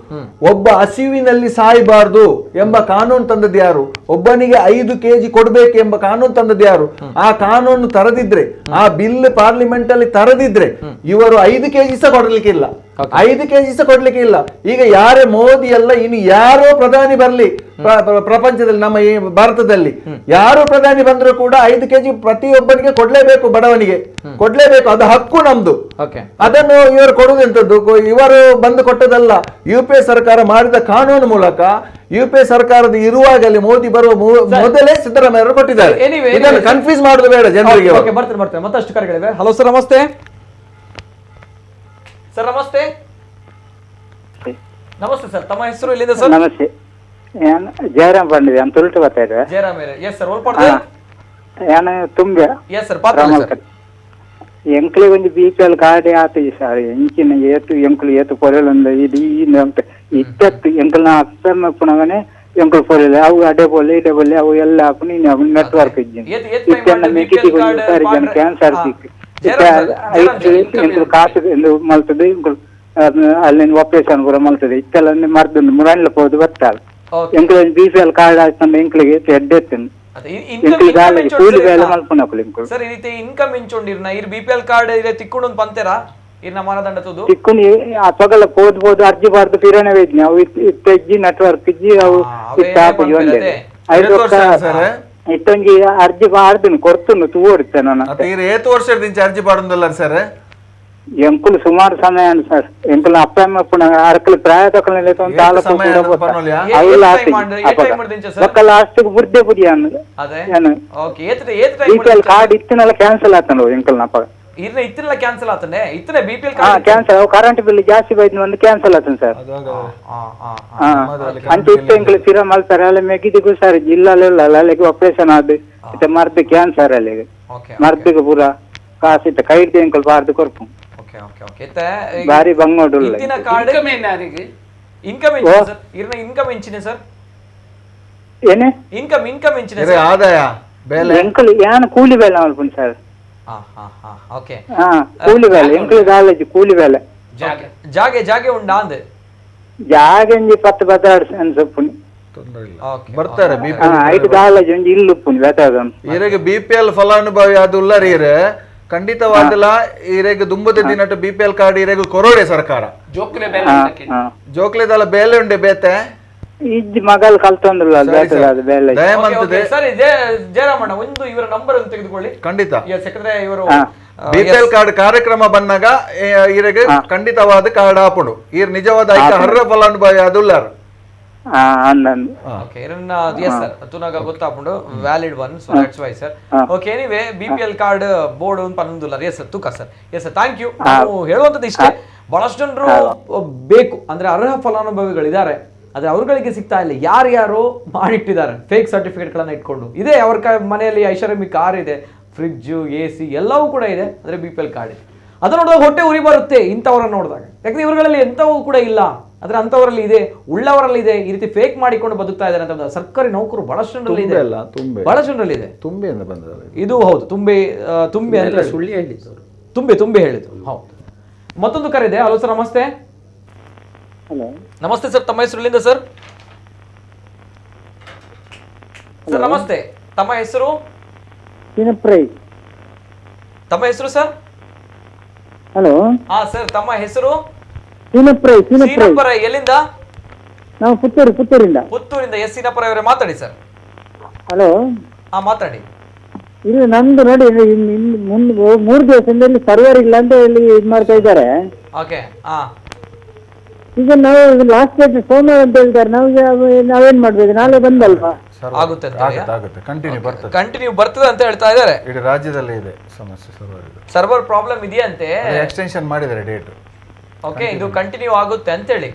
ಒಬ್ಬ ಹಸಿವಿನಲ್ಲಿ ಸಾಯಬಾರ್ದು ಎಂಬ ಕಾನೂನು ತಂದದ್ದು ಯಾರು? ಒಬ್ಬನಿಗೆ 5 kg ಕೊಡ್ಬೇಕು ಎಂಬ ಕಾನೂನು ತಂದದ್ದು ಯಾರು? ಆ ಕಾನೂನು ತರದಿದ್ರೆ, ಆ ಬಿಲ್ ಪಾರ್ಲಿಮೆಂಟ್ ಅಲ್ಲಿ ತರದಿದ್ರೆ ಇವರು 5 kg ಸಹ ಕೊಡ್ಲಿಕ್ಕೆ ಇಲ್ಲ, 5 kg ಸಹ ಕೊಡ್ಲಿಕ್ಕೆ ಇಲ್ಲ. ಈಗ ಯಾರೇ ಮೋದಿ ಅಲ್ಲ, ಇನ್ನು ಯಾರೋ ಪ್ರಧಾನಿ ಬರ್ಲಿ ಪ್ರಪಂಚದಲ್ಲಿ, ನಮ್ಮ ಈ ಭಾರತದಲ್ಲಿ ಯಾರು ಪ್ರಧಾನಿ ಬಂದ್ರು ಕೂಡ 5 kg ಪ್ರತಿಯೊಬ್ಬನಿಗೆ ಕೊಡ್ಲೇಬೇಕು, ಬಡವನಿಗೆ ಕೊಡ್ಲೇಬೇಕು, ಅದು ಹಕ್ಕು ನಮ್ದು. ಅದನ್ನು ಇವರು ಕೊಡುವುದೆಂತದ್ದು? ಇವರು ಬಂದು ಕೊಟ್ಟದಲ್ಲ, ಯುಪಿಎ ಸರ್ಕಾರ ಮಾಡಿದ ಕಾನೂನು ಮೂಲಕ. ಯುಪಿಎ ಸರ್ಕಾರದ ಇರುವಾಗಲೇ ಮೋದಿ ಬರುವ ಮೊದಲೇ ಸಿದ್ದರಾಮಯ್ಯ ಅವರು ಕೊಟ್ಟಿದ್ದಾರೆ. ಇದನ್ನು ಕನ್ಫ್ಯೂಸ್ ಮಾಡುದು ಬೇಡ ಜನರಿಗೆ. ಬರ್ತೇನೆ ಮತ್ತಷ್ಟು ಕರೆಗಳಿವೆ. ಹಲೋ ಸರ್, ನಮಸ್ತೆ ಸರ್. ನಮಸ್ತೆ ನಮಸ್ತೆ ಸರ್, ತಮ್ಮ ಹೆಸರು ಎಲ್ಲಿಂದ ಸರ್? ನಮಸ್ತೆ, ಜಯರಾಮ್ ಬಂದಿದೆ ಅಂತ ಉಲ್ಟು ಬರ್ತಾ ಇದೆ. ಜಯರಾಮ್ ಎಸ್ ಸರ್, ಒಳ್ಪಡ್ದೆ ನಾನು ತುಂಬೆ ಎಸ್ ಸರ್, ಪಾತ್ರ ಎಂಕ್ಲಿಗೆ ಒಂದು BPL ಕಾರ್ಡ್ ಆತದೆ ಸರ್. ಎಂಚಿನ ಏತು ಎಂಕ್ಲು ಏತು ಪೊರೆಲೊಂದು ಇದು ಇತ್ತತ್ತು ಎಂಕ್ಲು ನಾ ಅಪ್ಪಮ್ಮ ಪುನಗನೆ ಎಂಕ್ಲು ಪೊರೆಲೆ ಅವು ಅಡೆ ಬೋಲೆ ಇಡೆ ಬೋಲೆ ಅವು ಎಲ್ಲ ಹಾಕೊಂಡು ನೆಟ್ವರ್ಕ್ ಇದ್ದೇನೆ ಮೆಕಿಟಿ ಸರ್ ಜನ ಕ್ಯಾನ್ಸರ್ ಎಂಕ್ಲು ಕಾಸು ಮಲ್ತದೆ, ಅಲ್ಲಿಂದ ಆಪರೇಷನ್ ಕೂಡ ಮಲ್ತದೆ. ಇತ್ತೆಲ್ಲ ಮರ್ದು ಮುರಾನ್ಲ ಹೋದು ಬರ್ತಾರೆ. ಎಂಕ್ಲು BPL ಕಾರ್ಡ್ ಆಯ್ತಂದ್ರೆ ಎಂಕ್ಲಿಗೆ ಎಡ್ಡೆತ್ತೇನೆ ಕೂಲಿ ಬೇಲೆ ಮಲ್ಪುನಕುಲು ಸರ್. ಈ ರೀತಿ ಇನ್ಕಮ್ ಇಂಚೊಂಡಿರ್ನ ಇರ್ BPL ಕಾರ್ಡ್ ಇದೆ ತಿಕ್ಕೊಂಡು ಪಂತೆರಾ ಇರ್ನ ಮಾನದಂಡ ತುದು ತಿಕ್ಕುನಿ ಆ ತೊಗಲ ಪೋದು ಅರ್ಜಿ ಬಾರ್ದು ಪಿರಣ ವೇದ್ನಿ ಅವು ಇತ್ತೆಜ್ಜಿ ನೆಟ್ವರ್ಕ್ ಇಜ್ಜಿ ಅವು ಇತ್ತಾಪು ಒಂದೇ 5 ವರ್ಷ ಇತ್ತೊಂಜಿ ಅರ್ಜಿ ಬಾರ್ದು ಕೊಡ್ತುನು ತೂಡ್ತೆ ನಾನು. ಏತು ವರ್ಷದಿಂದ ಅರ್ಜಿ ಬಾರ್ದಲ್ಲ ಸರ್? ಎಂಕುಲು ಸುಮಾರು ಸಮಯ ಸರ್. ಎಂಕುಲು ಅಪ್ಪ ಅಮ್ಮ ಪುನಃ ಅರಕಲು ಪ್ರಾಯ ತಕಲಲ್ಲಿ ತಾಲೂಕು ಒಕ್ಕ ಲಾಸ್ಟ್ ಬುರ್ದೆ ಬುದಿ BPL ಕಾರ್ಡ್ ಇತ್ತಿನೆಲ್ಲ ಕ್ಯಾನ್ಸಲ್ ಆತನ ಎಂಕಲ್ ಅಪ್ಪ ಇತ್ತಿನೆಲ್ಲ ಕ್ಯಾನ್ಸಲ್ ಆತನೆ. ಇತ್ತನೆ BPL ಕಾರ್ಡ್ ಕ್ಯಾನ್ಸಲ್ ಅವು ಕರೆಂಟ್ ಬಿಲ್ ಜಾಸ್ತಿ ಬೈದ್ನು ಒಂದು ಕ್ಯಾನ್ಸಲ್ ಆತನ ಸರ್. ಅಂತ ಇತ್ತು ಎಂಕಲು ಸಿರ ಮಲ್ತಾರೆ ಅಲ್ಲ ಮೆಗಿದಿಗೂ ಸರ್ ಜಿಲ್ಲೆಲ್ಲ ಅಲ್ಲಿಗೆ ಆಪರೇಷನ್ ಆದ ಇತ್ತ ಮರ್ದು ಕ್ಯಾನ್ಸರ್ ಅಲ್ಲಿಗೆ ಮರ್ದಿಗೆ ಪೂರ ಕಾಸಿತ್ತ ಕೈಡ್ದು ಎಂಕಲ್ ಬಾರ್ದು ಕೊರ್ಪು ಬಾರಿ ಬಂಗೋಡು ಇನ್ಕಮ್ ಇಂಚಿನ ಸರ್ ಏನೇ ಇನ್ಕಮ್ ಇಂಚಿನ ಆದಾಯ ಬೇಲೆ ಎಂಕಲ್ ಯಾನ ಕೂಲಿ ಬೇಲೆ ಮಲ್ಪುನ್ ಸರ್. ಕೂಲಿ ಬೇಲೆ ಎಂಕಲ್ ಕಾಲೇಜ್ ಕೂಲಿ ಬೇಲೆ ಜಾಗೆ ಉಂಡಾ ಅಂದೆ ಜಾಗೆ ಒಂಜಿ 10-12 ಅನ್ಸಪ್ಪುನಿ ಬರ್ತಾರೆ. 5 ಕಾಲೇಜ್ ಒಂಜಿ ಇಲ್ಲಿ ಉಪ್ಪುನಿ ಬೇತಾದನು ಈರೆಗೆ BPL ಫಲಾನುಭವಿ ಅದು ಉಳ್ಳರೀರೆ ಖಂಡಿತವಾದಲ್ಲ. ಈರೆಗೆ ದುಂಬದ ದಿನಟ BPL ಕಾರ್ಡ್ ಈರೆಗೆ ಕೊರೋಡೆ ಸರ್ಕಾರ ಜೋಕ್ಲೆದಲ್ಲ ಬೇಲೆ ಉಂಡೆ ಬೇತೆ ಇಜ್ಜಿ ಮಗಲ್ ಕಲ್ತೊಂದಿಲ್ಲ ಜಯರಾಮಣ್ಣ ಒಂದು ಇವರ ನಂಬರ್ ಅನ್ನು ತೆಗೆದುಕೊಳ್ಳಿ. ಖಂಡಿತ ಸೆಕ್ರೆಟರಿ ಇವರು BPL ಕಾರ್ಡ್ ಕಾರ್ಯಕ್ರಮ ಬಂದಾಗ ಈರೆಗೆ ಖಂಡಿತವಾದ ಕಾರ್ಡ್ ಹಾಪುಡು ಈರ್ ನಿಜವಾದ ಹರ್ರ ಫಲಾನುಭವಿ ಅದುಲ್ಲಾರ ಗೊತ್ತಾಪುಂಡು valid one. So that's why sir. Okay, anyway BPL card board ಪನ್ನೊಂದುಲ್ಲ. ಎಸ್ ಸರ್, ತುಕ sir. Yes sir, thank you. ನಾವು ಹೇಳುವಂತದ್ದು ಇಷ್ಟೇ, ಬಹಳಷ್ಟು ಜನರು ಬೇಕು ಅಂದ್ರೆ ಅರ್ಹ ಫಲಾನುಭವಿಗಳಿದ್ದಾರೆ, ಆದ್ರೆ ಅವ್ರಗಳಿಗೆ ಸಿಗ್ತಾ ಇಲ್ಲ. ಯಾರ್ಯಾರು ಮಾಡಿಟ್ಟಿದ್ದಾರೆ ಫೇಕ್ ಸರ್ಟಿಫಿಕೇಟ್ ಗಳನ್ನ ಇಟ್ಕೊಂಡು. ಇದೆ ಅವ್ರ ಮನೆಯಲ್ಲಿ ಐಷಾರಾಮಿ ಕಾರ್ ಇದೆ, ಫ್ರಿಡ್ಜ್, AC ಎಲ್ಲವೂ ಕೂಡ ಇದೆ, ಅಂದ್ರೆ BPL ಕಾರ್ಡ್ ಇದೆ. ಅದು ನೋಡಿದಾಗ ಹೊಟ್ಟೆ ಉರಿ ಬರುತ್ತೆ ಇಂಥವ್ರನ್ನ ನೋಡಿದಾಗ. ಯಾಕಂದ್ರೆ ಇವರುಗಳಲ್ಲಿ ಎಂಥವು ಕೂಡ ಇಲ್ಲ, ಆದ್ರೆ ಅಂತವರಲ್ಲಿ ಇದೆ, ಉಳ್ಳವರಲ್ಲಿ ಇದೆ. ಈ ರೀತಿ ಫೇಕ್ ಮಾಡಿಕೊಂಡು ಬದುಕ್ತಾ ಇದ್ದಾರೆ ಅಂತ ಸರ್ಕಾರಿ ನೌಕರು ಬಹಳಷ್ಟು ಜನರಲ್ಲಿ ಇದೆ, ಬಹಳಷ್ಟು ಜನರಲ್ಲಿ ಇದೆ. ಇದು ಹೌದು, ತುಂಬೆ ಅಂತ ಸುಳ್ಳಿ ಹೇಳಿದ್ದು, ತುಂಬೆ ಹೇಳಿದ್ದು. ಹೌದು. ಮತ್ತೊಂದು ಕರೆ ಇದೆ. ಹಲೋ ಸರ್, ನಮಸ್ತೆ. ನಮಸ್ತೆ ಸರ್, ತಮ್ಮ ಹೆಸರು ಎಲ್ಲಿಂದ ಸರ್? ಸರ್ ನಮಸ್ತೆ, ತಮ್ಮ ಹೆಸರು? ತಮ್ಮ ಹೆಸರು ಸರ್? ಹಲೋ. ಹಾ ಸರ್, ತಮ್ಮ ಹೆಸರು? ಎಲ್ಲಿಂದ? ನಾವು ಪುತ್ತೂರಿಂದ. ಪುತ್ತೂರಿಂದ. ಎಸ್ ಸೀನಪ್ಪರ ಅವರೇ ಮಾತಾಡಿ ಸರ್. ಹಲೋ. ಹಾ ಮಾತಾಡಿ. ಇದು ನಮ್ದು ನೋಡಿ 3 ದಿವಸದಿಂದ ಇಲ್ಲಿ ಸರ್ವರ್ ಇಲ್ಲ ಅಂತ ಹೇಳಿ ಇದ್ ಮಾಡ್ತಾ ಇದ್ದಾರೆ. ಓಕೆ. ಈಗ ನಾವು ಲಾಸ್ಟ್ ಡೇಟ್ ಸೋಮವಾರ ಅಂತ ಹೇಳ್ತಾರೆ. ನಾವೇನ್ ಮಾಡ್ಬೇಕು? ನಾಳೆ ಬಂದಲ್ವಾ? ಆಗುತ್ತೆ, ಕಂಟಿನ್ಯೂ ಬರ್ತದೆ ಅಂತ ಹೇಳ್ತಾ ಇದ್ದಾರೆ. ಇಡೀ ರಾಜ್ಯದಲ್ಲೇ ಇದೆ ಸಮಸ್ಯೆ, ಸರ್ವರ್ ಪ್ರಾಬ್ಲಮ್ ಇದೆಯಂತೆ, ಎಕ್ಸ್ಟೆನ್ಷನ್ ಮಾಡಿದ್ದಾರೆ ಡೇಟ್. ಓಕೆ, ಇದು ಕಂಟಿನ್ಯೂ ಆಗುತ್ತೆ ಅಂತ ಹೇಳಿ.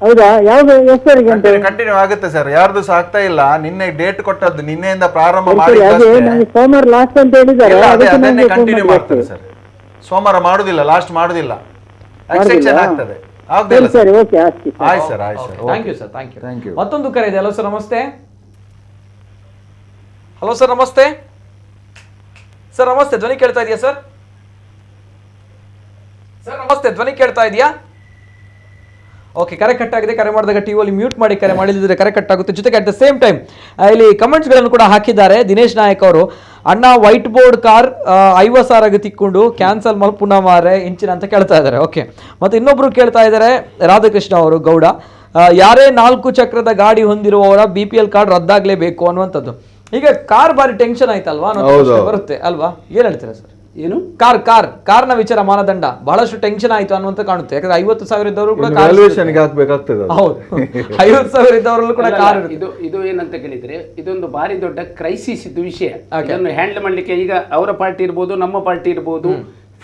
ಹೌದಾ? ಯಾವ್ದು ಎಷ್ಟು ತಾರೀಕು ಅಂತ? ಕಂಟಿನ್ಯೂ ಆಗುತ್ತೆ ಸರ್, ಯಾರ್ದು ಸಹ ಆಗ್ತಾ ಇಲ್ಲ. ನಿನ್ನೆ ಡೇಟ್ ಕೊಟ್ಟದ್ದು, ನಿನ್ನೆಯಿಂದ ಪ್ರಾರಂಭ ಅದೇ ಮಾಡಿ ನನಗೆ ಸೋಮವಾರ ಲಾಸ್ಟ್ ಅಂತ ಹೇಳಿದ್ದಾರೆ. ಅದಕ್ಕೆ ಅದನ್ನೇ ನನಗೆ ಕಂಟಿನ್ಯೂ ಮಾಡ್ತಾರೆ ಸರ್. ಸೋಮವಾರ ಮಾಡುದಿಲ್ಲ, ಲಾಸ್ಟ್ ಮಾಡುದಿಲ್ಲ, ಎಕ್ಸೆಪ್ಷನ್ ಆಗ್ತದೆ. ಆಗುದಿಲ್ಲ ಸರಿ, ಓಕೆ, ಆಯ್ತು ಆಯ್ತು ಸರ್, ಆಯ್ತು sir. Thank you sir, thank Thank you. you. ಮತ್ತೊಂದು ಕರೆ ಇದೆ. ಹಲೋ ಸರ್, ನಮಸ್ತೆ. ಹಲೋ ಸರ್, ನಮಸ್ತೆ. ಸರ್ ನಮಸ್ತೆ, ಧ್ವನಿ ಕೇಳ್ತಾ ಇದೆಯಾ ಸರ್? ಸರ್ ನಮಸ್ತೆ, ಧ್ವನಿ ಕೇಳ್ತಾ ಇದೆಯಾ? ಓಕೆ, ಕರೆ ಕಟ್ ಆಗಿದೆ. ಕರೆ ಮಾಡಿದಾಗ ಟಿವಿಯಲ್ಲಿ ಮ್ಯೂಟ್ ಮಾಡಿ ಕರೆ ಮಾಡಿದ್ರೆ ಕರೆ ಕಟ್ ಆಗುತ್ತೆ. ಜೊತೆಗೆ ಅಟ್ ದ ಸೇಮ್ ಟೈಮ್ ಇಲ್ಲಿ ಕಮೆಂಟ್ಸ್ ಗಳನ್ನು ಕೂಡ ಹಾಕಿದ್ದಾರೆ. ದಿನೇಶ್ ನಾಯಕ್ ಅವರು, ಅಣ್ಣ ವೈಟ್ ಬೋರ್ಡ್ ಕಾರ್ 50,000 ತಿಕ್ಕೊಂಡು ಕ್ಯಾನ್ಸಲ್ ಮಲ್ಪುನ ಮಾರೆ ಇಂಚಿನ ಅಂತ ಕೇಳ್ತಾ ಇದ್ದಾರೆ. ಓಕೆ, ಮತ್ತೆ ಇನ್ನೊಬ್ರು ಕೇಳ್ತಾ ಇದ್ದಾರೆ, ರಾಧಾಕೃಷ್ಣ ಅವರು ಗೌಡ, ಯಾರೇ 4 ಚಕ್ರದ ಗಾಡಿ ಹೊಂದಿರುವವರ BPL ಕಾರ್ಡ್ ರದ್ದಾಗಲೇಬೇಕು ಅನ್ನುವಂಥದ್ದು. ಈಗ ಕಾರ್ ಬಾರಿ ಟೆನ್ಷನ್ ಆಯ್ತಲ್ವಾ ಅನ್ನೋದು ಬರುತ್ತೆ ಅಲ್ವಾ? ಏನ್ ಹೇಳ್ತೀರಾ ಸರ್? ಏನು ಕಾರ್ನ ವಿಚಾರ ಮಾನದಂಡ ಬಹಳಷ್ಟು ಟೆನ್ಷನ್ ಆಯ್ತು ಅನ್ನುವಂತ ಕಾಣುತ್ತೆ. ಯಾಕಂದ್ರೆ 50,000 ಇದ್ದವರು ಕೂಡ ಹಾಕ್ಬೇಕಾಗ್ತದೆ. ಹೌದು, 50,000 ಇದ್ದವರಲ್ಲೂ ಕೂಡ ಕಾರ್ ಇದು ಏನಂತ ಕೇಳಿದ್ರೆ ಇದೊಂದು ಬಾರಿ ದೊಡ್ಡ ಕ್ರೈಸಿಸ್ ಇದ್ದು ವಿಷಯ. ಇದನ್ನು ಹ್ಯಾಂಡಲ್ ಮಾಡ್ಲಿಕ್ಕೆ ಈಗ ಅವರ ಪಾರ್ಟಿ ಇರ್ಬೋದು, ನಮ್ಮ ಪಾರ್ಟಿ ಇರ್ಬೋದು,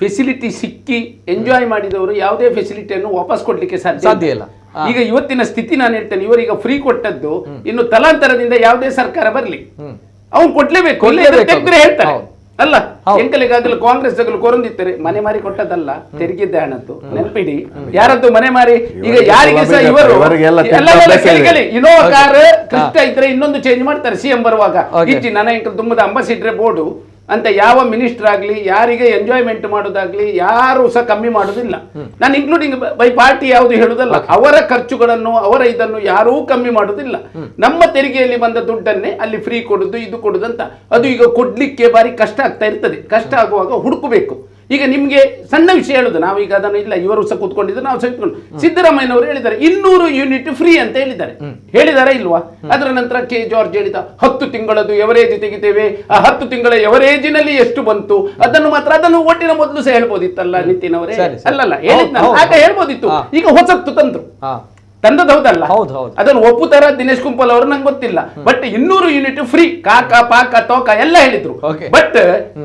ಫೆಸಿಲಿಟಿ ಸಿಕ್ಕಿ ಎಂಜಾಯ್ ಮಾಡಿದವರು ಯಾವುದೇ ಫೆಸಿಲಿಟಿಯನ್ನು ವಾಪಸ್ ಕೊಡ್ಲಿಕ್ಕೆ ಸಾಧ್ಯ ಇಲ್ಲ. ಈಗ ಇವತ್ತಿನ ಸ್ಥಿತಿ ನಾನು ಹೇಳ್ತೇನೆ, ಇವರೀಗ ಫ್ರೀ ಕೊಟ್ಟದ್ದು ಇನ್ನು ತಲಾಂತರದಿಂದ ಯಾವುದೇ ಸರ್ಕಾರ ಬರ್ಲಿ ಅವ್ನು ಕೊಡ್ಲೇಬೇಕು ಹೇಳ್ತಾರೆ ಅಲ್ಲ. ಎಂಕಲಿಗಾಗಲು ಕಾಂಗ್ರೆಸ್ ಆಗಲು ಕೊರಂದಿದ್ದಾರೆ, ಮನೆ ಮಾರಿ ಕೊಟ್ಟದಲ್ಲ, ತೆರಿಗಿದ್ದ ಹಣದ್ದು ನೆನಪಿಡಿ. ಯಾರದ್ದು ಮನೆ ಮಾರಿ? ಈಗ ಯಾರಿಗೆ ಸಹ ಇವರು ಇನೋವಾ ಕಾರ್ ಕೃಷ್ಣ ಇದ್ರೆ ಇನ್ನೊಂದು ಚೇಂಜ್ ಮಾಡ್ತಾರೆ ಸಿಎಂ ಬರುವಾಗ. ಇಚ್ಚಿ ನನ್ನ ಎಂಕಲ್ ತುಂಬದ ಅಂಬಾಸಿಡರ್ ಬೋರ್ಡು ಅಂತ ಯಾವ ಮಿನಿಸ್ಟರ್ ಆಗ್ಲಿ, ಯಾರಿಗೆ ಎಂಜಾಯ್ಮೆಂಟ್ ಮಾಡೋದಾಗ್ಲಿ ಯಾರು ಸಹ ಕಮ್ಮಿ ಮಾಡೋದಿಲ್ಲ. ನಾನು ಇನ್ಕ್ಲೂಡಿಂಗ್ ಬೈ ಪಾರ್ಟಿ ಯಾವುದು ಹೇಳುದಲ್ಲ, ಅವರ ಖರ್ಚುಗಳನ್ನು ಅವರ ಇದನ್ನು ಯಾರೂ ಕಮ್ಮಿ ಮಾಡೋದಿಲ್ಲ. ನಮ್ಮ ತೆರಿಗೆಯಲ್ಲಿ ಬಂದ ದುಡ್ಡನ್ನೇ ಅಲ್ಲಿ ಫ್ರೀ ಕೊಡುದು, ಇದು ಕೊಡುದಂತ. ಅದು ಈಗ ಕೊಡ್ಲಿಕ್ಕೆ ಬಾರಿ ಕಷ್ಟ ಆಗ್ತಾ ಇರ್ತದೆ. ಕಷ್ಟ ಆಗುವಾಗ ಹುಡುಕಬೇಕು. ಈಗ ನಿಮ್ಗೆ ಸಣ್ಣ ವಿಷಯ ಹೇಳುದು, ನಾವೀಗ ಅದನ್ನು ಇಲ್ಲ, ಇವರು ಸಹ ಕೂತ್ಕೊಂಡಿದ್ದು ನಾವು ಸಹ ಕೂತ್ಕೊಂಡು. ಸಿದ್ದರಾಮಯ್ಯನವರು ಹೇಳಿದ್ದಾರೆ 200 ಯೂನಿಟ್ ಫ್ರೀ ಅಂತ ಹೇಳಿದ್ದಾರೆ ಇಲ್ವಾ? ಅದರ ನಂತರ ಕೆ ಜಾರ್ಜ್ ಹೇಳಿದ 10 ತಿಂಗಳದು ಎವರೇಜ್ ತೆಗಿತೇವೆ, ಆ 10 ತಿಂಗಳ ಎವರೇಜಿನಲ್ಲಿ ಎಷ್ಟು ಬಂತು ಅದನ್ನು ಒಟ್ಟಿನ ಮೊದಲು ಸಹ ಹೇಳ್ಬೋದಿತ್ತಲ್ಲ ನಿತಿನ್ ಅವರೇ? ಅಲ್ಲಲ್ಲ, ಆಗ ಹೇಳ್ಬೋದಿತ್ತು. ಈಗ ಹೊಸತ್ತು ತಂದದ್ದು ಹೌದಲ್ಲ, ಅದನ್ನು ಒಪ್ಪುತ್ತಾರ ದಿನೇಶ್ ಕುಂಪಲ್ ಅವರು ನಂಗೆ ಗೊತ್ತಿಲ್ಲ. ಬಟ್ 200 ಯೂನಿಟ್ ಫ್ರೀ, ಕಾಕ ಪಾಕ ತೋಕ ಎಲ್ಲ ಹೇಳಿದ್ರು. ಬಟ್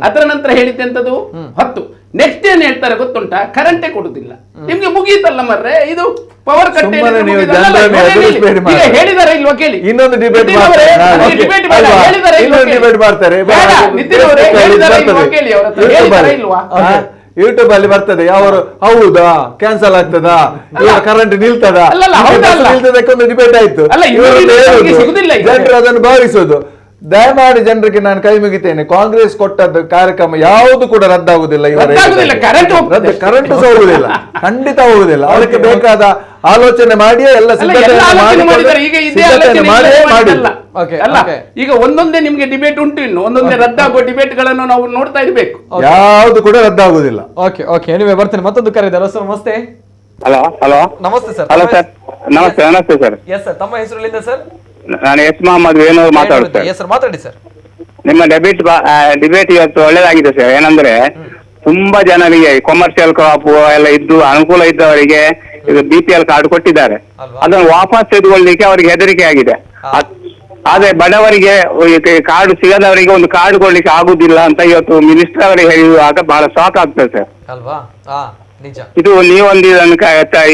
ಅದರ ನಂತರ ಹೇಳಿದ್ದೆಂತದ್ದು 10. ನೆಕ್ಸ್ಟ್ ಏನ್ ಹೇಳ್ತಾರೆ ಗೊತ್ತುಂಟಾ? ಕರೆಂಟೇ ಕೊಡುದಿಲ್ಲ. ನಿಮ್ಗೆ ಮುಗೀತಲ್ಲ ಮರ್ರೆ, ಇದು ಪವರ್ ಕಟ್ ಹೇಳಿದಾರೆ ಇಲ್ವಾ ಕೇಳಿ. ಇನ್ನೊಂದು ಡಿಬೇಟ್ ಮಾಡ್ತಾರೆ, ಇಲ್ವಾ? ಯೂಟ್ಯೂಬ್ ಅಲ್ಲಿ ಬರ್ತದೆ, ಯಾವರು ಹೌದಾ ಕ್ಯಾನ್ಸಲ್ ಆಗ್ತದಾ, ಕರೆಂಟ್ ನಿಲ್ತದಾ, ನಿಲ್ತದಕ್ಕೊಂದು ಡಿಬೇಟ್ ಆಯ್ತು. ಜನರು ಅದನ್ನು ಭಾವಿಸೋದು. ದಯಮಾಡಿ ಜನರಿಗೆ ನಾನು ಕೈ ಮುಗಿತೇನೆ, ಕಾಂಗ್ರೆಸ್ ಕೊಟ್ಟದ್ದು ಕಾರ್ಯಕ್ರಮ ಯಾವುದು ಕೂಡ ರದ್ದಾಗುದಿಲ್ಲ. ಕರೆಂಟ್ ಹೋಗುದಿಲ್ಲ, ಖಂಡಿತ ಹೋಗುದಿಲ್ಲ. ಅದಕ್ಕೆ ಬೇಕಾದ ಆಲೋಚನೆ ಮಾಡಿಯೇ ಎಲ್ಲ ಈಗ ಒಂದೊಂದೇ ನಿಮ್ಗೆ ಡಿಬೇಟ್ ಉಂಟು, ಇನ್ನು ಒಂದೊಂದೇ ರದ್ದಾಗುವ ಡಿಬೇಟ್ ಗಳನ್ನು ನಾವು ನೋಡ್ತಾ ಇರ್ಬೇಕು. ಯಾವುದು ಕೂಡ ರದ್ದಾಗುದಿಲ್ಲ. ಬರ್ತೇನೆ. ಮತ್ತೊಂದು ಕರೆ ಇದೆ. ನಮಸ್ತೆ. ಹಲೋ ನಮಸ್ತೆ ಸರ್. ಹಲೋ ಸರ್, ನಮಸ್ತೆ ಸರ್. ಎಸ್ ಸರ್, ತಮ್ಮ ಹೆಸರು ಸರ್? ನಾನು ಎಸ್ ಮೊಹಮ್ಮದ್ ವೇಣೂರು ಮಾತಾಡುತ್ತೇನೆ. ಸರ್ ಮಾತಾಡಿ ಸರ್. ನಿಮ್ಮ ಡಿಬೇಟ್ ಇವತ್ತು ಒಳ್ಳೇದಾಗಿದೆ ಸರ್. ಏನಂದ್ರೆ ತುಂಬಾ ಜನರಿಗೆ ಕಮರ್ಷಿಯಲ್ ಕ್ರಾಪ್ ಎಲ್ಲ ಇದ್ದು ಅನುಕೂಲ ಇದ್ದವರಿಗೆ ಇದು BPL ಕಾರ್ಡ್ ಕೊಟ್ಟಿದ್ದಾರೆ. ಅದನ್ನು ವಾಪಸ್ ತೆಗೆದುಕೊಳ್ಳಲಿಕ್ಕೆ ಅವರಿಗೆ ಹೆದರಿಕೆ ಆಗಿದೆ. ಆದ್ರೆ ಬಡವರಿಗೆ ಕಾರ್ಡ್ ಸಿಗದವರಿಗೆ ಒಂದು ಕಾರ್ಡ್ ಕೊಡ್ಲಿಕ್ಕೆ ಆಗುದಿಲ್ಲ ಅಂತ ಇವತ್ತು ಮಿನಿಸ್ಟರ್ ಅವರಿಗೆ ಹೇಳುವಾಗ ಬಹಳ ಶಾಕ್ ಆಗ್ತದೆ ಸರ್. ಇದು ನೀವೊಂದು ಇದನ್ನು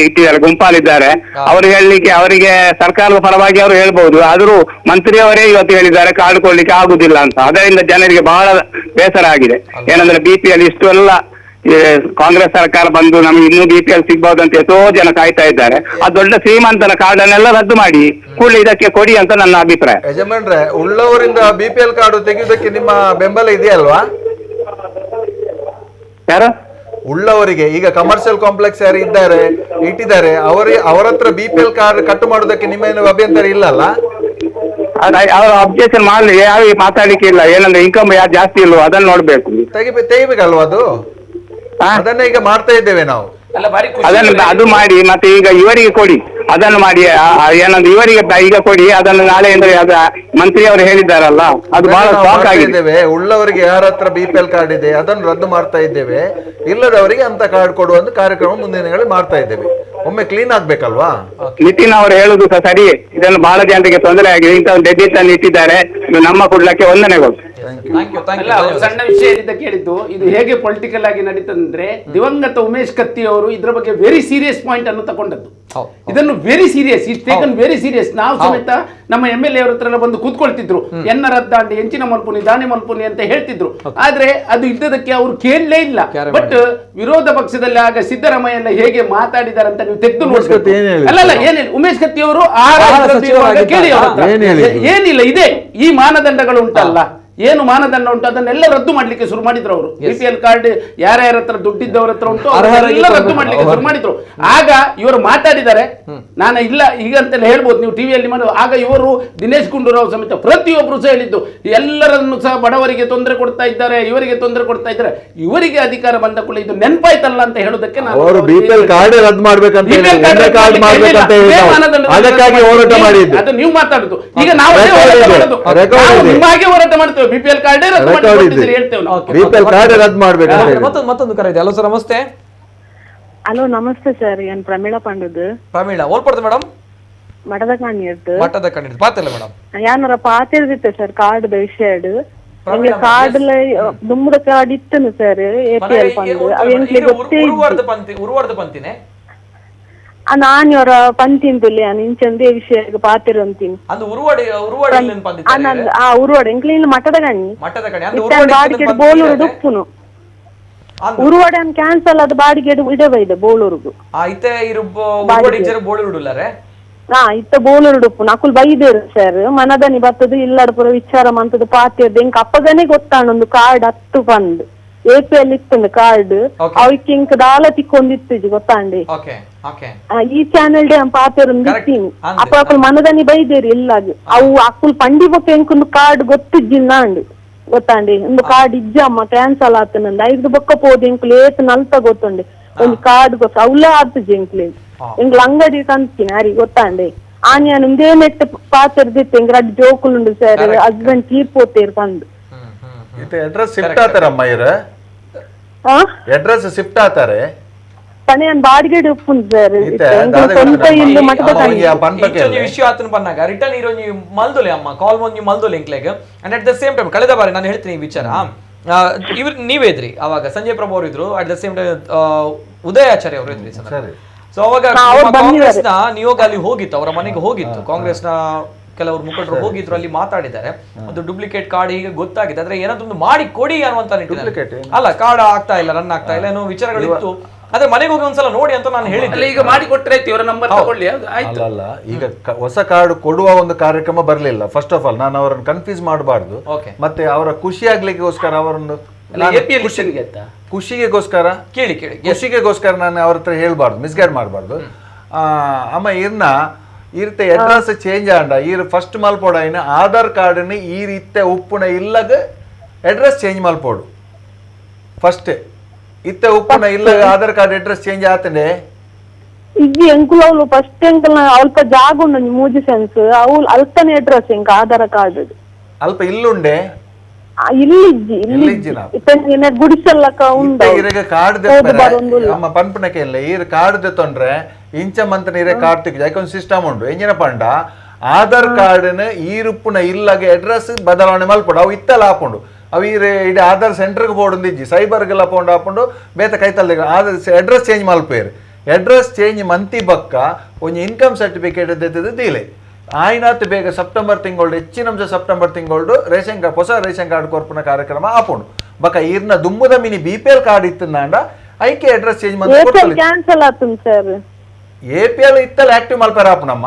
ಇಟ್ಟಿದ್ದಾರೆ, ಗುಂಪಾಲಿದ್ದಾರೆ. ಅವ್ರು ಹೇಳಲಿಕ್ಕೆ ಅವರಿಗೆ ಸರ್ಕಾರದ ಪರವಾಗಿ ಅವರು ಹೇಳ್ಬಹುದು, ಆದ್ರೂ ಮಂತ್ರಿಯವರೇ ಇವತ್ತು ಹೇಳಿದ್ದಾರೆ ಕಾರ್ಡ್ ಕೊಡ್ಲಿಕ್ಕೆ ಆಗುದಿಲ್ಲ ಅಂತ. ಅದರಿಂದ ಜನರಿಗೆ ಬಹಳ ಬೇಸರ ಆಗಿದೆ. ಏನಂದ್ರೆ BPL ಇಷ್ಟು ಎಲ್ಲ ಕಾಂಗ್ರೆಸ್ ಸರ್ಕಾರ ಬಂದು ನಮ್ಗೆ ಇನ್ನೂ BPL ಸಿಗ್ಬಹುದು ಅಂತ ಎಷ್ಟೋ ಜನ ಕಾಯ್ತಾ ಇದ್ದಾರೆ. ಆ ದೊಡ್ಡ ಶ್ರೀಮಂತನ ಕಾರ್ಡ್ ಅನ್ನೆಲ್ಲ ರದ್ದು ಮಾಡಿ ಕೂಡಲೇ ಇದಕ್ಕೆ ಕೊಡಿ ಅಂತ ನನ್ನ ಅಭಿಪ್ರಾಯ. ಯಜಮಾನ್ರೆ, ಉಳ್ಳವರಿಂದ BPL ಕಾರ್ಡ್ ತೆಗೆಯುವುದಕ್ಕೆ ನಿಮ್ಮ ಬೆಂಬಲ ಇದೆಯಲ್ವಾ? ಯಾರು ಉಳ್ಳವರಿಗೆ ಈಗ ಕಮರ್ಷಿಯಲ್ ಕಾಂಪ್ಲೆಕ್ಸ್ ಯಾರು ಇಟ್ಟಿದ್ದಾರೆ ಅವರ ಹತ್ರ BPL ಕಾರ್ಡ್ ಕಟ್ಟು ಮಾಡೋದಕ್ಕೆ ನಿಮ್ಮೇನು ಅಭ್ಯಂತರ ಇಲ್ಲಲ್ಲ? ಅವರು ಅಬ್ಜೆಕ್ಷನ್ ಮಾಡ್ಲಿ, ಯಾವ ಮಾತಾಡ್ಲಿಕ್ಕೆ ಇಲ್ಲ. ಏನಂದ್ರೆ ಇನ್ಕಮ್ ಯಾರು ಜಾಸ್ತಿ ಇಲ್ವೋ ಅದನ್ನ ನೋಡ್ಬೇಕು, ತೆಗಿಬೇಕಲ್ವಾ? ಅದನ್ನ ಈಗ ಮಾಡ್ತಾ ಇದ್ದೇವೆ ನಾವು. ಅದು ಮಾಡಿ ಮತ್ತೆ ಈಗ ಇವರಿಗೆ ಕೊಡಿ, ಅದನ್ನು ಮಾಡಿ. ಏನಂದ್ರೆ ಇವರಿಗೆ ಈಗ ಕೊಡಿ, ಅದನ್ನು ನಾಳೆ ಅಂದ್ರೆ ಮಂತ್ರಿ ಅವರು ಹೇಳಿದ್ದಾರಲ್ಲ, ಅದು ಬಹಳ ಶಾಕ್ ಆಗಿದೆ. ಉಳ್ಳವರಿಗೆ ಯಾರ ಹತ್ರ BPL ಕಾರ್ಡ್ ಇದೆ ಅದನ್ನು ರದ್ದು ಮಾಡ್ತಾ ಇದ್ದೇವೆ, ಇಲ್ಲದವರಿಗೆ ಅಂತ ಕಾರ್ಡ್ ಕೊಡುವಂತ ಕಾರ್ಯಕ್ರಮ ಮುಂದಿನ ದಿನಗಳಲ್ಲಿ ಮಾಡ್ತಾ ಇದ್ದೇವೆ. ಒಮ್ಮೆ ಕ್ಲೀನ್ ಆಗ್ಬೇಕಲ್ವಾ? ನಿತಿನ್ ಅವರು ಹೇಳುದು ಸಹ ಸರಿ. ಇದನ್ನು ಬಹಳ ಜನರಿಗೆ ತೊಂದರೆ ಆಗಿದೆ. ಇಂಥ ಡೆಬಿಟ್ ಅನ್ನು ಇಟ್ಟಿದ್ದಾರೆ, ನಮ್ಮ ಕುಡ್ಲಕ್ಕೆ ವಂದನೆಗಳು. ಅಲ್ಲ, ಸಣ್ಣ ವಿಷಯ ಹೇಳಿದ್ದ ಕೇಳಿದ್ದು, ಇದು ಹೇಗೆ ಪೊಲಿಟಿಕಲ್ ಆಗಿ ನಡೀತಂದ್ರೆ ದಿವಂಗತ ಉಮೇಶ್ ಕತ್ತಿ ಅವರು ಇದ್ರ ಬಗ್ಗೆ ವೆರಿ ಸೀರಿಯಸ್ ಪಾಯಿಂಟ್ ಅನ್ನು ತಗೊಂಡದ್ದು. ಇದನ್ನು very serious, is taken very serious. ನಾವು ಸಮೇತ ನಮ್ಮ MLA ಅವರ ಹತ್ರ ಬಂದು ಕೂತ್ಕೊಳ್ತಿದ್ರು, ಎನ್ನ ರದ್ದಾಂಡಿ ಎಂಚಿನ ಮಲ್ಪುನಿ ದಾನಿ ಮಲ್ಪುನಿ ಅಂತ ಹೇಳ್ತಿದ್ರು. ಆದ್ರೆ ಅದು ಇದ್ದದಕ್ಕೆ ಅವರು ಕೇಳಲೇ ಇಲ್ಲ. ಬಟ್ ವಿರೋಧ ಪಕ್ಷದಲ್ಲಿ ಆಗ ಸಿದ್ದರಾಮಯ್ಯ ಎಲ್ಲ ಹೇಗೆ ಮಾತಾಡಿದಾರೆ ಅಂತ ನೀವು ತೆಗೆದು ನೋಡ್ಬೇಕು. ಅಲ್ಲ ಏನಿಲ್ಲ, ಉಮೇಶ್ ಕತ್ತಿ ಅವರು ಕೇಳಿ ಏನಿಲ್ಲ, ಇದೆ ಈ ಮಾನದಂಡಗಳು ಉಂಟಲ್ಲ, ಏನು ಮಾನದಂಡ ಉಂಟು ಅದನ್ನೆಲ್ಲ ರದ್ದು ಮಾಡ್ಲಿಕ್ಕೆ ಶುರು ಮಾಡಿದ್ರು ಅವರು. BPL ಕಾರ್ಡ್ ಯಾರ್ಯಾರ ಹತ್ರ ದುಡ್ಡಿದ್ದವ್ರ ಹತ್ರ ಉಂಟು ಎಲ್ಲ ರದ್ದು ಮಾಡ್ಲಿಕ್ಕೆ ಶುರು ಮಾಡಿದ್ರು. ಆಗ ಇವರು ಮಾತಾಡಿದ್ದಾರೆ, ನಾನು ಇಲ್ಲ ಈಗ ಅಂತೆಲ್ಲ ಹೇಳ್ಬೋದು ನೀವು ಟಿವಿಯಲ್ಲಿ ಮಾಡಿ. ಆಗ ಇವರು ದಿನೇಶ್ ಗುಂಡೂರಾವ್ ಸಮೇತ ಪ್ರತಿಯೊಬ್ಬರು ಸಹ ಹೇಳಿದ್ದು, ಎಲ್ಲರನ್ನು ಸಹ ಬಡವರಿಗೆ ತೊಂದರೆ ಕೊಡ್ತಾ ಇದ್ದಾರೆ, ಇವರಿಗೆ ತೊಂದರೆ ಕೊಡ್ತಾ ಇದ್ದಾರೆ. ಇವರಿಗೆ ಅಧಿಕಾರ ಬಂದ ಕೂಡ ಇದು ನೆನಪಾಯ್ತಲ್ಲ ಅಂತ ಹೇಳೋದಕ್ಕೆ ಅದು ನೀವು ಮಾತಾಡುದು. ಈಗ ನಾವು ನಿಮ್ಮಾಗೆ ಹೋರಾಟ ಮಾಡ್ತೇವೆ, BPL ಕಾರ್ಡ್ ಮತ್ತೊಂದು ಕರೆ ಇದೆ. ಹಲೋ ಸರ್, ನಮಸ್ತೆ. ಹಲೋ ನಮಸ್ತೆ ಸರ್, ಏನ್ ಪ್ರಮೀಳಾ ಪಂಡದು. ಪ್ರಮೀಳಾ ಓಲ್ಪಡ್ದು ಮೇಡಮ್, ಮಠದ ಕಣ್ಣಿರ್ದು ಮಠದ ಕಣ್ಣಿರ್ದು ಪಾತಿಲ್ಲ ಮೇಡಮ್. ಯಾನಾರ ಪಾತಿರ್ದಿತ್ತೆ ಸರ್ ಕಾರ್ಡ್ ವಿಷಯ card ದುಮ್ಮದ card ಇತ್ತನು sir APL Pandu ಉರುವಾರ್ದ ಪಂತಿನೇ ನಾನವರ ಪಂತಿಂತುಲಿ ಇಂಚಂದೇ ವಿಷಯ ಪಾತಿರಂತೀನಿ ಉರುವಾಡ ಇಂಕ್ಲಿನ್ ಮಠದ ಕಣ್ಣಿ ಬಾಡಿಗೆ ಬೋಲೂರು ಉಪ್ಪುನು ಉರುವಾಡ ಕ್ಯಾನ್ಸಲ್ ಅದು ಬಾಡಿಗೆ ಇಡಬೈದೆ ಬೋಳೂರ್ಗು ಇತ್ತ ಬೋಲೂರು ಉಪ್ಪು ನಕುಲ್ ಬೈದೇರು ಸರ್ ಮನದನಿ ಬರ್ತದು ಇಲ್ಲಡ ಪುರ ವಿಚಾರ ಮಂತದ್ದು ಪಾತಿರ್ದು ಇಂಕ ಅಪ್ಪಗನೇ ಗೊತ್ತಾಂಡು ಕಾರ್ಡ್ 10 ಪಂಡ್ APL ಇತ್ತಂದು ಕಾರ್ಡ್ ಅವಕ್ಕೆ ಇಂಕ ದಾಲ ತಿಕ್ಕೊಂದಿತ್ತು ಗೊತ್ತಾಂಡಿ ಈ ಚಾನೆಲ್ ಡೇ ಪಾತಿರ್ತೀನಿ ಅಪ್ಪ ಅಕ್ಕಲ್ ಮನದನಿ ಬೈದೇರಿ ಇಲ್ಲಾಗ ಅವು ಅಕ್ಕಲ್ ಪಂಡಿ ಬೊಕ್ಕ ಇಂಕೊಂದು ಕಾರ್ಡ್ ಗೊತ್ತಿಜ್ಜಿನ್ನಾಂಡು ಗೊತ್ತಾಂಡಿ ಒಂದು ಕಾರ್ಡ್ ಇಜ್ಜಮ್ಮ ಕ್ಯಾನ್ಸಲ್ ಆತನಂದ 5 ಬೊಕ್ಕ ಪೋದು ಇಂಕ್ಲು ಏತ್ ನಲ್ತ ಗೊತ್ತುಂಡಿ ಒಂದು ಕಾರ್ಡ್ ಗೊತ್ತ ಅವಲ್ಲ ಆತಜಿ ಇಂಕ್ಲಿ ಇಂಗ್ಲ ಅಂಗಡಿ ಕಂತೀನಿ ಅರಿ ಗೊತ್ತಾಂಡಿ ಆನ್ಯಾನ್ ಒಂದೇ ನೆಟ್ ಪಾತಿರ್ದಿತ್ತು ಇಂಗ್ರ ಅಡ್ ಜೋಕುಲುಂಡು ಸರ್ ಹಸ್ಬೆಂಡ್ ತೀರ್ಪೋತೇರ್ ಕಂಡು ಅಡ್ರೆಸ್ ಶಿಫ್ಟ್ ಆತಾರಮ್ಮ ಇರ ಅಡ್ರೆಸ್ ಶಿಫ್ಟ್ ಆತಾರೆ ಪಣೆಯನ್ ಬಾಡಿಗೆ ಉಪ್ಪುಂಡು ಸರ್ ಸ್ವಂತ ಇಲ್ಲು ಮಠದ ವಿಷಯ ಆತನ ಬಂದಾಗ ರಿಟರ್ನ್ ಇರೋ ನೀವು ಮಲ್ದೊಲೆ ಅಮ್ಮ ಕಾಲ್ ಬಂದು ನೀವು ಮಲ್ದೊಲೆ ಇಂಕ್ಲೆಗ್ and at the same time ಕಳೆದ ಬಾರಿ ನಾನು ಹೇಳ್ತೀನಿ ಈ ವಿಚಾರ ಇವ್ರು ನೀವೇ ಇದ್ರಿ ಅವಾಗ ಸಂಜಯ್ ಪ್ರಭು ಅವರು ಇದ್ರು ಅಟ್ ದ ಸೇಮ್ ಟೈಮ್ ಉದಯಾಚಾರ್ಯ ಅವರು ಇದ್ರಿ ಸೊ ಅವಾಗ ಕಾಂಗ್ರೆಸ್ನ ನಿಯೋಗ ಅಲ್ಲಿ ಹೋಗಿತ್ತು, ಅವರ ಮನೆಗೆ ಹೋಗಿತ್ತು, ಕಾಂಗ್ರೆಸ್ನ ಕೆಲವರು ಮುಖಂಡರು ಹೋಗಿದ್ರು, ಅಲ್ಲಿ ಮಾತಾಡಿದ್ದಾರೆ. ಒಂದು ಡೂಪ್ಲಿಕೇಟ್ ಕಾರ್ಡ್ ಹೀಗೆ ಗೊತ್ತಾಗಿದೆ, ಆದ್ರೆ ಏನಾದ್ರು ಒಂದು ಮಾಡಿ ಕೊಡಿ ಅನ್ನುವಂತ ಅಲ್ಲ ಕಾರ್ಡ್ ಆಗ್ತಾ ಇಲ್ಲ, ರನ್ ಆಗ್ತಾ ಇಲ್ಲ, ಏನೋ ವಿಚಾರಗಳಿತ್ತು. ಆದ್ರೆ ಮನೆಗೆ ಹೋಗಿ ಒಂದ್ಸಲ ನೋಡಿ ಅಂತ ನಾನು ಹೇಳಿದ್ದೆ. ಈಗ ಮಾಡಿ ಕೊಟ್ಟರೆ ಇವರ ನಂಬರ್ ತಗೊಳ್ಳಿ. ಅಲ್ಲ ಈಗ ಹೊಸ ಕಾರ್ಡ್ ಕೊಡುವ ಒಂದು ಕಾರ್ಯಕ್ರಮ ಬರಲಿಲ್ಲ. ಫಸ್ಟ್ ಆಫ್ ಆಲ್ ನಾನು ಅವರನ್ನು ಕನ್ಫ್ಯೂಸ್ ಮಾಡಬಾರ್ದು, ಮತ್ತೆ ಅವರ ಖುಷಿ ಆಗ್ಲಿಕ್ಕೋಸ್ಕರ ಅವರನ್ನು ಖುಷಿಗೆಗೋಸ್ಕರ ಖುಷಿಗೆಗೋಸ್ಕರ ನಾನು ಅವ್ರ ಹತ್ರ ಹೇಳ್ಬಾರ್ದು, ಮಿಸ್ಗೈಡ್ ಮಾಡಬಾರ್ದು. ಅಮ್ಮ ಇರ್ನ ಇರ್ತೆ ಅಡ್ರೆಸ್ ಚೇಂಜ್ ಆಂಡ ಈರ್ ಫಸ್ಟ್ ಮಲ್ಪೋಡ ಇನ್ನ ಆಧಾರ್ ಕಾರ್ಡ್ ಈರ್ ಇತ್ತೆ ಉಪ್ಪುನ ಇಲ್ಲಗ ಅಡ್ರೆಸ್ ಚೇಂಜ್ ಮಲ್ಪೋಡು ಫಸ್ಟ್ ಇತ್ತೆ ಉಪ್ಪುನ ಇಲ್ಲಗ ಆಧಾರ್ ಕಾರ್ಡ್ ಅಡ್ರೆಸ್ ಚೇಂಜ್ ಆತನೆ ಇಜ್ಜಿ ಎಂಕುಲ ಅವಳು ಫಸ್ಟ್ ಎಂಕಲ್ ಅಲ್ಪ ಜಾಗ ಉಂಡು ಮೂಜಿ ಸೆನ್ಸ್ ಅವಳು ಅಲ್ಪನೆ ಅಡ್ರೆಸ್ ಎಂಕ ಆಧಾರ್ ಕಾರ್ಡ್ ಅಲ್ಪ ಇಲ್ಲುಂಡೆ ಗುಡಿಸಲ್ಲಕ ಕಾರ್ಡ್ ಅಮ್ಮ ಪನ್ಪಣಕ್ಕೆ ಇಲ್ಲ ಈರ್ ಕಾರ್ಡ್ ತೆತ್ತೊಂಡ್ರೆ ಇಂಚ ಮಂತ ನೀರೇ ಕಾರ್ಡ್ ತೆಗ್ದು ಯಾಕೊಂದು ಸಿಸ್ಟಮ್ ಉಂಟು ಎಂಜಿನ ಪಂಡ ಆಧಾರ್ ಕಾರ್ಡ್ ಈರುಪ್ಪುನ ಇಲ್ಲಗೆ ಅಡ್ರೆಸ್ ಬದಲಾವಣೆ ಮಲ್ಪಡು ಅವು ಇತ್ತಲ್ಲ ಹಾಕೊಂಡು ಅವು ಇಡೀ ಆಧಾರ್ ಸೆಂಟರ್ಗೆ ಬೋರ್ಡ್ ಇಜ್ಜಿ ಸೈಬರ್ಗೆಲ್ಲ ಪೌಂಡ್ ಹಾಕೊಂಡು ಬೇತ ಕೈತಲ್ಲ ಅಡ್ರೆಸ್ ಚೇಂಜ್ ಮಲ್ಪೇರು ಅಡ್ರೆಸ್ ಚೇಂಜ್ ಮಂತಿ ಬಕ್ಕ ಒಂದು ಇನ್ಕಮ್ ಸರ್ಟಿಫಿಕೇಟ್ ದೀಲೆ ಆಯ್ನಾತ್ ಬೇಗ ಸೆಪ್ಟೆಂಬರ್ ತಿಂಗಳು ಹೆಚ್ಚಿನ ಅಂಶ ಸೆಪ್ಟೆಂಬರ್ ತಿಂಗಳು ರೇಷನ್ ಕಾರ್ಡ್ ಹೊಸ ರೇಷನ್ ಕಾರ್ಡ್ ಕೊರ್ಪುನ ಕಾರ್ಯಕ್ರಮ ಆಪುಂಡು ಬಕ ಇರ್ನ ದುಮ್ಮದ ಮಿನಿ BPL ಕಾರ್ಡ್ ಇತ್ತಂಡ ಐಕೆ ಅಡ್ರೆಸ್ ಚೇಂಜ್ ಮಾಡಿ ಕ್ಯಾನ್ಸಲ್ ಆತುಂಡು ಸರ್ APL ಇತ್ತಲ್ಲ ಆಕ್ಟಿವ್ ಮಲ್ಪರ ಆಪುನಮ್ಮ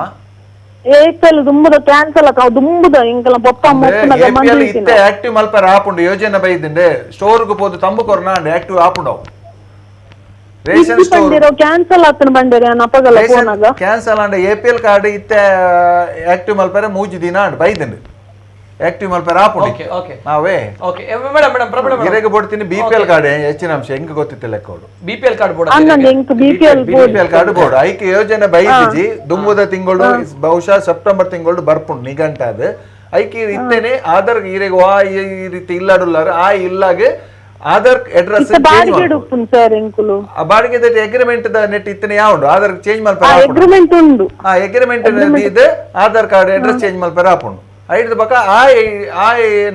APL ದುಮ್ಮದ ಕ್ಯಾನ್ಸಲ್ ಆತ ದುಮ್ಮದ ಇಂಕಲ ಬಪ್ಪ ಮುಪ್ಪನ APL ಇತ್ತೆ ಆಕ್ಟಿವ್ ಮಲ್ಪರ ಆಪುಂಡು ಯೋಜನೆ ಬೈದಿಂದೆ ಸ್ಟೋರ್ ಗೆ ಪೋದು ತಂಬು ಕೊರ್ನಾಂಡೆ ಆಕ್ಟಿವ್ ಆಪುಂಡು ರೇಷನ್ ಸ್ಟೋರ್ ಕ್ಯಾನ್ಸಲ್ ಆತನ ಬಂದರೆ ನಪಗಲ ಫೋನಾಗ ಕ್ಯಾನ್ಸಲ್ ಆಂಡ APL ಕಾರ್ಡ್ ಇತ್ತೆ ಆಕ್ಟಿವ್ ಮಲ್ಪರ ಮೂಜಿ ದಿನ ಆಂಡ ಬೈದಿಂಡೆ ಆಕ್ಟಿವ್ ಮಲ್ಪರ ಆಪುಂಡು ನಾವೇ ಮೇಡಮ್ ಮೇಡಮ್ ಪ್ರಾಬ್ಲಮ್ ಇರೆಗೆ ಬೋಡ್ತೀನಿ BPL ಕಾರ್ಡ್ ಹೆಚ್ಚಿನ ಅಂಶ ಹೆಂಗ ಗೊತ್ತಿತ್ತಿಲ್ಲ ಕೋಡು BPL card board BPL card board ಐಕೆ ಯೋಜನೆ ಬೈದಿಜಿ ದುಮ್ಮದ ತಿಂಗಳು ಬಹುಶಃ ಸೆಪ್ಟೆಂಬರ್ ತಿಂಗಳು ಬರ್ಪುಂಡು ನಿಗಂಟ ಅದು ಐಕೆ ಇತ್ತೇನೆ ಆಧಾರ್ ಇರೆಗೆ ವಾ ಈ ರೀತಿ ಇಲ್ಲಾಡುಲ್ಲಾರ ಆ ಇಲ್ಲಾಗೆ ಆಧಾರ್ ಅಡ್ರೆಸ್ ಬಾಡಿಗೆ ಅಗ್ರಿಮೆಂಟ್ ನೆಟ್ ಇತ್ತನೆ ಯಾವುದು ಆಧಾರ್ ಚೇಂಜ್ ಮಲ್ಪರ ಅಗ್ರಿಮೆಂಟ್ ಉಂಡು ಅಗ್ರಿಮೆಂಟ್ ಇದೆ ಆಧಾರ್ ಕಾರ್ಡ್ ಅಡ್ರೆಸ್ ಚೇಂಜ್ ಮಲ್ಪರ ಆಪುಂಡು ಐದು ಬಕ ಆ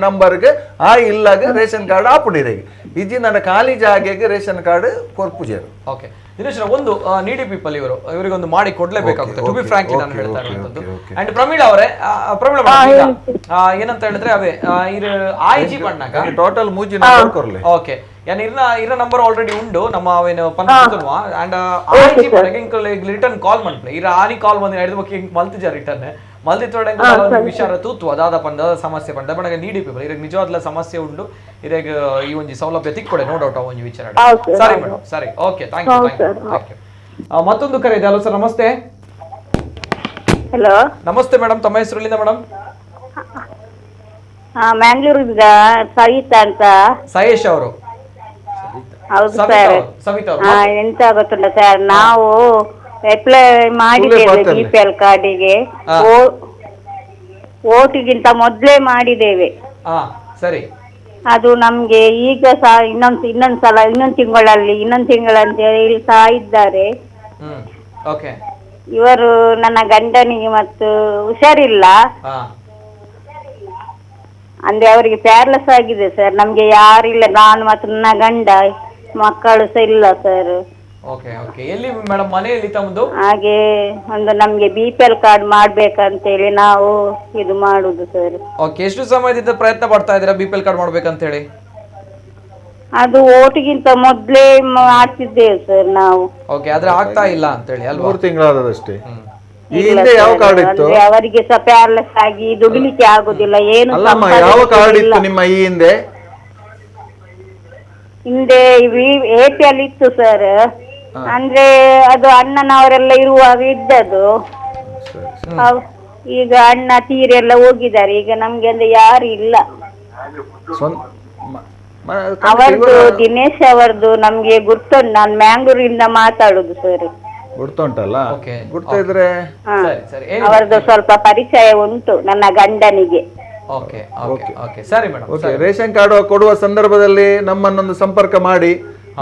ನಂಬರ್ಗೆ ಆ ಇಲ್ಲಾಗ ರೇಷನ್ ಕಾರ್ಡ್ ಆಪುಡಿರಿಗೆ ಇಜ್ಜಿ ನನ್ನ ಖಾಲಿ ಜಾಗೆಗೆ ರೇಷನ್ ಕಾರ್ಡ್ ಕೊರ್ಪುಜೇರು. ಓಕೆ ದಿನೇಶ್ ಒಂದು ನೀಡಿ ಪೀಪಲ್ ಇವರಿಗೆ ಒಂದು ಮಾಡಿ ಕೊಡ್ಲೇಬೇಕಾಗುತ್ತೆ ಟು ಬಿ ಫ್ರಾಂಕ್ಲಿ ನಾನು ಹೇಳ್ತಾ ಇರುವಂತದ್ದು. ಅಂಡ್ ಪ್ರಮೀಳಾ ಅವರೇ, ಪ್ರಮೀಳಾ ಏನಂತ ಹೇಳಿದ್ರೆ ಅವೇ ಆಯ್ಜಿ ಪಣ್ಣಾಗ ಟೋಟಲ್ 3 ನಂಬರ್ ಕೊರ್ಲೆ. ಓಕೆ ಯಾನ್ ಇರ ನಂಬರ್ ಆಲ್ರೆಡಿ ಉಂಡು ನಮ್ಮ ಅವೇನು ಪನ್ನುವಾ ಅಂಡ್ ಆಯ್ಜಿ ಪಣ್ಣಾಗ ಇಂಕ ರಿಟರ್ನ್ ಕಾಲ್ ಮಾಡ್ಲೆ ಇರ ಆನಿ ಕಾಲ್ ಬಂದು ಹಿಡಿದ ಬಗ್ಗೆ ಇಂಕ ಮಲ್ತಿಜ ರಿಟರ್ನ್ ಮಲ್ದಿತ್ತೋಡೆ ವಿಚಾರ ತೂತ್ವ ದಾದ ಪಂಡ ಸಮಸ್ಯೆ ಪಂಡ ಬಣ್ಣಗ ನೀಡಿ ಪೀಪಲ್ ಇರಗೆ ನಿಜವಾದ ಸಮಸ್ಯೆ ಉಂಡು ಇರಗೆ ಈ ಒಂಜಿ ಸೌಲಭ್ಯ ತಿಕ್ಕೊಡೆ ನೋ ಡೌಟ್ ಒಂಜಿ ವಿಚಾರ. ಸರಿ ಮೇಡಮ್ ಸರಿ ಓಕೆ ಥ್ಯಾಂಕ್ ಯು. ಮತ್ತೊಂದು ಕರೆ ಇದೆ. ಹಲೋ ಸರ್ ನಮಸ್ತೆ. ಹಲೋ ನಮಸ್ತೆ ಮೇಡಮ್, ತಮ್ಮ ಹೆಸರು ಎಲ್ಲಿಂದ ಮೇಡಮ್? ಮ್ಯಾಂಗ್ಳೂರಿಂದ ಸವಿತಾ ಅಂತ. ಸಯೇಶ್ ಅವರು? ಹೌದು ಸರ್. ಸವಿತಾ ಅವರು ಎಂತ ಗೊತ್ತುಂಟ ಸರ್, ನಾವು ಅಪ್ಲೈ ಮಾಡಿದ್ದೇವೆ BPL ಕಾರ್ಡಿಗೆ, ಓಟಿಗಿಂತ ಮೊದ್ಲೇ ಮಾಡಿದ್ದೇವೆ. ಸರಿ. ಅದು ನಮ್ಗೆ ಈಗ ಸಹ ಇನ್ನೊಂದ್ ತಿಂಗಳಂತ ಹೇಳಿ ಸಹ ಇದ್ದಾರೆ. ಇವರು ನನ್ನ ಗಂಡನಿಗೆ ಮತ್ತು ಹುಷಾರಿಲ್ಲ, ಅಂದ್ರೆ ಅವರಿಗೆ ಪ್ಯಾರಲಸ್ ಆಗಿದೆ ಸರ್. ನಮ್ಗೆ ಯಾರಿಲ್ಲ, ನಾನು ಮತ್ತು ನನ್ನ ಗಂಡ, ಮಕ್ಕಳು ಸಹ ಇಲ್ಲ ಸರ್. ಹಾಗೆ ಒಂದು ನಮ್ಗೆ BPL ಕಾರ್ಡ್ ಮಾಡ್ಬೇಕಂತೇಳಿ ನಾವು ಇದು ಮಾಡುದು ಸರ್. ಎಷ್ಟು ಸಮಯದಿಂದ ಪ್ರಯತ್ನ ಪಡ್ತಾ ಇದ್ದೀರಾ BPL ಕಾರ್ಡ್ ಮಾಡ್ಬೇಕಂತ ಹೇಳಿ? ಅದು ಓಟಿಗಿಂತ ಮೊದ್ಲೇ ಮಾಡ್ತಿದ್ದೇವೆ ಸರ್ ನಾವು. ಆದ್ರೆ ಆಗ್ತಾ ಇಲ್ಲ ಅಂತ ಹೇಳಿ ಅಲ್ವಾ? 3 ತಿಂಗಳಾದಷ್ಟೇ. ಈ ಹಿಂದೆ ಯಾವ ಕಾರ್ಡ್ ಇತ್ತು? ಅವರಿಗೆ ಸಹ ಪ್ಯಾರಲಸ್ ಆಗಿ ದುಡಿಲಿಕ್ಕೆ ಆಗುದಿಲ್ಲ, ಏನು. ಅಲ್ಲಮ್ಮ, ಯಾವ ಕಾರ್ಡ್ ಇತ್ತು ನಿಮ್ಮ ಈ ಹಿಂದೆ? APL ಇತ್ತು ಸರ್. ಅಂದ್ರೆ ಅದು ಅಣ್ಣನವರೆಲ್ಲ ಇರುವಾಗ ಇದ್ದದ್ದು. ಈಗ ಅಣ್ಣ ತೀರೆಲ್ಲ ಹೋಗಿದ್ದಾರೆ, ಈಗ ನಮ್ಗೆ ಅಂದ್ರೆ ಯಾರು ಇಲ್ಲ. ಅವರದ್ದು ದಿನೇಶ್ ಅವರದ್ದು ನಮ್ಗೆ ಗುರ್ತುಂಟು, ನಾನು ಮ್ಯಾಂಗ್ಳೂರಿಂದ ಮಾತಾಡುದು ಸರ್. ಗುರ್ತುಂಟಲ್ಲ? ಗುರ್ತಿದ್ರೆ ಅವರದ್ದು ಸ್ವಲ್ಪ ಪರಿಚಯ ಉಂಟು ನನ್ನ ಗಂಡನಿಗೆ. ರೇಷನ್ ಕಾರ್ಡ್ ಕೊಡುವ ಸಂದರ್ಭದಲ್ಲಿ ನಮ್ಮನ್ನೊಂದು ಸಂಪರ್ಕ ಮಾಡಿ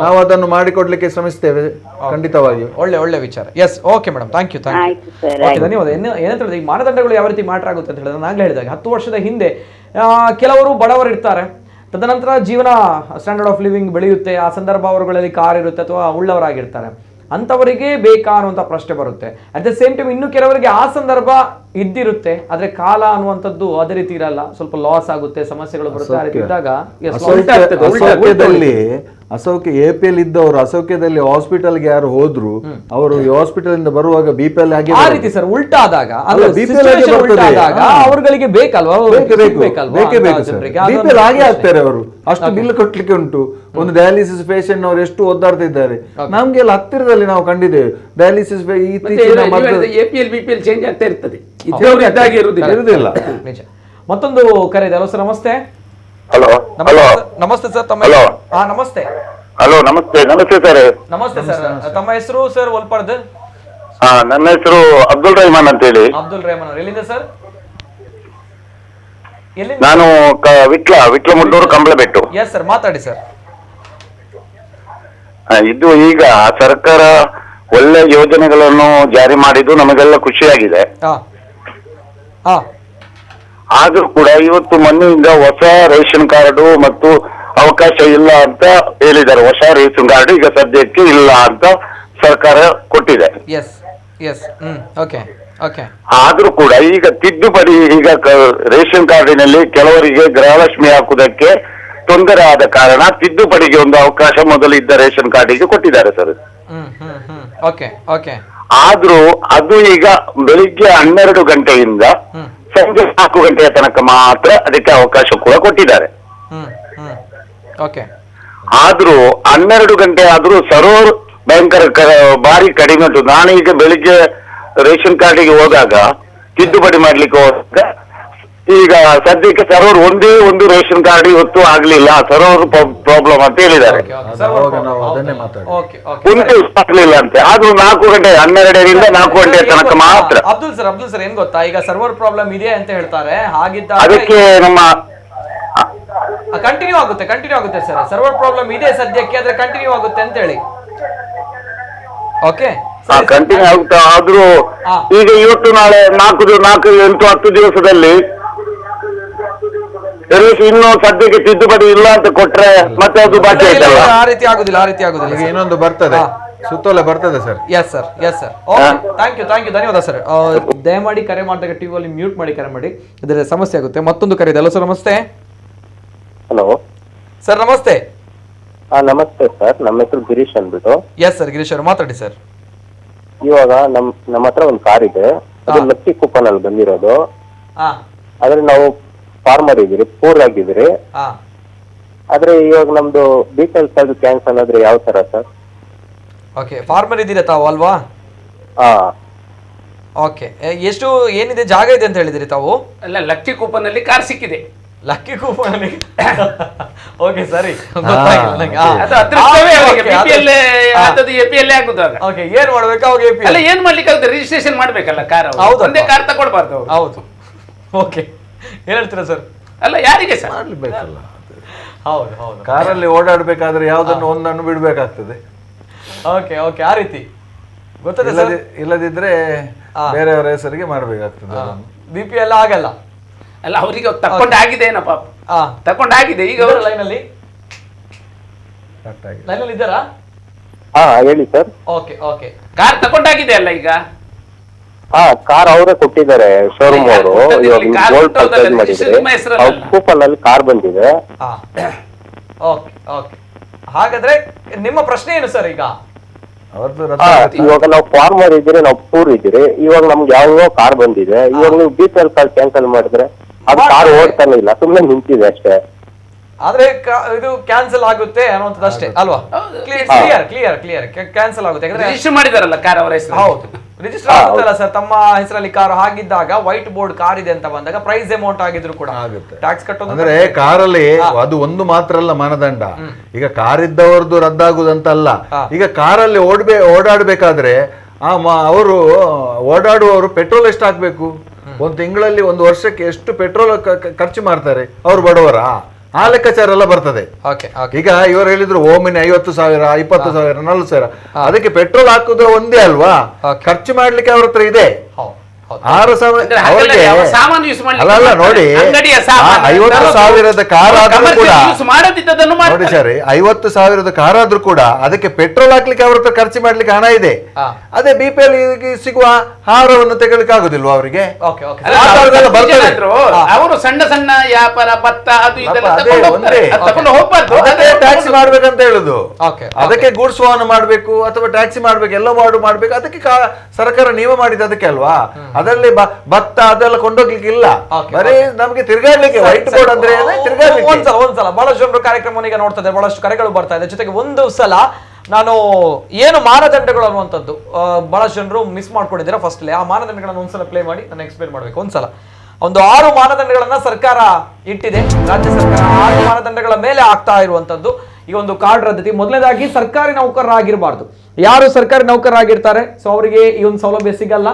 ನಾವು ಅದನ್ನು ಮಾಡಿಕೊಡ್ಲಿಕ್ಕೆ ಶ್ರಮಿಸ್ತೇವೆ ಖಂಡಿತವಾಗಿ. ಒಳ್ಳೆ ವಿಚಾರ. Yes okay madam, thank you ಧನ್ಯವಾದ. ಏನಂತ ಈ ಮಾನದಂಡಗಳು ಯಾವ ರೀತಿ ಮ್ಯಾಟರ್ ಆಗುತ್ತೆ ಅಂತ ಹೇಳಿದ್ರೆ, ನಾಗಲೇ ಹೇಳಿದಾಗ 10 ವರ್ಷದ ಹಿಂದೆ ಕೆಲವರು ಬಡವರು ಇರ್ತಾರೆ, ತದನಂತರ ಜೀವನ ಸ್ಟ್ಯಾಂಡರ್ಡ್ ಆಫ್ ಲಿವಿಂಗ್ ಬೆಳೆಯುತ್ತೆ, ಆ ಸಂದರ್ಭ ಅವರುಗಳಲ್ಲಿ ಕಾರ್ ಇರುತ್ತೆ ಅಥವಾ ಉಳ್ಳವರಾಗಿರ್ತಾರೆ, ಅಂಥವರಿಗೆ ಬೇಕಾ ಅನ್ನುವಂಥ ಪ್ರಶ್ನೆ ಬರುತ್ತೆ. ಅಟ್ ದ ಸೇಮ್ ಟೈಮ್ ಇನ್ನು ಕೆಲವರಿಗೆ ಆ ಸಂದರ್ಭ ಇದ್ದಿರುತ್ತೆ, ಆದ್ರೆ ಕಾಲ ಅನ್ನುವಂಥದ್ದು ಅದೇ ರೀತಿ ಇರಲ್ಲ, ಸ್ವಲ್ಪ ಲಾಸ್ ಆಗುತ್ತೆ, ಸಮಸ್ಯೆಗಳು ಬರುತ್ತೆ. ಅಸೌಖ್ಯ APL ಇದ್ದವರು ಅಸೌಖ್ಯದಲ್ಲಿ ಹಾಸ್ಪಿಟಲ್ಗೆ ಯಾರು ಹೋದ್ರು, ಅವರು ಹಾಸ್ಪಿಟಲ್ ಇಂದ ಬರುವಾಗ BPL ಆಗಿ ಆ ರೀತಿ ಸರ್ ಉಲ್ಟಾ ಆದಾಗ ಅವರುಗಳಿಗೆ ಬೇಕಲ್ವಾ? BPL ಆಗಿ ಆಗ್ತಾರೆ ಅವರು, ಅಷ್ಟು ಬಿಲ್ ಕೊಟ್ಲಿಕ್ಕೆ ಉಂಟು. ಒಂದು ಡಯಾಲಿಸಿಸ್ ಪೇಷಂಟ್ ಅವರು ಎಷ್ಟು ಒದ್ದಾಡ್ತಿದ್ದಾರೆ, ನಮ್ಗೆಲ್ಲ ಹತ್ತಿರದಲ್ಲಿ ನಾವು ಕಂಡಿದ್ದೇವೆ. ಡಯಾಲಿಸಿಸ್ APL BPL ಚೇಂಜ್ ಆಗ್ತಾ ಇರ್ತದೆ, ಇರುವುದಿಲ್ಲ. ಮತ್ತೊಂದು ಕರೆ ಇದೆ. ಹಲೋ ಸರ್ ನಮಸ್ತೆ. ಹಲೋ ನಮಸ್ತೆ ಸರ್, ತಮ್ಮ ನಮಸ್ತೆ. ಹಲೋ ನಮಸ್ತೆ ಸರ್. ನಮಸ್ತೆ ಸರ್, ತಮ್ಮ ಹೆಸರು ಸರ್? ಒಲ್ಪರ್ದ್. ನನ್ನ ಹೆಸರು ಅಬ್ದುಲ್ ರೆಹಮಾನ್ ಅಂತ ಹೇಳಿ. ಅಬ್ದುಲ್ ರೆಹಮಾನ್ ಅವರು ಎಲ್ಲಿಂದ ಸರ್? ನಾನು ವಿಟ್ಲ ಮುಡ್ಡೂರು ಕಂಬಳಬೆಟ್ಟು. ಎಸ್ ಸರ್, ಮಾತಾಡಿ ಸರ್. ಇದು ಈಗ ಸರ್ಕಾರ ಒಳ್ಳೆ ಯೋಜನೆಗಳನ್ನು ಜಾರಿ ಮಾಡಿದ್ದು ನಮಗೆಲ್ಲ ಖುಷಿಯಾಗಿದೆ. ಆದ್ರೂ ಕೂಡ ಇವತ್ತು ಮೊನ್ನೆಯಿಂದ ಹೊಸ ರೇಷನ್ ಕಾರ್ಡು ಮತ್ತು ಅವಕಾಶ ಇಲ್ಲ ಅಂತ ಹೇಳಿದ್ದಾರೆ. ಹೊಸ ರೇಷನ್ ಕಾರ್ಡ್ ಈಗ ಸದ್ಯಕ್ಕೆ ಇಲ್ಲ ಅಂತ ಸರ್ಕಾರ ಕೊಟ್ಟಿದೆ. ಆದ್ರೂ ಕೂಡ ಈಗ ತಿದ್ದುಪಡಿ, ಈಗ ರೇಷನ್ ಕಾರ್ಡಿನಲ್ಲಿ ಕೆಲವರಿಗೆ ಗೃಹಲಕ್ಷ್ಮಿ ಹಾಕುವುದಕ್ಕೆ ತೊಂದರೆ ಆದ ಕಾರಣ ತಿದ್ದುಪಡಿಗೆ ಒಂದು ಅವಕಾಶ ಮೊದಲು ಇದ್ದ ರೇಷನ್ ಕಾರ್ಡಿಗೆ ಕೊಟ್ಟಿದ್ದಾರೆ ಸರ್. ಆದ್ರೂ ಅದು ಈಗ ಬೆಳಿಗ್ಗೆ 12 ಗಂಟೆಯಿಂದ ಸಂಜೆ 4 ಗಂಟೆಯ ತನಕ ಮಾತ್ರ ಅದಕ್ಕೆ ಅವಕಾಶ ಕೂಡ ಕೊಟ್ಟಿದ್ದಾರೆ. ಆದ್ರೂ 12 ಗಂಟೆ ಆದ್ರೂ ಸರ್ವರ್ ಭಯಂಕರ ಭಾರಿ ಕಡಿಮೆ ಉಂಟು. ನಾನೀಗ ಬೆಳಿಗ್ಗೆ ರೇಷನ್ ಕಾರ್ಡಿಗೆ ಹೋದಾಗ ತಿದ್ದುಪಡಿ ಮಾಡ್ಲಿಕ್ಕೆ ಹೋದಾಗ ಈಗ ಸದ್ಯಕ್ಕೆ ಸರ್ವರ್ ಒಂದೇ ಒಂದು ರೇಷನ್ ಕಾರ್ಡ್ ಇವತ್ತು ಆಗ್ಲಿಲ್ಲ, ಸರ್ವರ್ ಪ್ರಾಬ್ಲಮ್ ಅಂತ ಹೇಳಿದ್ದಾರೆ. ಒಂದೇ ಆಗ್ಲಿಲ್ಲ ಅಂತೆ. ಆದ್ರೂ 4 ಗಂಟೆ 12ರಿಂದ 4 ಗಂಟೆಯ ತನಕ ಮಾತ್ರ. ಅಬ್ದುಲ್ ಸರ್ ಏನ್ ಗೊತ್ತಾ, ಈಗ ಸರ್ವರ್ ಪ್ರಾಬ್ಲಮ್ ಇದೆ ಅಂತ ಹೇಳ್ತಾರೆ, ಹಾಗಿದ್ದಾಗ ಅದಕ್ಕೆ ನಮ್ಮ ಕಂಟಿನ್ಯೂ ಆಗುತ್ತೆ ಸರ್. ಸರ್ವರ್ ಪ್ರಾಬ್ಲಮ್ ಇದೆ ಸದ್ಯಕ್ಕೆ, ಆದ್ರೆ ಕಂಟಿನ್ಯೂ ಆಗುತ್ತೆ ಅಂತ ಹೇಳಿ. ಕಂಟಿನ್ಯೂ ಆಗುತ್ತಾ? ಆದ್ರೂ ಈಗ ಇವತ್ತು ನಾಳೆ 4, 8, 10 ದಿವಸದಲ್ಲಿ ಇನ್ನು ಸದ್ಯಕ್ಕೆ ತಿದ್ದುಪಡಿ ಇಲ್ಲ ಅಂತ ಕೊಟ್ರೆ ಮತ್ತೆ ಅದು ಬಾಕಿ ಆಯ್ತಲ್ಲ. ಆ ರೀತಿ ಆಗುದಿಲ್ಲ. ಈಗ ಇನ್ನೊಂದು ಬರ್ತದೆ, ಸುತ್ತೋಲೆ ಬರ್ತದೆ sir. Yes sir thank you ಧನ್ಯವಾದ ಸರ್. ದಯಮಾಡಿ ಕರೆ ಮಾಡಿದಾಗ ಟಿವಿಯಲ್ಲಿ ಮ್ಯೂಟ್ ಮಾಡಿ ಕರೆ ಮಾಡಿ, ಇದರ ಸಮಸ್ಯೆ ಆಗುತ್ತೆ. ಮತ್ತೊಂದು ಕರೆ ಇದೆ. ಹಲೋ ಸರ್, ನಮಸ್ತೆ. ಹಲೋ ಸರ್ ನಮಸ್ತೆ. ನಮಸ್ತೆ ಸರ್, ನಮ್ಮ ಹೆಸರು ಗಿರೀಶ್ ಅಂದ್ಬಿಟ್ಟು. ಎಸ್ ಸರ್, ಗಿರೀಶ್ ಅವರು ಮಾತಾಡಿ ಸರ್. ಇವಾಗ ನಮ್ಮ ಹತ್ರ ಒಂದು ಕಾರ್ ಇದೆ, ಅದು ಲಕ್ಕಿ ಕೂಪನ್ ಅಲ್ಲಿ ಬಂದಿರೋದು. ಆದ್ರೆ ನಾವು ಫಾರ್ಮರ್ ಇದ್ದೀರಿ, ಪೂರ್ ಆಗಿದ್ದೀರಿ. ಆದ್ರೆ ಇವಾಗ ನಮ್ದು ಡೀಟೇಲ್ಸ್ ಅದು ಕ್ಯಾನ್ಸಲ್ ಆದ್ರೆ ಯಾವ ತರ ಸರ್? ಓಕೆ, ಫಾರ್ಮರ್ ಇದ್ದೀರಾ ತಾವು ಅಲ್ವಾ? ಹಾ. ಓಕೆ, ಎಷ್ಟು ಏನಿದೆ ಜಾಗ ಇದೆ ಅಂತ ಹೇಳಿದಿರಿ ತಾವು? ಅಲ್ಲ, ಲಕ್ಕಿ ಕೂಪನ್ ಅಲ್ಲಿ ಕಾರ್ ಸಿಕ್ಕಿದೆ. ಲಕ್ಕಿ ಕೂಪನ್ ಅಲ್ಲಿ ಓಕೆ ಸರಿ, ಏನ್ ಮಾಡ್ಬೇಕು ಅವಾಗ? ಅಲ್ಲ, ಏನ್ ಮಾಡ್ಲಿಕ್ಕೆ ಆಗುತ್ತೆ? ರಿಜಿಸ್ಟ್ರೇಷನ್ ಮಾಡ್ಬೇಕಲ್ಲ ಕಾರ್. ಒಂದೇ ಕಾರ್ ತಗೊಳ್ಬಾರ್ದು. ಹೌದು. ಓಕೆ, ಏನ್ ಹೇಳ್ತೀರಾ ಸರ್? ಅಲ್ಲ, ಯಾರಿಗೆ ಸರ್ ಮಾಡ್ಬೇಕಲ್ಲ. ಹೌದು, ಕಾರಲ್ಲಿ ಓಡಾಡ್ಬೇಕಾದ್ರೆ ಯಾವ್ದನ್ನು ಒಂದನ್ನು ಬಿಡ್ಬೇಕಾಗ್ತದೆ. ಓಕೆ, ಆ ರೀತಿ ಗೊತ್ತದೆ ಸರ್. ಇಲ್ಲದಿದ್ರೆ ಬೇರೆಯವರ ಹೆಸರಿಗೆ ಮಾಡ್ಬೇಕಾಗ್ತದೆ. ಬಿಪಿ ಎಲ್ಲ ಆಗಲ್ಲ. ಅಲ್ಲ, ಅವರಿಗೆ ತಕೊಂಡಾಗಿದೆ ಏನಪ್ಪ, ತಕೊಂಡಾಗಿದೆ. ಈಗ ಅವರು ಲೈನಲ್ಲಿ ಇದ್ದಾರಾ? ಹಾ, ಹೇಳಿ ಸರ್. ಓಕೆ, ಕಾರ್ ತಕೊಂಡಾಗಿದೆ ಅಲ್ಲ ಈಗ? ಹಾ, ಕಾರ್ ಅವರೇ ಕೊಟ್ಟಿದ್ದಾರೆ, ಶೋರೂಮ್ ಅವರು. ಇವಾಗ ಗೋಲ್ಡ್ ಪರ್ಚೇಸ್ ಮಾಡಿದ್ರೆ ಕೂಪನ್ ಅಲ್ಲಿ ಕಾರ್ ಬಂದಿದೆ. ಓಕೆ, ಹಾಗಾದ್ರೆ ನಿಮ್ಮ ಪ್ರಶ್ನೆ ಏನು ಸರ್? ಈಗ ಇವಾಗ ನಾವು ಫಾರ್ಮರ್ ಇದ್ದೀರಿ, ನಾವು ಪೂರ್ ಇದ್ದೀರಿ. ಇವಾಗ ನಮ್ಗೆ ಯಾವ ಕಾರ್ ಬಂದಿದೆ, ಇವಾಗ ನೀವು BPL ಕಾರ್ಡ್ ಕ್ಯಾನ್ಸಲ್ ಮಾಡಿದ್ರೆ ಅದು ಕಾರ್ ಓಡ್ತಾನೆ ಇಲ್ಲ, ಸುಮ್ಮನೆ ನಿಂತಿದೆ ಅಷ್ಟೇ. ಆದ್ರೆ ಇದು ಕ್ಯಾನ್ಸಲ್ ಆಗುತ್ತೆ ಅನ್ನುವಂಥದ್ದು ಅಷ್ಟೇ ಅಲ್ವಾ? ಕ್ಲಿಯರ್ ಕ್ಯಾನ್ಸಲ್ ಆಗುತ್ತೆ. ರಿಜಿಸ್ಟರ್ ಮಾಡಿದಾರಲ್ಲ ಕಾರ್ ಅವರ ಹೆಸರು. ಹೌದು, ರಿಜಿಸ್ಟರ್ ಆಗುತ್ತಲ್ಲ ಸರ್ ತಮ್ಮ ಹೆಸರಲ್ಲಿ ಕಾರ್. ಹಾಗಿದ್ದಾಗ ವೈಟ್ ಬೋರ್ಡ್ ಕಾರ್ ಇದೆ ಅಂತ ಬಂದಾಗ ಪ್ರೈಸ್ ಅಮೌಂಟ್ ಆಗಿದ್ರು ಕೂಡ ಆಗುತ್ತೆ, ಟ್ಯಾಕ್ಸ್ ಕಟ್ಟೋದು. ಅಂದ್ರೆ ಕಾರಲ್ಲಿ ಅದು ಒಂದು ಮಾತ್ರ ಅಲ್ಲ ಮಾನದಂಡ. ಈಗ ಕಾರ್ ಇದ್ದವರದ್ದು ರದ್ದಾಗುದಂತಲ್ಲ. ಈಗ ಕಾರಲ್ಲಿ ಓಡಾಡ್ಬೇಕಾದ್ರೆ ಅವರು ಓಡಾಡುವವರು ಪೆಟ್ರೋಲ್ ಎಷ್ಟು ಹಾಕ್ಬೇಕು? ಒಂದು ತಿಂಗಳಲ್ಲಿ, ಒಂದು ವರ್ಷಕ್ಕೆ ಎಷ್ಟು ಪೆಟ್ರೋಲ್ ಖರ್ಚು ಮಾಡ್ತಾರೆ ಅವರು ಬಡವರ? ಆ ಲೆಕ್ಕಾಚಾರ ಎಲ್ಲ ಬರ್ತದೆ. ಈಗ ಇವರು ಹೇಳಿದ್ರು ಓಮಿನಿ 50,000, 20,000, 40,000. ಅದಕ್ಕೆ ಪೆಟ್ರೋಲ್ ಹಾಕುದು ಒಂದೇ ಅಲ್ವಾ, ಖರ್ಚು ಮಾಡ್ಲಿಕ್ಕೆ ಅವ್ರ ಹತ್ರ ಇದೆ. 6,000 ಅವರಿಗೆ ಅಲ್ಲ ನೋಡಿ, 50,000 ಕಾರ್ ಆದ್ರೂ ಕೂಡ ನೋಡಿ ಸರ್, 50,000 ಕಾರ್ ಆದ್ರೂ ಕೂಡ ಅದಕ್ಕೆ ಪೆಟ್ರೋಲ್ ಹಾಕ್ಲಿಕ್ಕೆ ಅವ್ರ ಹತ್ರ ಖರ್ಚು ಮಾಡ್ಲಿಕ್ಕೆ ಹಣ ಇದೆ. ಅದೇ BPL ಸಿಗುವ ಆಹಾರವನ್ನು ತೆಗೊಳ್ಳಿಕ್ಕೆ ಆಗುದಿಲ್ವಾ ಅವರಿಗೆ? ಅವರು ಸಣ್ಣ ಸಣ್ಣ ವ್ಯಾಪಾರ, ಭತ್ತ ಅದು ಟ್ಯಾಕ್ಸಿ ಮಾಡ್ಬೇಕಂತ ಹೇಳುದು. ಅದಕ್ಕೆ ಗೂಡ್ಸ್ ವಾಹನ ಮಾಡ್ಬೇಕು ಅಥವಾ ಟ್ಯಾಕ್ಸಿ ಮಾಡ್ಬೇಕು, ಎಲ್ಲ ಮಾಡ್ಬೇಕು. ಅದಕ್ಕೆ ಸರ್ಕಾರ ನಿಯಮ ಮಾಡಿದ ಅದಕ್ಕೆ ಅಲ್ವಾ? ಅದರಲ್ಲಿ ಭತ್ತ ಅದೆಲ್ಲ ಕೊಂಡೋಗ್ಲಿಕ್ಕೆ ಇಲ್ಲ, ಬರೀ ನಮ್ಗೆ ತಿರ್ಗಾಡ್ಲಿಕ್ಕೆ. ವೈಟ್ ಬೋರ್ಡ್ ಅಂದ್ರೆ ಒಂದ್ಸಲ ಬಹಳಷ್ಟು ಜನರು ಕಾರ್ಯಕ್ರಮವನ್ನು ಈಗ ನೋಡ್ತಾ ಇದ್ದಾರೆ, ಬಹಳಷ್ಟು ಕರೆಗಳು ಬರ್ತಾ ಇದೆ. ಜೊತೆಗೆ ಒಂದು ಸಲ ನಾನು ಏನು ಮಾನದಂಡಗಳು ಅನ್ನುವಂಥದ್ದು ಬಹಳಷ್ಟು ಜನರು ಮಿಸ್ ಮಾಡ್ಕೊಂಡಿದ್ದೀರಾ. ಫಸ್ಟ್ ಆ ಮಾನದಂಡಗಳನ್ನು ಒಂದ್ಸಲ ಪ್ಲೇ ಮಾಡಿ ನಾನು ಎಕ್ಸ್ಪ್ಲೇನ್ ಮಾಡ್ಬೇಕು. ಒಂದ್ಸಲ ಒಂದು 6 ಮಾನದಂಡಗಳನ್ನ ಸರ್ಕಾರ ಇಟ್ಟಿದೆ, ರಾಜ್ಯ ಸರ್ಕಾರ. 6 ಮಾನದಂಡಗಳ ಮೇಲೆ ಆಗ್ತಾ ಇರುವಂತದ್ದು ಈ ಒಂದು ಕಾರ್ಡ್ ರದ್ದತಿ. ಮೊದಲನೇದಾಗಿ ಸರ್ಕಾರಿ ನೌಕರರಾಗಿರಬಾರ್ದು. ಯಾರು ಸರ್ಕಾರಿ ನೌಕರರಾಗಿರ್ತಾರೆ ಸೊ ಅವರಿಗೆ ಈ ಒಂದು ಸೌಲಭ್ಯ ಸಿಗಲ್ಲ,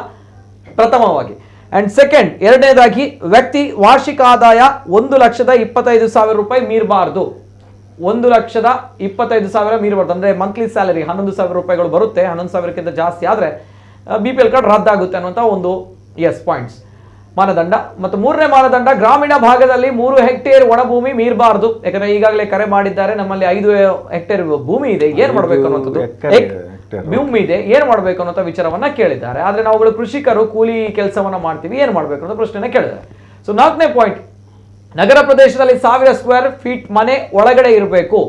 ಪ್ರಥಮವಾಗಿ. ಅಂಡ್ ಸೆಕೆಂಡ್, ಎರಡನೇದಾಗಿ ವ್ಯಕ್ತಿ ವಾರ್ಷಿಕ ಆದಾಯ 1,25,000 ರೂಪಾಯಿ ಮೀರಬಾರ್ದು. 1,25,000 ಮೀರಬಾರ್ದು. ಅಂದ್ರೆ ಮಂತ್ಲಿ ಸ್ಯಾಲರಿ 11,000 ರೂಪಾಯಿಗಳು ಬರುತ್ತೆ. 11,000ಕ್ಕಿಂತ ಜಾಸ್ತಿ ಆದ್ರೆ BPL ಕಾರ್ಡ್ ರದ್ದಾಗುತ್ತೆ ಅನ್ನುವಂಥ ಒಂದು ಪಾಯಿಂಟ್ಸ್ ಮಾನದಂಡ. ಮತ್ತು ಮೂರನೇ ಮಾನದಂಡ, ಗ್ರಾಮೀಣ ಭಾಗದಲ್ಲಿ 3 ಹೆಕ್ಟೇರ್ ಒಣಭೂಮಿ ಮೀರಬಾರ್ದು. ಯಾಕಂದ್ರೆ ಈಗಾಗಲೇ ಕರೆ ಮಾಡಿದ್ದಾರೆ, ನಮ್ಮಲ್ಲಿ 5 ಹೆಕ್ಟೇರ್ ಭೂಮಿ ಇದೆ, ಏನ್ ಮಾಡ್ಬೇಕು ಅನ್ನೋದು ಭೂಮಿ ಇದೆ, ಏನ್ ಮಾಡ್ಬೇಕು ಅನ್ನೋ ವಿಚಾರವನ್ನ ಕೇಳಿದ್ದಾರೆ. ಆದ್ರೆ ನಾವುಗಳು ಕೃಷಿಕರು ಕೂಲಿ ಕೆಲಸವನ್ನ ಮಾಡ್ತೀವಿ, ಏನ್ ಮಾಡ್ಬೇಕು ಅನ್ನೋ ಪ್ರಶ್ನೆನ ಕೇಳಿದ್ದಾರೆ. ಸೊ 4ನೇ ಪಾಯಿಂಟ್, ನಗರ ಪ್ರದೇಶದಲ್ಲಿ 1000 ಸ್ಕ್ವೇರ್ ಫೀಟ್ ಮನೆ ಒಳಗಡೆ ಇರಬೇಕು.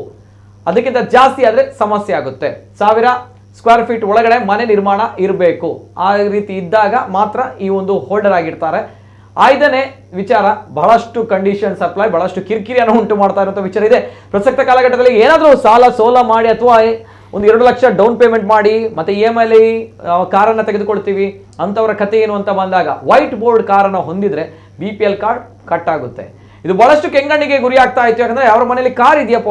ಅದಕ್ಕಿಂತ ಜಾಸ್ತಿ ಆದ್ರೆ ಸಮಸ್ಯೆ ಆಗುತ್ತೆ. 1000 ಸ್ಕ್ವೇರ್ ಫೀಟ್ ಒಳಗಡೆ ಮನೆ ನಿರ್ಮಾಣ ಇರಬೇಕು. ಆ ರೀತಿ ಇದ್ದಾಗ ಮಾತ್ರ ಈ ಒಂದು ಹೋಲ್ಡರ್ ಆಗಿರ್ತಾರೆ. 5ನೇ ವಿಚಾರ, ಬಹಳಷ್ಟು ಕಂಡೀಷನ್ಸ್ ಅಪ್ಲೈ, ಬಹಳಷ್ಟು ಕಿರಿಕಿರಿಯನ್ನು ಉಂಟು ಮಾಡ್ತಾ ಇರುವಂಥ ವಿಚಾರ ಇದೆ. ಪ್ರಸಕ್ತ ಕಾಲಘಟ್ಟದಲ್ಲಿ ಏನಾದರೂ ಸೋಲ ಮಾಡಿ ಅಥವಾ ಒಂದು 2 ಲಕ್ಷ ಡೌನ್ ಪೇಮೆಂಟ್ ಮಾಡಿ ಮತ್ತೆ EMI ಕಾರನ್ನು ತೆಗೆದುಕೊಳ್ತೀವಿ ಅಂಥವರ ಕಥೆ ಏನು ಅಂತ ಬಂದಾಗ ವೈಟ್ ಬೋರ್ಡ್ ಕಾರನ್ನು ಹೊಂದಿದ್ರೆ BPL ಕಾರ್ಡ್ ಕಟ್ ಆಗುತ್ತೆ. ಇದು ಬಹಳಷ್ಟು ಕೆಂಗಣ್ಣಿಗೆ ಗುರಿ ಆಗ್ತಾ ಇತ್ತು. ಯಾಕಂದ್ರೆ ಅವ್ರ ಮನೇಲಿ ಕಾರ್ ಇದೆಯಪ್ಪ,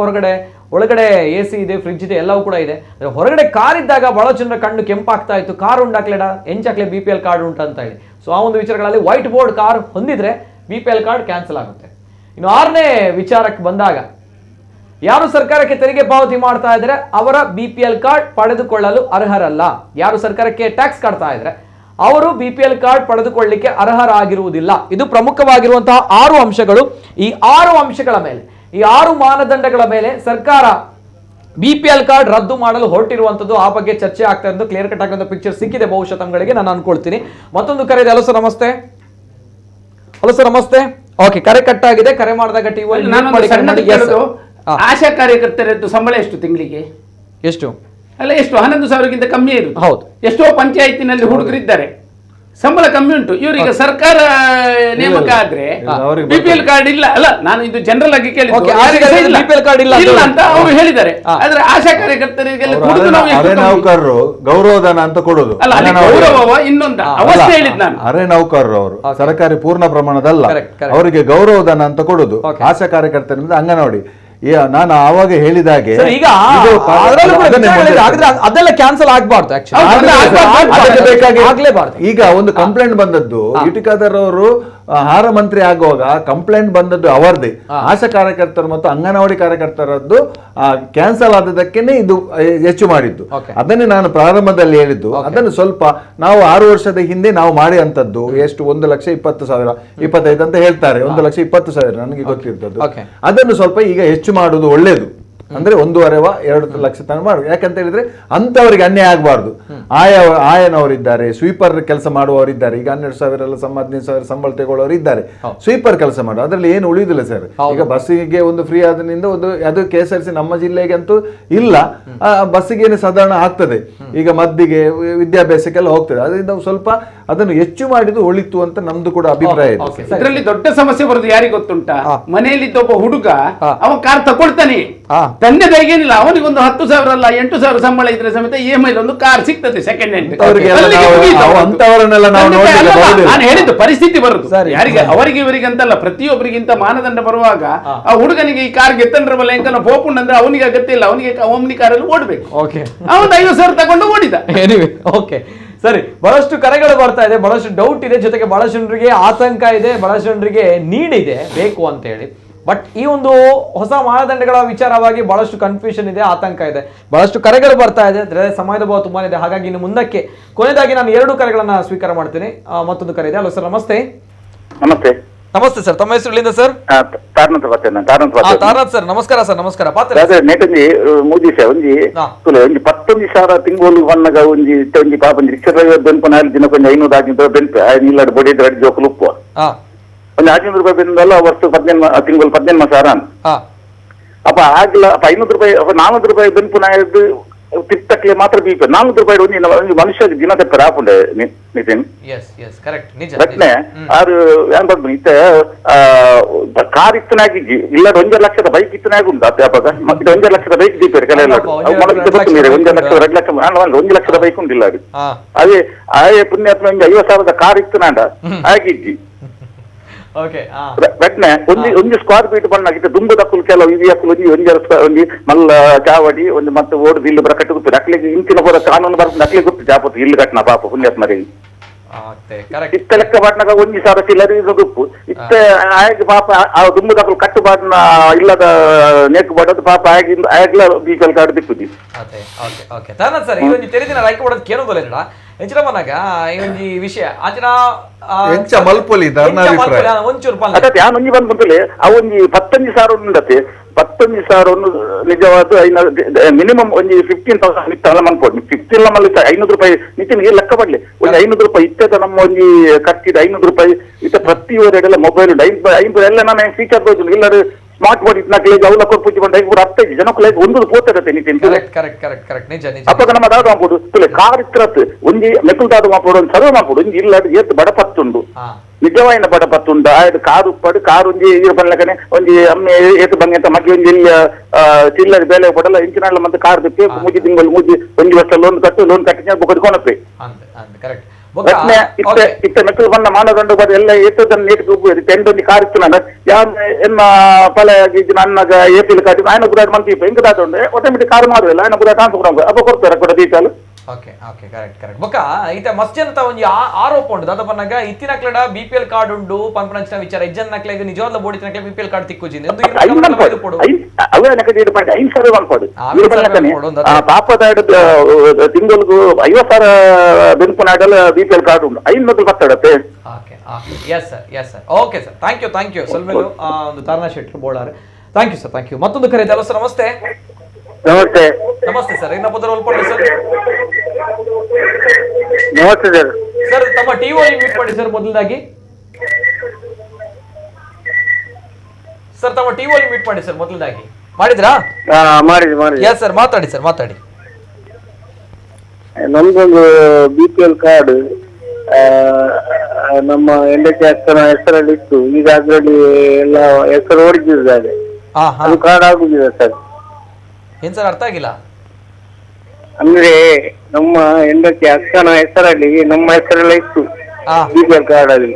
ಒಳಗಡೆ AC ಇದೆ, ಫ್ರಿಡ್ಜ್ ಇದೆ, ಎಲ್ಲವೂ ಕೂಡ ಇದೆ. ಹೊರಗಡೆ ಕಾರ್ ಇದ್ದಾಗ ಬಹಳ ಜನರ ಕಣ್ಣು ಕೆಂಪಾಗ್ತಾ ಇತ್ತು, ಕಾರ್ ಉಂಟಾಕ್ಲೇಡ ಎಂಚಾಕ್ಲೆ BPL ಕಾರ್ಡ್ ಉಂಟಂತ ಹೇಳಿ. ಸೊ ಆ ಒಂದು ವಿಚಾರಗಳಲ್ಲಿ ವೈಟ್ ಬೋರ್ಡ್ ಕಾರ್ ಹೊಂದಿದ್ರೆ BPL ಕಾರ್ಡ್ ಕ್ಯಾನ್ಸಲ್ ಆಗುತ್ತೆ. ಇನ್ನು 6ನೇ ವಿಚಾರಕ್ಕೆ ಬಂದಾಗ, ಯಾರು ಸರ್ಕಾರಕ್ಕೆ ತೆರಿಗೆ ಪಾವತಿ ಮಾಡ್ತಾ ಇದ್ರೆ ಅವರ BPL ಕಾರ್ಡ್ ಪಡೆದುಕೊಳ್ಳಲು ಅರ್ಹರಲ್ಲ. ಯಾರು ಸರ್ಕಾರಕ್ಕೆ ಟ್ಯಾಕ್ಸ್ ಕಟ್ತಾ ಇದ್ರೆ ಅವರು BPL ಕಾರ್ಡ್ ಪಡೆದುಕೊಳ್ಳಲಿಕ್ಕೆ ಅರ್ಹರಾಗಿರುವುದಿಲ್ಲ. ಇದು ಪ್ರಮುಖವಾಗಿರುವಂತಹ 6 ಅಂಶಗಳು. ಈ 6 ಅಂಶಗಳ ಮೇಲೆ, ಈ 6 ಮಾನದಂಡಗಳ ಮೇಲೆ ಸರ್ಕಾರ BPL ಕಾರ್ಡ್ ರದ್ದು ಮಾಡಲು ಹೊರಟಿರುವಂತದ್ದು. ಆ ಬಗ್ಗೆ ಚರ್ಚೆ ಆಗ್ತಾ ಇರೋದು. ಕ್ಲಿಯರ್ ಕಟ್ ಆಗಿರೋ ಪಿಕ್ಚರ್ ಸಿಕ್ಕಿದೆ ಬಹುಶಃ ತಮ್ಗಳಿಗೆ, ನಾನು ಅನ್ಕೊಳ್ತೀನಿ. ಮತ್ತೊಂದು ಕರೆ ಇದೆ. ಹಲೋ ಸರ್, ನಮಸ್ತೆ. ಹಲೋ ಸರ್, ನಮಸ್ತೆ. ಓಕೆ, ಕರೆ ಕಟ್ ಆಗಿದೆ. ಕರೆ ಮಾಡಿದಾಗ ಆಶಾ ಕಾರ್ಯಕರ್ತರದ್ದು ಸಂಬಳ ಎಷ್ಟು ತಿಂಗಳಿಗೆ? ಎಷ್ಟು? ಅಲ್ಲ, ಎಷ್ಟು? 11,000ಗಿಂತ ಕಮ್ಮಿ ಇರುವುದು. ಹೌದು. ಎಷ್ಟೋ ಪಂಚಾಯತಿನಲ್ಲಿ ಹುಡುಗರಿದ್ದಾರೆ, ಸಂಬಳ ಕಮ್ಮಿ ಉಂಟು. ಇವರಿಗೆ ಸರ್ಕಾರ ನೇಮಕ ಆದ್ರೆ BPL ಕಾರ್ಡ್ ಇಲ್ಲ. ಅಲ್ಲ, ನಾನು ಇದು ಜನರಲ್ ಆಗಿ ಕೇಳಿದ್ದು, BPL ಕಾರ್ಡ್ ಇಲ್ಲ ಅಂತ ಅವರು ಹೇಳಿದ್ದಾರೆ. ಆದ್ರೆ ಆಶಾ ಕಾರ್ಯಕರ್ತರಿಗೆಲ್ಲ ನೌಕರರು ಗೌರವಧನ ಅಂತ ಕೊಡೋದು ಅಲ್ಲ, ಅಲ್ಲಿ ಗೌರವ ಇನ್ನೊಂದು ಅವಸ್ಥೆ ಹೇಳಿದ್ ನಾನು. ಅರೆ ನೌಕರರು ಅವರು ಸರ್ಕಾರಿ ಪೂರ್ಣ ಪ್ರಮಾಣದಲ್ಲ, ಅವರಿಗೆ ಗೌರವಧನ ಅಂತ ಕೊಡೋದು. ಆಶಾ ಕಾರ್ಯಕರ್ತರಿಂದ ಅಂಗನವಾಡಿ ನಾನು ಆವಾಗ ಹೇಳಿದಾಗೆ ಅದೆಲ್ಲ ಕ್ಯಾನ್ಸಲ್ ಆಗ್ಬಾರ್ದು. ಈಗ ಒಂದು ಕಂಪ್ಲೇಂಟ್ ಬಂದದ್ದು, ಯುಟಿಖಾದರ್ ಅವರು ಆಹಾರ ಮಂತ್ರಿ ಆಗುವಾಗ ಕಂಪ್ಲೇಂಟ್ ಬಂದದ್ದು ಅವರದೇ. ಆಶಾ ಕಾರ್ಯಕರ್ತರು ಮತ್ತು ಅಂಗನವಾಡಿ ಕಾರ್ಯಕರ್ತರದ್ದು ಕ್ಯಾನ್ಸಲ್ ಆದದಕ್ಕೇನೆ ಇದು ಹೆಚ್ಚು ಮಾಡಿದ್ದು. ಅದನ್ನೇ ನಾನು ಪ್ರಾರಂಭದಲ್ಲಿ ಹೇಳಿದ್ದು. ಅದನ್ನು ಸ್ವಲ್ಪ ನಾವು 6 ವರ್ಷದ ಹಿಂದೆ ನಾವು ಮಾಡಿ ಅಂತದ್ದು ಎಷ್ಟು 1,20,000 25 ಅಂತ ಹೇಳ್ತಾರೆ, 1,20,000 ನನಗೆ ಗೊತ್ತಿರ್ತದ್ದು. ಅದನ್ನು ಸ್ವಲ್ಪ ಈಗ ಹೆಚ್ಚು ಮಾಡುವುದು ಒಳ್ಳೇದು. ಅಂದ್ರೆ 1.5-2 ಲಕ್ಷ ತನಕ ಮಾಡುದು. ಯಾಕಂತ ಹೇಳಿದ್ರೆ ಅಂತವರಿಗೆ ಅನ್ಯಾಯ ಆಗಬಾರ್ದು. ಆಯನವರಿದ್ದಾರೆ, ಸ್ವೀಪರ್ ಕೆಲಸ ಮಾಡುವವರಿದ್ದಾರೆ. ಈಗ 12,000 15,000 ಸಂಬಳ ತಗೊಳ್ಳೋರು ಇದ್ದಾರೆ, ಸ್ವೀಪರ್ ಕೆಲಸ ಮಾಡುವ. ಅದರಲ್ಲಿ ಏನು ಉಳಿಯುದಿಲ್ಲ ಸರ್. ಈಗ ಬಸ್ಸಿಗೆ ಒಂದು ಫ್ರೀ ಆದ್ರಿಂದ ಒಂದು ಅದು KSRTC ನಮ್ಮ ಜಿಲ್ಲೆಗೆ ಅಂತೂ ಇಲ್ಲ, ಬಸ್ಸಿಗೆ ಸಾಧಾರಣ ಆಗ್ತದೆ. ಈಗ ಮದ್ದಿಗೆ ವಿದ್ಯಾಭ್ಯಾಸಕ್ಕೆಲ್ಲ ಹೋಗ್ತದೆ. ಅದರಿಂದ ಸ್ವಲ್ಪ ಅದನ್ನು ಹೆಚ್ಚು ಮಾಡಿದ್ದು ಒಳಿತು ಅಂತ ನಮ್ದು ಕೂಡ ಅಭಿಪ್ರಾಯ ಇದೆ. ಇದರಲ್ಲಿ ದೊಡ್ಡ ಸಮಸ್ಯೆ ಬರುದು ಯಾರಿಗೆ ಗೊತ್ತುಂಟಾ? ಮನೆಯಲ್ಲಿದ್ದ ಒಬ್ಬ ಹುಡುಗ ಅವ ಕಾರ್ ತಗೊಳ್ತಾನೆ, ತಂದೆ ಕೈಗೇನಿಲ್ಲ, ಅವನಿಗೊಂದು 10,000 ಅಲ್ಲ 8,000 ಸಂಬಳ ಇದ್ರೆ ಸಮೇತ EMI ಒಂದು ಕಾರ್ ಸಿಗ್ತದೆ ಸೆಕೆಂಡ್ ಹ್ಯಾಂಡ್. ನಾನು ಹೇಳಿದ್ದು ಪರಿಸ್ಥಿತಿ ಬರುದು ಯಾರಿಗೆ, ಅವರಿಗೆ ಇವರಿಗೆ ಅಂತಲ್ಲ, ಪ್ರತಿಯೊಬ್ಬರಿಗಿಂತ ಮಾನದಂಡ ಬರುವಾಗ ಆ ಹುಡುಗನಿಗೆ ಈ ಕಾರ್ ಗೆತ್ತಂಡ್ರ ಬಲ್ಲ ಎಂಕನ ಪೋಪುಂಡ್ ಅಂದ್ರೆ ಅವನಿಗೆ ಅಗತ್ಯ ಇಲ್ಲ, ಅವನಿಗೆ ಓಮ್ನಿ ಕಾರಲ್ಲಿ ಓಡ್ಬೇಕು. ಅವನು 50,000 ತಗೊಂಡು ಓಡಿದ. ಓಕೆ, ಸರಿ. ಬಹಳಷ್ಟು ಕರೆಗಳು ಬರ್ತಾ ಇದೆ, ಬಹಳಷ್ಟು ಡೌಟ್ ಇದೆ, ಜೊತೆಗೆ ಬಹಳಷ್ಟು ಜನರಿಗೆ ಆತಂಕ ಇದೆ, ಬಹಳಷ್ಟು ಜನರಿಗೆ ನೀಡ್ ಇದೆ ಬೇಕು ಅಂತ ಹೇಳಿ. ಬಟ್ ಈ ಒಂದು ಹೊಸ ಮಾನದಂಡಗಳ ವಿಚಾರವಾಗಿ ಬಹಳಷ್ಟು ಕನ್ಫ್ಯೂಷನ್ ಇದೆ, ಆತಂಕ ಇದೆ, ಬಹಳಷ್ಟು ಕರೆಗಳು ಬರ್ತಾ ಇದೆ, ಸಮಯದ ಭಾವ ತುಂಬಾ ಇದೆ. ಹಾಗಾಗಿ ಇನ್ನು ಮುಂದಕ್ಕೆ ಕೊನೆಯದಾಗಿ ನಾನು 2 ಕರೆಗಳನ್ನ ಸ್ವೀಕಾರ ಮಾಡ್ತೀನಿ. ಮತ್ತೊಂದು ಕರೆ ಇದೆ. ಹಲೋ ಸರ್, ನಮಸ್ತೆ. ನಮಸ್ತೆ. ನಮಸ್ತೆ ಸರ್, ತಮ್ಮ ಹೆಸರು ಎಲ್ಲಿಂದ ಸರ್? ತಾರನಾಥ್ ಸರ್, ನಮಸ್ಕಾರ ಸರ್. ನಮಸ್ಕಾರ. ನೆಟೊಂಜಿ ಮೂಜಿ ಸರ್ ಒಂಜಿ 11,000 ತಿಂಗಳು ಬನ್ನಗ ಒಂಜಿ ಪಾಪ ರಿಕ್ಷಾ ಡ್ರೈವರ್ ಬೆನ್ಪು 4 ದಿನ ಕೊಂಚ 500 ಆಗಿದ್ದು ಬೆನ್ಪು ನೀಲಾಡು ಬಡಿ ರೆಡ್ ಜೋಕಲು ಉಪ್ಪು ಒಂದು 500 ರೂಪಾಯಿ ಬೆಂದಲ್ಲ ವರ್ಷ 18 ತಿಂಗಳು 18,000 ಅಪ್ಪ ಆಗ್ಲ 500 ರೂಪಾಯಿ 400 ರೂಪಾಯಿ ಬೆನ್ಪು ನಾಯದು ತಿತ್ತಕ್ಲೆ ಮಾತ್ರ ಬೀಪ 400 ರೂಪಾಯಿ ಒಂದು ಮನುಷ್ಯ ದಿನ ತೆಪ್ಪರ ಆಪುಂಡೆ ನಿತಿನ್ ರತ್ನೆ ಆರು ಏನ್ ಬರ್ದು ಇತ್ತೆ ಕಾರ್ ಇತ್ತನಾಗಿಜ್ಜಿ ಇಲ್ಲ 1 ಲಕ್ಷದ ಬೈಕ್ ಇತ್ತನಾಗಿ ಉಂಟು ಅಧ್ಯಾಪಕ ಮತ್ತೆ 1 ಲಕ್ಷದ ಬೈಕ್ ದೀಪೇರು ಕೆಲವೆಲ್ಲ 1 ಲಕ್ಷ 2 ಲಕ್ಷ 1 ಲಕ್ಷದ ಬೈಕ್ ಉಂಟಿಲ್ಲ ಅದು ಅದೇ ಆಯೇ ಪುಣ್ಯಾತ್ಮ 50,000 ಕಾರ್ ಇತ್ತನಾಂಡ ಆಗಿಜ್ಜಿ ಘಟನೆ ಒಂದು ಸ್ಕ್ವೇರ್ ಫೀಟ್ ಬಣ್ಣಾಗಿತ್ತು ದುಂಬು ದಕ್ಕಲು ಕೆಲವು ಇವಿ ಹಕ್ಕಲು ಒಂದು ಮಲ್ಲ ಚಾವಡಿ ಒಂದು ಮತ್ತೆ ಓಡುದು ಇಲ್ಲಿ ಬರ ಕಟ್ಟುಗುತ್ತದೆ ಅಕ್ಲಿಗೆ ಇಂಚಿನ ಬರೋ ಕಾನೂನು ಬರ್ತದೆ ಅಕ್ಲಿಗೆ ಗೊತ್ತು ಜಾಪತ್ತು ಇಲ್ಲಿ ಘಟನಾ ಪಾಪ ಪುಣ್ಯಾತ್ಮರಿಗೆ ಇತ್ತ ಲೆಕ್ಕ ಬಾಟ್ನಾಗ 1,000 ಚಿಲ್ಲರಿ ದುಪ್ಪು ಇತ್ತ ಆಗಿ ಪಾಪ ಆ ದುಂಬು ದಕ್ಕಲು ಕಟ್ಟು ಬಾಟ್ನ ಇಲ್ಲದ ನೇಕು ಬಾಟದು ಪಾಪ ಆಗಿಲ್ಲ BPL ಕಾರ್ಡ್ ದಿಕ್ಕುದಿ ಹೆಚ್ಚಿನ ಮನಾಗ ಈ ಒಂದು ವಿಷಯ ಆಚನ ಮಲ್ಪೊಲಿ ಒಂಚೂರು ಒಂಜಿ ಬಂದ್ ಬಂತಲೆ ಆ ಒಂಜಿ 15,000 ಉಂಡತೆ 15,000 ನಿಜವಾದ ಮಿನಿಮಮ್ ಒಂದು 15,000 ನಿತ್ತಲ್ಲ ಮನ್ಪೋಡು 15 ಮಲ್ಲಿ 500 ರೂಪಾಯಿ ನಿತಿನ್ಗೆ ಲೆಕ್ಕ ಪಡ್ಲಿ ಒಂದು 500 ರೂಪಾಯಿ ಇತ್ತ ನಮ್ಮ ಒಂದು ಖರ್ಚಿದ 500 ರೂಪಾಯಿ ಇತ್ತ ಪ್ರತಿ ಒರೆಡೆಲ್ಲ ಮೊಬೈಲ್ ಉಂಟು 500 ಎಲ್ಲ ನಾನು ಫೀಚರ್ ಬೋದು ಇಲ್ಲರೂ ಸ್ಮಾರ್ಟ್ ಬೋರ್ಡ್ ಇಟ್ನಾಕ್ಲೆ ಅವಲ ಕೊರ್ಪುಜಿ ಬಂದ 5 ಜನಕ್ಕೆ ಒಂದು ಪೋತರತೆ ನಿತಿನ್ ಅಪ್ಪ ನಮ್ಮ ದಾದ ಮಾಡ್ಬೋದು ತುಲೆ ಕಾರ್ ಇತ್ರತ್ ಒಂಜಿ ಮೆಕ್ಕಲ್ ದಾದ ಮಾಡ್ಬೋದು ಒಂದು ಸರ್ವೆ ಮಾಡ್ಬೋದು ಒಂಜಿ ಇಲ್ಲ ಏತ್ ಬಡಪತ್ತುಂಡು ನಿಜವಾಯಿನ ಬಡಪತ್ತುಂಡು ಆಯ್ತು ಕಾರು ಉಪ್ಪಡು ಕಾರು ಒಂಜಿ ಬಂದ್ಲಕನೆ ಒಂಜಿ ಅಮ್ಮೆ ಏತು ಬಂಗೆ ಅಂತ ಮಗ್ಗಿ ಒಂಜಿ ಇಲ್ಲಿ ಚಿಲ್ಲರಿ ಬೇಲೆ ಕೊಡಲ್ಲ ಇಂಚಿನ ಮತ್ತೆ ಕಾರ್ ದಿಪ್ಪಿ ಮುಜಿ ತಿಂಗಳು ಮುಜಿ 1 ವರ್ಷ ಲೋನ್ ಕಟ್ಟಿನ ಬುಕ್ಕಡ್ಕೊಳಪ್ಪೆ ಇತ್ತ ಮೆಕ್ಕಲು ಬಂದ ಮಾನದಂಡ ಬದ ಎಲ್ಲ ಏತದನ್ನು ನೀರು ಉಪಯೋಗ ಟೆಂಡೊಂದು ಕಾರ್ ಇತ್ತು ನಾನು ಯಾರು ಎನ್ನ ಪಲೆಯಾಗಿ ನನ್ನಾಗ APL ಕಾರ್ಡ್ ఆయన కూడా మంచి ఇంక దాట ఉండే ఆటోమేటిక్ కారు మారు ఆయన కూడా ట్రాన్స్ఫర్ అబ్బ కొడతారు కూడా detail okay okay correct correct ಬೊಕ್ಕ ಈತ ಮಸ್ತ್ ಜನತ ಒಂಜಿ ಆರೋಪ ಉಂಡು ದಾದ ಪನ್ನಗ ಇತ್ತಿನಕ್ಲಡ BPL ಕಾರ್ಡ್ ಉಂಡು ಪಂಪನಂಚಿನ ವಿಚಾರ ಇಜ್ಜನ್ ನಕ್ಲೆಗ್ ನಿಜವಾದ ಬೋಡಿತಿನಕ್ಲೆ BPL ಕಾರ್ಡ್ ತಿಕ್ಕುಜಿಂದ ಎಂದು ಪಾಪದ ತಿಂಗಳಿಗೆ 50,000 ಬೆನ್ಪುನಾಡಲು BPL ಕಾರ್ಡ್ ಉಂಟು 500 ಬರ್ತಡತ್ತೆ. Okay yes sir okay sir thank you ಸಲ್ಮೇಲು ಒಂದು ತಾರನಾ ಶೆಟ್ರು ಬೋಳಾರೆ thank you sir thank you ಮತ್ತೊಂದು ಕರೆ ಇದೆ. ಸರ್ ನಮಸ್ತೆ. ನಮಸ್ತೆ ಸರ್ ಏನಪ್ಪ ಒಲ್ಪಡ್ರಿ ಸರ್. ನಮಸ್ತೆ ಸರ್. ಸರ್ ತಮ್ಮ ಟಿವಿ ಮ್ಯೂಟ್ ಮಾಡಿ ಸರ್ ಮೊದಲದಾಗಿ. ಸರ್ ತಮ್ಮ ಟಿವಿ ಮ್ಯೂಟ್ ಮಾಡಿ ಸರ್ ಮೊದಲದಾಗಿ. ಮಾಡಿದ್ರಾ? ಮಾಡಿ ಎಸ್ ಸರ್ ಮಾತಾಡಿ. ನಮ್ದೊಂದು BPL ಕಾರ್ಡ್ ನಮ್ಮ ಹೆಂಡತಿ ಅಕ್ಕನ ಹೆಸರಲ್ಲಿ ಇತ್ತು. ಈಗ ಅದರಲ್ಲಿ ಎಲ್ಲ ಹೆಸರು ಓಡಿಸಿದ್ದಾರೆ. ಅದು ಕಾರ್ಡ್ ಆಗುದಿಲ್ಲ ಸರ್. ಏನ್ ಸರ್ ಅರ್ಥ ಆಗಿಲ್ಲ. ಅಂದ್ರೆ ನಮ್ಮ ಹೆಂಡತಿ ಅಕ್ಕನ ಹೆಸರಲ್ಲಿ ನಮ್ಮ ಹೆಸರೆಲ್ಲ ಇತ್ತು BPL ಕಾರ್ಡ್ ಅಲ್ಲಿ.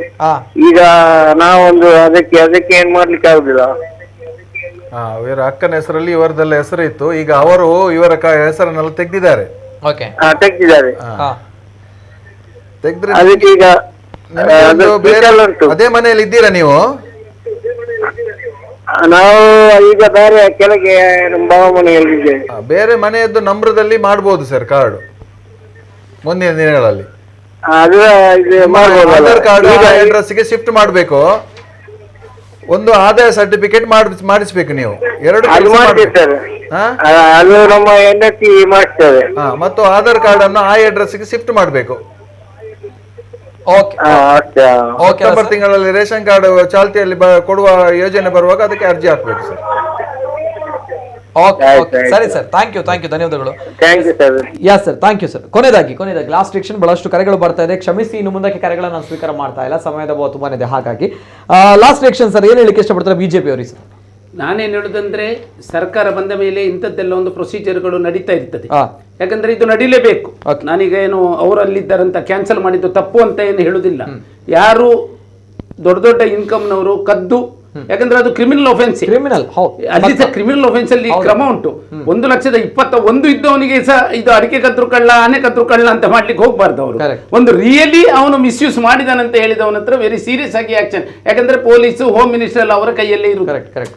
ಈಗ ನಾವೊಂದು ಅದಕ್ಕೆ ಏನ್ ಮಾಡ್ಲಿಕ್ಕೆ ಆಗುದಿಲ್ಲ. ಇವರ ಅಕ್ಕನ ಹೆಸರಲ್ಲಿ ಇವರದೆಲ್ಲ ಹೆಸರು ಇತ್ತು. ಈಗ ಅವರು ಇವರ ಹೆಸರನ್ನೆಲ್ಲ ತೆಗ್ದಿದ್ದಾರೆ. ತೆಗ್ದಿದ್ದಾರೆ. ತೆಗ್ದ್ರೆ ಅದಕ್ಕೆ ಈಗ ಅದೇ ಮನೆಯಲ್ಲಿ ಇದ್ದೀರಾ ನೀವು? ನಾವು ಈಗ ಬೇರೆ ಕೆಳಗೆ ನಮ್ಮ ಬಾವ ಮನೆಯಲ್ಲಿ ಇದ್ದೇವೆ. ಬೇರೆ ಮನೆಯದ್ದು ನಂಬರದಲ್ಲಿ ಮಾಡಬಹುದು ಸರ್ ಕಾರ್ಡ್ ಮುಂದಿನ ದಿನಗಳಲ್ಲಿ. ಆಧಾರ್ ಕಾರ್ಡ್ ಅಡ್ರೆಸ್ಗೆ ಶಿಫ್ಟ್ ಮಾಡಬೇಕು. ಒಂದು ಆದಾಯ ಸರ್ಟಿಫಿಕೇಟ್ ಮಾಡಿಸ್ಬೇಕು ನೀವು. ಎರಡು ಅದು ನಮ್ಮ ಹೆಂಡತಿ ಮಾಡ್ತೇವೆ. ಮತ್ತು ಆಧಾರ್ ಕಾರ್ಡ್ ಅನ್ನು ಆ ಅಡ್ರೆಸ್ಗೆ ಶಿಫ್ಟ್ ಮಾಡಬೇಕು. ಅಕ್ಟೋಬರ್ ತಿಂಗಳಲ್ಲಿ ರೇಷನ್ ಕಾರ್ಡ್ ಚಾಲ್ತಿಯಲ್ಲಿ ಕೊಡುವ ಯೋಜನೆ ಬರುವಾಗ ಅದಕ್ಕೆ ಅರ್ಜಿ ಹಾಕ್ಬೇಕು ಸರ್. ಸರಿ ಸರ್ ಥ್ಯಾಂಕ್ ಯು ಧನ್ಯವಾದಗಳು. Yes sir thank you sir. ಕೊನೆಯದಾಗಿ ಲಾಸ್ಟ್ ರಿಕ್ಷನ್ ಬಹಳಷ್ಟು ಕರೆಗಳು ಬರ್ತಾ ಇದೆ, ಕ್ಷಮಿಸಿ ಇನ್ನು ಮುಂದಕ್ಕೆ ಕರೆಗಳನ್ನ ನಾನು ಸ್ವೀಕಾರ ಮಾಡ್ತಾ ಇಲ್ಲ, ಸಮಯದ ಅಭಾವ ತುಂಬಾನೇ ಇದೆ. ಹಾಗಾಗಿ ಲಾಸ್ಟ್ ರಿಕ್ಷನ್ ಸರ್ ಏನ್ ಹೇಳಿಕ್ಕೆ ಇಷ್ಟಪಡ್ತಾರೆ ಬಿಜೆಪಿ ಅವರಿಗೆ ಸರ್? ನಾನೇನು ಹೇಳುದಂದ್ರೆ ಸರ್ಕಾರ ಬಂದ ಮೇಲೆ ಇಂಥದ್ದೆಲ್ಲ ಒಂದು ಪ್ರೊಸೀಜರ್ಗಳು ನಡೀತಾ ಇರ್ತದೆ. ಯಾಕಂದ್ರೆ ಇದು ನಡೀಲೇಬೇಕು. ನಾನೀಗ ಏನು ಅವರಲ್ಲಿದ್ದಾರಂತ ಕ್ಯಾನ್ಸಲ್ ಮಾಡಿದ್ದು ತಪ್ಪು ಅಂತ ಏನು ಹೇಳುದಿಲ್ಲ. ಯಾರು ದೊಡ್ಡ ಇನ್ಕಮ್ನವರು ಕದ್ದು, ಯಾಕಂದ್ರೆ ಅದು ಕ್ರಿಮಿನಲ್ ಒಫೆನ್ಸ್. ಅಲ್ಲಿ ಸಹ ಕ್ರಿಮಿನಲ್ ಒಫೆನ್ಸ್ ಅಲ್ಲಿ ಕ್ರಮ ಉಂಟು. 1,21,000 ಇದ್ದವನಿಗೆ ಸಹ ಇದು ಅಡಿಕೆ ಕದ್ರು ಕಳ್ಳ ಆನೆ ಕದ್ರು ಕಳ್ಳ ಅಂತ ಮಾಡ್ಲಿಕ್ಕೆ ಹೋಗ್ಬಾರ್ದು. ಅವರು ಒಂದು ರಿಯಲಿ ಅವನು ಮಿಸ್ಯೂಸ್ ಮಾಡಿದಾನಂತ ಹೇಳಿದವನ ಹತ್ರ ವೆರಿ ಸೀರಿಯಸ್ ಆಗಿ ಆಕ್ಷನ್. ಯಾಕಂದ್ರೆ ಪೊಲೀಸ್ ಹೋಮ್ ಮಿನಿಸ್ಟರ್ ಎಲ್ಲ ಅವರ ಕೈಯಲ್ಲೇ ಇರುತ್ತೆ.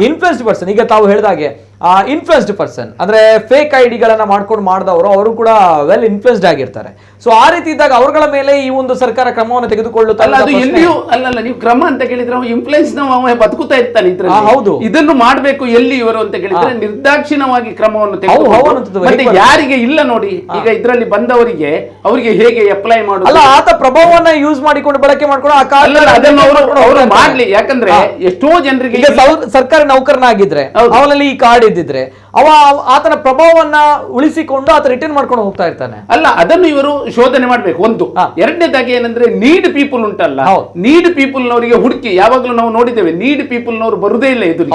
ಇನ್ಫ್ಲುಯೆನ್ಸ್ಡ್ ಪರ್ಸನ್, ಈಗ ತಾವು ಹೇಳಿದಾಗೆ ಇನ್ಫ್ಲುಯೆನ್ಸ್ಡ್ ಪರ್ಸನ್ ಅಂದ್ರೆ ಫೇಕ್ ಐಡಿಗಳನ್ನ ಮಾಡ್ಕೊಂಡು ಮಾಡಿದವರು ಅವರು ಕೂಡ ವೆಲ್ ಇನ್ಫ್ಲುಯೆನ್ಸ್ಡ್ ಆಗಿರ್ತಾರೆ. ಸೊ ಆ ರೀತಿ ಇದ್ದಾಗ ಅವರುಗಳ ಮೇಲೆ ಈ ಒಂದು ಸರ್ಕಾರ ಕ್ರಮವನ್ನು ತೆಗೆದುಕೊಳ್ಳುತ್ತಲ್ಲ. ಅದು ಎಲ್ಲಿಯೂ ಅಲ್ಲಲ್ಲ, ನೀವು ಕ್ರಮ ಅಂತ ಕೇಳಿದ್ರೆ ಇನ್ಫ್ಲುಯೆನ್ಸ್ ಬದುಕುತ್ತಾ ಇರ್ತಾನೆ ಇದ್ರಲ್ಲಿ. ಹೌದು, ಇದನ್ನು ಮಾಡಬೇಕು ಎಲ್ಲಿ ಇವರು ಅಂತ ಕೇಳಿದ್ರೆ ನಿರ್ದಾಕ್ಷಿಣ್ಯವಾಗಿ ಕ್ರಮವನ್ನು ತೆಗೆದುಕೊಂಡು ಯಾರಿಗೆ ಇಲ್ಲ ನೋಡಿ. ಈಗ ಇದರಲ್ಲಿ ಬಂದವರಿಗೆ ಅವರಿಗೆ ಹೇಗೆ ಅಪ್ಲೈ ಮಾಡೋದು, ಆತ ಪ್ರಭಾವವನ್ನ ಯೂಸ್ ಮಾಡಿಕೊಂಡು ಬಳಕೆ ಮಾಡ್ಕೊಂಡು ಅದನ್ನು ಅವರು ಮಾಡ್ಲಿ. ಯಾಕಂದ್ರೆ ಎಷ್ಟೋ ಜನರಿಗೆ ಸರ್ಕಾರಿ ನೌಕರನಾಗಿದ್ರೆ ಅವನಲ್ಲಿ ಈ ಕಾರ್ಡ್ ಇದ್ದಿದ್ರೆ ಆತನ ಪ್ರಭಾವವನ್ನ ಉಳಿಸಿಕೊಂಡು ಆತ ರಿಟರ್ನ್ ಮಾಡ್ಕೊಂಡು ಹೋಗ್ತಾ ಇರ್ತಾನೆ. ಅಲ್ಲ, ಅದನ್ನು ಇವರು ಶೋಧನೆ ಮಾಡ್ಬೇಕು. ಒಂದು ಎರಡನೇದಾಗಿ ಏನಂದ್ರೆ ನೀಡ್ ಪೀಪಲ್ ಉಂಟಲ್ಲ, ನೀಡ್ ಪೀಪಲ್ ನವರಿಗೆ ಹುಡುಕಿ ಯಾವಾಗ್ಲೂ ನಾವು ನೋಡಿದ್ದೇವೆ. ನೀಡ್ ಪೀಪಲ್ ನವರು ಬರುದೇ ಇಲ್ಲ ಎದುರು.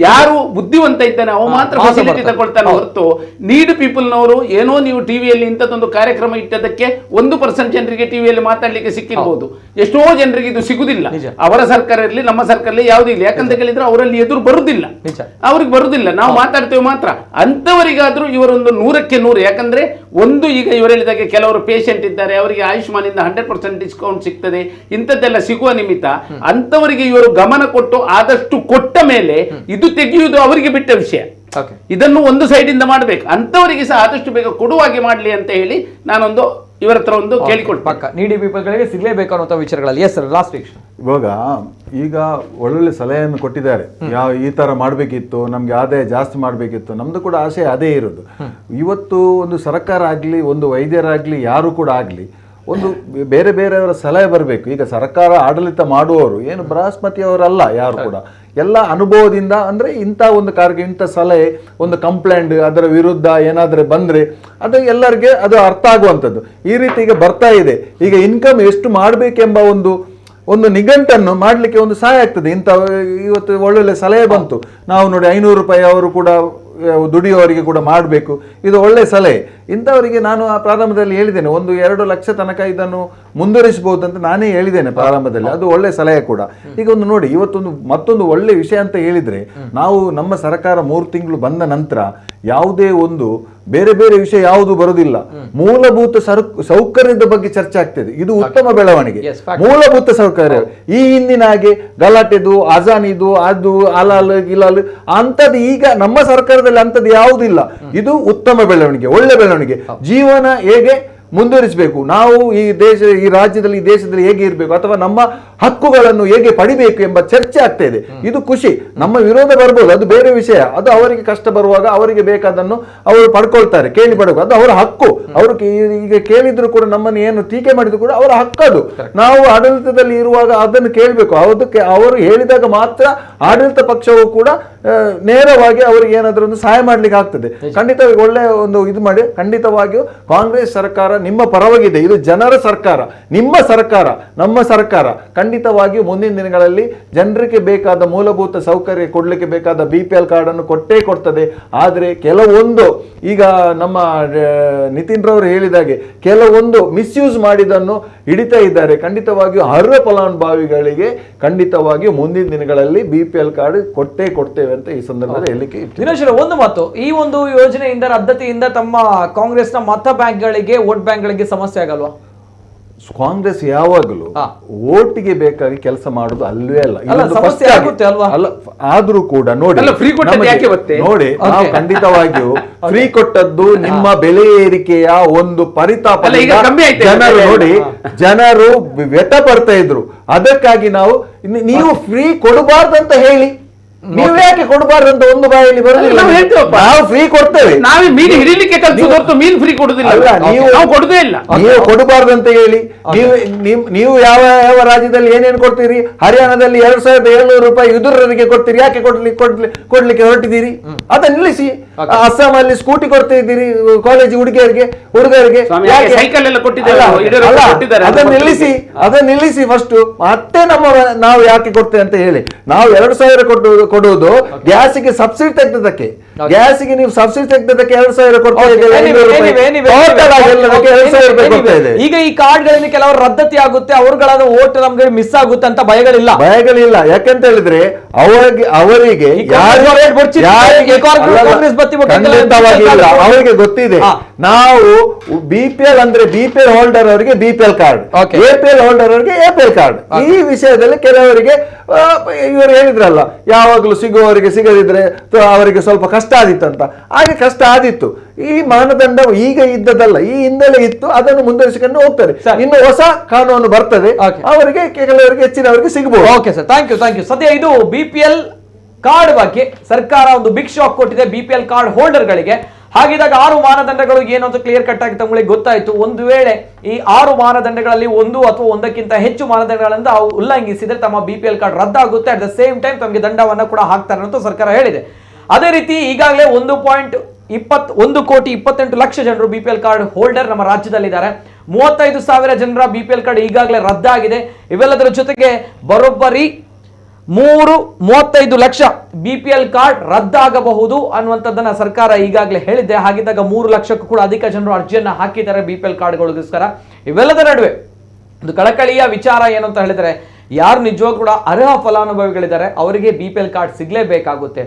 ಯಾರು ಬುದ್ಧಿವಂತ ಇದ್ದಾನೆ ಅವ ಮಾತ್ರ ಫೆಸಿಲಿಟಿ ತಗೊಳ್ತಾನೆ ಹೊರತು ನೀಡ್ ಪೀಪಲ್ ನವರು ಏನೋ ನೀವು ಟಿವಿಯಲ್ಲಿ ಇಂಥದ್ದೊಂದು ಕಾರ್ಯಕ್ರಮ ಇಟ್ಟದಕ್ಕೆ 1% ಜನರಿಗೆ ಟಿವಿಯಲ್ಲಿ ಮಾತಾಡ್ಲಿಕ್ಕೆ ಸಿಕ್ಕಿರ್ಬೋದು, ಎಷ್ಟೋ ಜನರಿಗೆ ಇದು ಸಿಗುದಿಲ್ಲ. ಅವರ ಸರ್ಕಾರ ಇರಲಿ ನಮ್ಮ ಸರ್ಕಾರ ಇರಲಿ ಯಾವುದೂ ಇಲ್ಲ. ಯಾಕಂತ ಕೇಳಿದ್ರೆ ಅವರಲ್ಲಿ ಎದುರು ಬರುದಿಲ್ಲ, ಅವ್ರಿಗೆ ಬರುದಿಲ್ಲ. ನಾವು ಮಾತಾಡ್ತೇವೆ ಮಾತ್ರ. ಅಂತವರಿಗಾದ್ರೂ ಇವರೊಂದು 100ಕ್ಕೆ 100. ಯಾಕಂದ್ರೆ ಒಂದು ಈಗ ಇವರು ಹೇಳಿದಾಗೆ ಕೆಲವರು ಪೇಷಂಟ್ ಇದ್ದಾರೆ, ಅವರಿಗೆ ಆಯುಷ್ಮಾನ್ ಇಂದ 100% ಡಿಸ್ಕೌಂಟ್ ಸಿಗ್ತದೆ, ಇಂಥದ್ದೆಲ್ಲ ಸಿಗುವ ನಿಮಿತ್ತ ಅಂತವರಿಗೆ ಇವರು ಗಮನ ಕೊಟ್ಟು ಆದಷ್ಟು ಕೊಟ್ಟ ಮೇಲೆ ಇದು ತೆಗೆಯುವುದು ಅವರಿಗೆ ಬಿಟ್ಟ ವಿಷಯ. ಇದನ್ನು ಒಂದು ಸೈಡ್ ಇಂದ ಮಾಡಬೇಕು, ಅಂತವರಿಗೆ ಸಹ ಆದಷ್ಟು ಬೇಗ ಕೊಡುವಾಗೆ ಮಾಡಲಿ ಅಂತ ಹೇಳಿ ನಾನೊಂದು ಇವರ ಹತ್ರ ಒಂದು ಕೇಳಿಕೊಟ್ಟು ಪಕ್ಕ ನೀಡಿ ಪೀಪಲ್ಗಳಿಗೆ ಸಿಗಲೇಬೇಕು ಅನ್ನೋ ವಿಚಾರಗಳಲ್ಲಿ. ಎಸ್ ಸರ್, ಲಾಸ್ಟ್ ವೀಕ್ ಈಗ ಒಳ್ಳೊಳ್ಳೆ ಸಲಹೆಯನ್ನು ಕೊಟ್ಟಿದ್ದಾರೆ. ಈ ತರ ಮಾಡಬೇಕಿತ್ತು, ನಮ್ಗೆ ಆದಾಯ ಜಾಸ್ತಿ ಮಾಡಬೇಕಿತ್ತು. ನಮ್ದು ಕೂಡ ಆಸೆ ಅದೇ ಇರೋದು. ಇವತ್ತು ಒಂದು ಸರ್ಕಾರ ಆಗ್ಲಿ, ಒಂದು ವೈದ್ಯರಾಗ್ಲಿ, ಯಾರು ಕೂಡ ಆಗ್ಲಿ, ಒಂದು ಬೇರೆ ಬೇರೆಯವರ ಸಲಹೆ ಬರಬೇಕು. ಈಗ ಸರ್ಕಾರ ಆಡಳಿತ ಮಾಡುವವರು ಏನು ಬೃಹಸ್ಪತಿಯವರಲ್ಲ, ಯಾರು ಕೂಡ ಎಲ್ಲ ಅನುಭವದಿಂದ. ಅಂದ್ರೆ ಇಂಥ ಒಂದು ಕಾರ್ಯ, ಇಂಥ ಸಲಹೆ, ಒಂದು ಕಂಪ್ಲೇಂಟ್, ಅದರ ವಿರುದ್ಧ ಏನಾದ್ರೆ ಬಂದ್ರೆ ಅದು ಎಲ್ಲರಿಗೆ ಅದು ಅರ್ಥ ಆಗುವಂಥದ್ದು. ಈ ರೀತಿ ಈಗ ಬರ್ತಾ ಇದೆ. ಈಗ ಇನ್ಕಮ್ ಎಷ್ಟು ಮಾಡಬೇಕೆಂಬ ಒಂದು ನಿಘಂಟನ್ನು ಮಾಡಲಿಕ್ಕೆ ಒಂದು ಸಹಾಯ ಆಗ್ತದೆ. ಇಂಥ ಇವತ್ತು ಒಳ್ಳೊಳ್ಳೆ ಸಲಹೆ ಬಂತು. ನಾವು ನೋಡಿ 500 ರೂಪಾಯಿ ಅವರು ಕೂಡ ದುಡಿಯುವವರಿಗೆ ಕೂಡ ಮಾಡಬೇಕು. ಇದು ಒಳ್ಳೆ ಸಲಹೆ. ಇಂಥವರಿಗೆ ನಾನು ಆ ಪ್ರಾರಂಭದಲ್ಲಿ ಹೇಳಿದ್ದೇನೆ, 1-2 ಲಕ್ಷ ತನಕ ಇದನ್ನು ಮುಂದುವರಿಸಬಹುದು ಅಂತ ನಾನೇ ಹೇಳಿದ್ದೇನೆ ಪ್ರಾರಂಭದಲ್ಲಿ. ಅದು ಒಳ್ಳೆ ಸಲಹೆ ಕೂಡ. ಈಗ ಒಂದು ನೋಡಿ, ಇವತ್ತೊಂದು ಮತ್ತೊಂದು ಒಳ್ಳೆ ವಿಷಯ ಅಂತ ಹೇಳಿದ್ರೆ, ನಾವು ನಮ್ಮ ಸರ್ಕಾರ 3 ತಿಂಗಳು ಬಂದ ನಂತರ ಯಾವುದೇ ಒಂದು ಬೇರೆ ಬೇರೆ ವಿಷಯ ಯಾವುದು ಬರುವುದಿಲ್ಲ, ಮೂಲಭೂತ ಸೌಕರ್ಯದ ಬಗ್ಗೆ ಚರ್ಚೆ ಆಗ್ತದೆ. ಇದು ಉತ್ತಮ ಬೆಳವಣಿಗೆ. ಮೂಲಭೂತ ಸೌಕರ್ಯ ಈ ಹಿಂದಿನ ಹಾಗೆ ಗಲಾಟೆದು ಅಜಾನಿದು ಅದು ಅಲಾಲ್ ಗಿಲಾಲ್ ಅಂತದ್ದು ಈಗ ನಮ್ಮ ಸರ್ಕಾರದಲ್ಲಿ ಅಂತದ್ದು ಯಾವುದಿಲ್ಲ. ಇದು ಉತ್ತಮ ಬೆಳವಣಿಗೆ, ಒಳ್ಳೆ ಬೆಳವಣಿಗೆ. ಜೀವನ ಹೇಗೆ ಮುಂದುವರಿಸಬೇಕು, ನಾವು ಈ ರಾಜ್ಯದಲ್ಲಿ ಈ ದೇಶದಲ್ಲಿ ಹೇಗೆ ಇರಬೇಕು ಅಥವಾ ನಮ್ಮ ಹಕ್ಕುಗಳನ್ನು ಹೇಗೆ ಪಡಿಬೇಕು ಎಂಬ ಚರ್ಚೆ ಆಗ್ತಾ ಇದೆ. ಇದು ಖುಷಿ. ನಮ್ಮ ವಿರೋಧ ಬರ್ಬೋದು, ಅದು ಬೇರೆ ವಿಷಯ. ಅದು ಅವರಿಗೆ ಕಷ್ಟ ಬರುವಾಗ ಅವರಿಗೆ ಬೇಕಾದನ್ನು ಅವರು ಪಡ್ಕೊಳ್ತಾರೆ, ಕೇಳಿ ಪಡಬೇಕು, ಅದು ಅವರ ಹಕ್ಕು. ಅವರು ಈಗ ಕೇಳಿದ್ರು ಕೂಡ ನಮ್ಮನ್ನು ಏನು ಟೀಕೆ ಮಾಡಿದ್ರು ಕೂಡ ಅವರ ಹಕ್ಕದು. ನಾವು ಆಡಳಿತದಲ್ಲಿ ಇರುವಾಗ ಅದನ್ನು ಕೇಳಬೇಕು. ಅದಕ್ಕೆ ಅವರು ಹೇಳಿದಾಗ ಮಾತ್ರ ಆಡಳಿತ ಪಕ್ಷವು ಕೂಡ ನೇರವಾಗಿ ಅವರಿಗೆ ಏನಾದ್ರೂ ಒಂದು ಸಹಾಯ ಮಾಡ್ಲಿಕ್ಕೆ ಆಗ್ತದೆ. ಖಂಡಿತವಾಗಿ ಒಳ್ಳೆ ಒಂದು ಇದು ಮಾಡಿ, ಖಂಡಿತವಾಗಿಯೂ ಕಾಂಗ್ರೆಸ್ ಸರ್ಕಾರ ನಿಮ್ಮ ಪರವಾಗಿದೆ. ಇದು ಜನರ ಸರ್ಕಾರ, ನಿಮ್ಮ ಸರ್ಕಾರ, ನಮ್ಮ ಸರ್ಕಾರ. ಖಂಡಿತವಾಗಿಯೂ ಮುಂದಿನ ದಿನಗಳಲ್ಲಿ ಜನರಿಗೆ ಬೇಕಾದ ಮೂಲಭೂತ ಸೌಕರ್ಯ ಕೊಡ್ಲಿಕ್ಕೆ ಬೇಕಾದ BPL ಕಾರ್ಡ್ ಅನ್ನು ಕೊಟ್ಟೇ ಕೊಡ್ತದೆ. ಆದರೆ ಕೆಲವೊಂದು ಈಗ ನಮ್ಮ ನಿತಿನ್ ರವರು ಹೇಳಿದಾಗೆ ಕೆಲವೊಂದು ಮಿಸ್ಯೂಸ್ ಮಾಡಿದನ್ನು ಹಿಡಿತಾ ಇದ್ದಾರೆ. ಖಂಡಿತವಾಗಿಯೂ ಅರ್ಹ ಫಲಾನುಭವಿಗಳಿಗೆ ಖಂಡಿತವಾಗಿಯೂ ಮುಂದಿನ ದಿನಗಳಲ್ಲಿ BPL ಕಾರ್ಡ್ ಕೊಟ್ಟೇ ಕೊಡ್ತೇವೆ ಅಂತ ಈ ಸಂದರ್ಭದಲ್ಲಿ ಹೇಳಿಕೆ. ದಿನೇಶ್ ಒಂದು ಮಾತು, ಈ ಒಂದು ಯೋಜನೆಯಿಂದ ರದ್ದತಿಯಿಂದ ತಮ್ಮ ಕಾಂಗ್ರೆಸ್ನ ಮತ ಬ್ಯಾಂಕ್ಗಳಿಗೆ ವೋಟ್ ಬ್ಯಾಂಕ್ಗಳಿಗೆ ಸಮಸ್ಯೆ ಆಗಲ್ವಾ? ಕಾಂಗ್ರೆಸ್ ಯಾವಾಗಲೂ ಓಟಿಗೆ ಬೇಕಾಗಿ ಕೆಲಸ ಮಾಡುದು ಅಲ್ವೇ ಅಲ್ಲ. ಅಲ್ಲ, ಆದ್ರೂ ಕೂಡ ನೋಡಿ ನಾವು ಖಂಡಿತವಾಗಿಯೂ ಫ್ರೀ ಕೊಟ್ಟದ್ದು ನಿಮ್ಮ ಬೆಲೆ ಏರಿಕೆಯ ಒಂದು ಪರಿತಾಪ ಜನರು ನೋಡಿ, ಜನರು ವ್ಯಥ ಪಡ್ತಾ ಇದ್ರು. ಅದಕ್ಕಾಗಿ ನೀವು ಫ್ರೀ ಕೊಡಬಾರ್ದಂತ ಹೇಳಿ, ನೀವು ಯಾಕೆ ಕೊಡಬಾರ್ದಂತ ಒಂದು ಬಾಯಲ್ಲಿ ಬರೋದಿಲ್ಲ. ನಾವು ಫ್ರೀ ಕೊಡ್ತೇವೆ, ನೀವು ಕೊಡಬಾರ್ದಂತ ಹೇಳಿ. ನೀವು ಯಾವ ಯಾವ ರಾಜ್ಯದಲ್ಲಿ ಏನೇನು ಕೊಡ್ತೀರಿ? ಹರಿಯಾಣದಲ್ಲಿ 2700 ರೂಪಾಯಿ ವಿದುರರಿಗೆ ಕೊಡ್ತೀರಿ, ಯಾಕೆ ಕೊಡ್ಲಿಕ್ಕೆ ಹೊರಟಿದ್ದೀರಿ? ಅದನ್ನ ನಿಲ್ಲಿಸಿ. ಅಸ್ಸಾಂ ಅಲ್ಲಿ ಸ್ಕೂಟಿ ಕೊಡ್ತಾ ಇದ್ದೀರಿ ಕಾಲೇಜ್ ಹುಡುಗಿಯರಿಗೆ, ಹುಡುಗರಿಗೆ, ಅದನ್ನ ನಿಲ್ಲಿಸಿ ಫಸ್ಟ್. ಮತ್ತೆ ನಾವು ಯಾಕೆ ಕೊಡ್ತೇವೆ ಅಂತ ಹೇಳಿ. ನಾವು 2000 ಕೊಡುವುದು ಗ್ಯಾಸಿಗೆ ಸಬ್ಸಿಡಿ ತೆಗೆದಕ್ಕೆ. ಗ್ಯಾಸಿಗೆ ನೀವು ಸಬ್ಸಿಡಿ ತೆಗೆದಕ್ಕೆ 2000 ಕೊಡ್ತಾ ಇದ್ದೇವೆ. ಈಗ ಈ ಕಾರ್ಡ್ಗಳಿಂದ ಕೆಲವರು ರದ್ದತಿ ಆಗುತ್ತೆ, ಅವ್ರಗಳಾದ ಓಟ್ ನಮ್ಗೆ ಮಿಸ್ ಆಗುತ್ತೆ ಅಂತ ಭಯಗಳಿಲ್ಲ. ಯಾಕಂತ ಹೇಳಿದ್ರೆ ಅವರಿಗೆ ಅವರಿಗೆ ಗೊತ್ತಿದೆ. ನಾವು BPL ಅಂದ್ರೆ BPL ಹೋಲ್ಡರ್ ಅವರಿಗೆ BPL ಕಾರ್ಡ್, APL ಹೋಲ್ಡರ್ ಅವರಿಗೆ APL ಕಾರ್ಡ್. ಈ ವಿಷಯದಲ್ಲಿ ಕೆಲವರಿಗೆ ಇವರು ಹೇಳಿದ್ರಲ್ಲ, ಯಾವಾಗಲೂ ಸಿಗುವವರಿಗೆ ಸಿಗದಿದ್ರೆ ಅವರಿಗೆ ಸ್ವಲ್ಪ ಕಷ್ಟ ಆದಿತ್ತಂತ. ಹಾಗೆ ಕಷ್ಟ ಆದಿತ್ತು. ಈ ಮಾನದಂಡ ಈಗ ಇದ್ದದಲ್ಲ, ಈ ಹಿಂದೆಲೆ ಇತ್ತು. ಅದನ್ನು ಮುಂದುವರಿಸಿಕೊಂಡು ಹೋಗ್ತಾರೆ. ಇನ್ನು ಹೊಸ ಕಾನೂನು ಬರ್ತದೆ, ಅವರಿಗೆ ಕೆಲವರಿಗೆ ಹೆಚ್ಚಿನವರಿಗೆ ಸಿಗಬಹುದು. Okay sir, thank you. ಸದ್ಯ ಇದು BPL ಕಾರ್ಡ್ ಬಗ್ಗೆ ಸರ್ಕಾರ ಒಂದು ಬಿಗ್ ಶಾಕ್ ಕೊಟ್ಟಿದೆ BPL ಕಾರ್ಡ್ ಹೋಲ್ಡರ್ಗಳಿಗೆ. ಹಾಗಿದ್ದಾಗ 6 ಮಾನದಂಡಗಳು ಏನು ಅಂತ ಕ್ಲಿಯರ್ ಕಟ್ ಆಗಿ ತಮಗೆ ಗೊತ್ತಾಯ್ತು. ಒಂದು ವೇಳೆ ಈ 6 ಮಾನದಂಡಗಳಲ್ಲಿ ಒಂದು ಅಥವಾ ಒಂದಕ್ಕಿಂತ ಹೆಚ್ಚು ಮಾನದಂಡಗಳಿಂದ ಉಲ್ಲಂಘಿಸಿದ್ರೆ ತಮ್ಮ BPL ಕಾರ್ಡ್ ರದ್ದಾಗುತ್ತೆ. ಅಟ್ ದ ಸೇಮ್ ಟೈಮ್ ತಮಗೆ ದಂಡವನ್ನ ಕೂಡ ಹಾಕ್ತಾರೆ ಅಂತ ಸರ್ಕಾರ ಹೇಳಿದೆ. ಅದೇ ರೀತಿ ಈಗಾಗಲೇ 1.21 ಕೋಟಿ 28 ಲಕ್ಷ ಜನರು BPL ಕಾರ್ಡ್ ಹೋಲ್ಡರ್ ನಮ್ಮ ರಾಜ್ಯದಲ್ಲಿದ್ದಾರೆ. 35,000 ಜನರ BPL ಕಾರ್ಡ್ ಈಗಾಗಲೇ ರದ್ದಾಗಿದೆ. ಇವೆಲ್ಲದರ ಜೊತೆಗೆ ಬರೋಬ್ಬರಿ 35 ಲಕ್ಷ BPL ಕಾರ್ಡ್ ರದ್ದಾಗಬಹುದು ಅನ್ನುವಂಥದ್ದನ್ನ ಸರ್ಕಾರ ಈಗಾಗಲೇ ಹೇಳಿದೆ. ಹಾಗಿದ್ದಾಗ 3 ಲಕ್ಷಕ್ಕೂ ಕೂಡ ಅಧಿಕ ಜನರು ಅರ್ಜಿಯನ್ನ ಹಾಕಿದ್ದಾರೆ BPL ಕಾರ್ಡ್ಗಳಿಗೋಸ್ಕರ. ಇವೆಲ್ಲದರ ನಡುವೆ ಒಂದು ಕಳಕಳಿಯ ವಿಚಾರ ಏನು ಅಂತ ಹೇಳಿದ್ರೆ, ಯಾರು ನಿಜವಾಗ್ಲೂ ಕೂಡ ಅರ್ಹ ಫಲಾನುಭವಿಗಳಿದ್ದಾರೆ ಅವರಿಗೆ BPL ಕಾರ್ಡ್ ಸಿಗ್ಲೇಬೇಕಾಗುತ್ತೆ.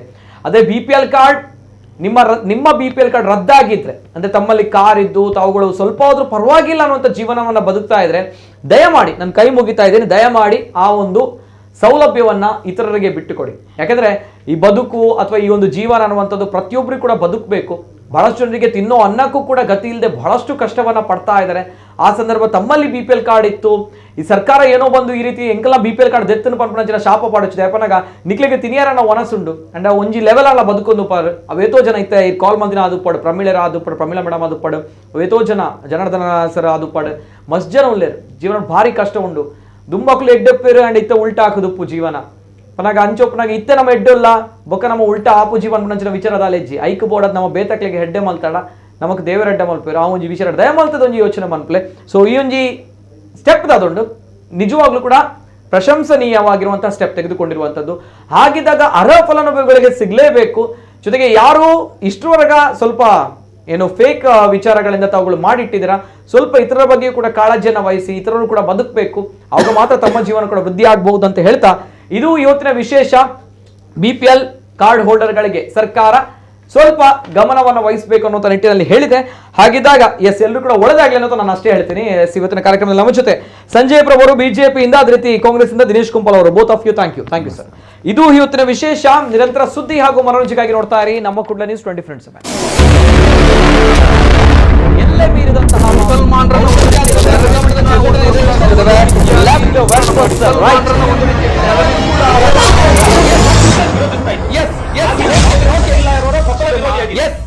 ಅದೇ BPL ಕಾರ್ಡ್ ನಿಮ್ಮ BPL ಕಾರ್ಡ್ ರದ್ದಾಗಿದ್ರೆ, ಅಂದ್ರೆ ತಮ್ಮಲ್ಲಿ ಕಾರ್ ಇದ್ದು ತಾವುಗಳು ಸ್ವಲ್ಪ ಆದ್ರೂ ಪರವಾಗಿಲ್ಲ ಅನ್ನುವಂಥ ಜೀವನವನ್ನ ಬದುಕ್ತಾ ಇದ್ರೆ, ದಯಮಾಡಿ ನಾನು ಕೈ ಮುಗಿತಾ ಇದ್ದೀನಿ, ದಯಮಾಡಿ ಆ ಒಂದು ಸೌಲಭ್ಯವನ್ನ ಇತರರಿಗೆ ಬಿಟ್ಟುಕೊಡಿ. ಯಾಕಂದ್ರೆ ಈ ಬದುಕು ಅಥವಾ ಈ ಒಂದು ಜೀವನ ಅನ್ನುವಂಥದ್ದು ಪ್ರತಿಯೊಬ್ಬರಿಗೂ ಕೂಡ ಬದುಕಬೇಕು. ಬಹಳಷ್ಟು ಜನರಿಗೆ ತಿನ್ನೋ ಅನ್ನಕ್ಕೂ ಕೂಡ ಗತಿ ಇಲ್ಲದೆ ಬಹಳಷ್ಟು ಕಷ್ಟವನ್ನ ಪಡ್ತಾ ಇದ್ದಾರೆ. ಆ ಸಂದರ್ಭ ತಮ್ಮಲ್ಲಿ BPL ಕಾರ್ಡ್ ಇತ್ತು, ಈ ಸರ್ಕಾರ ಏನೋ ಬಂದು ಈ ರೀತಿ ಎಂಕಲ BPL ಕಾರ್ಡ್ ದೆತ್ತನ ಪಂಪನ ಶಾಪ ಪಾಡಿಸಿದೆ ಅಪ್ಪನಾಗ ನಿಕ್ಲಿಗೆ ತಿನಿಯಾರನ್ನ ಒನಸುಂಡು ಅಂಡ್ ಒಂಜಿ ಲೆವೆಲ್ ಅಲ್ಲ ಬದುಕೊಂದು ಪಾರು ಅವೇತೋ ಜನ ಇತ್ತ ಈ ಕಾಲ್ ಮಂದಿನ ಅದು ಪಡು ಪ್ರಮೀಳರ ಅದು ಪಡು ಪ್ರಮೀಳ ಮೇಡಮ್ ಅದು ಪಡು ಅವೇತೋ ಜನ ಜನಾರ್ದನ ಸರ್ ಅದು ಪಡು ಮಸ್ತ್ ಜನ ಉಳ್ಳೇರು. ಜೀವನ ಭಾರಿ ಕಷ್ಟ ಉಂಡು. ದುಂಬಕ್ಲು ಎಡ್ಡೆಪ್ಪೇರು ಅಂಡ್ ಇತ್ತ ಉಲ್ಟಾ ಹಾಕುದುಪ್ಪು ಜೀವನ ಪನಾಗ ಅಂಚೊಪ್ಪನಾಗ ಇತ್ತೆ ನಮ್ಮ ಎಡ್ಡಲ್ಲ ಬೊಕ್ಕ ನಮ್ಮ ಉಲ್ಟಾ ಆಪು ಜೀವನ ಪುನಂಚಿನ ವಿಚಾರದ ಅಲೆಜ್ಜಿ ಐಕ್ ಬೋಡದ್ ನಮ್ಮ ಬೇತಕ್ಲಿಗೆ ಹೆಡ್ಡೆ ಮಲ್ತಾಡ ನಮಕ್ ದೇವರ ಹೆಡ್ಡೆ ಮಲ್ಪೇರು ಆ ಒಂಜಿ ವಿಚಾರ ದಯ ಮಲ್ತದ ಒಂಜಿ ಯೋಚನೆ ಮನ್ಪ್ಲೆ. ಸೊ ಈ ಒಂಜಿ ಸ್ಟೆಪ್ ಅದೊಂದು ನಿಜವಾಗ್ಲೂ ಕೂಡ ಪ್ರಶಂಸನೀಯವಾಗಿರುವಂತಹ ಸ್ಟೆಪ್ ತೆಗೆದುಕೊಂಡಿರುವಂಥದ್ದು. ಹಾಗಿದ್ದಾಗ ಅರ್ಹ ಫಲಾನುಭವಿಗಳಿಗೆ ಸಿಗಲೇಬೇಕು. ಜೊತೆಗೆ ಯಾರು ಇಷ್ಟರವರೆಗ ಸ್ವಲ್ಪ ಏನು ಫೇಕ್ ವಿಚಾರಗಳಿಂದ ತಾವುಗಳು ಮಾಡಿಟ್ಟಿದ್ದೀರಾ, ಸ್ವಲ್ಪ ಇತರರ ಬಗ್ಗೆ ಕೂಡ ಕಾಳಜಿಯನ್ನು ವಹಿಸಿ, ಇತರರು ಕೂಡ ಬದುಕಬೇಕು, ಆಗ ಮಾತ್ರ ತಮ್ಮ ಜೀವನ ಕೂಡ ವೃದ್ಧಿ ಆಗಬಹುದು ಅಂತ ಹೇಳ್ತಾ ಇದು ಇವತ್ತಿನ ವಿಶೇಷ. BPL ಕಾರ್ಡ್ ಹೋಲ್ಡರ್ಗಳಿಗೆ ಸರ್ಕಾರ ಸ್ವಲ್ಪ ಗಮನವನ್ನು ವಹಿಸಬೇಕು ಅನ್ನೋ ನಿಟ್ಟಿನಲ್ಲಿ ಹೇಳಿದೆ. ಹಾಗಿದ್ದಾಗ ಎಸ್ ಎಲ್ಲರೂ ಕೂಡ ಒಳ್ಳೆದಾಗ್ಲಿ ಅನ್ನೋದು ನಾನು ಅಷ್ಟೇ ಹೇಳ್ತೀನಿ. ಇವತ್ತಿನ ಕಾರ್ಯಕ್ರಮದಲ್ಲಿ ನಮ್ಮ ಜೊತೆ ಸಂಜಯ್ ಪ್ರಭು ಅವರು ಬಿಜೆಪಿಯಿಂದ, ಅದೇ ರೀತಿ ಕಾಂಗ್ರೆಸ್ ಇಂದ ದಿನೇಶ್ ಕುಂಪಲ್ ಅವರು, both of you thank you sir. ಇದು ಇವತ್ತಿನ ವಿಶೇಷ. ನಿರಂತರ ಸುದ್ದಿ ಹಾಗೂ ಮನೋರಂಜನೆಗಾಗಿ ನೋಡ್ತಾ ಇರಿ ನಮ್ಮ ಕುಡ್ಲ ನ್ಯೂಸ್ 24/7. ಎಲ್ಲೇ ಮೀರಿದಂತಹ yes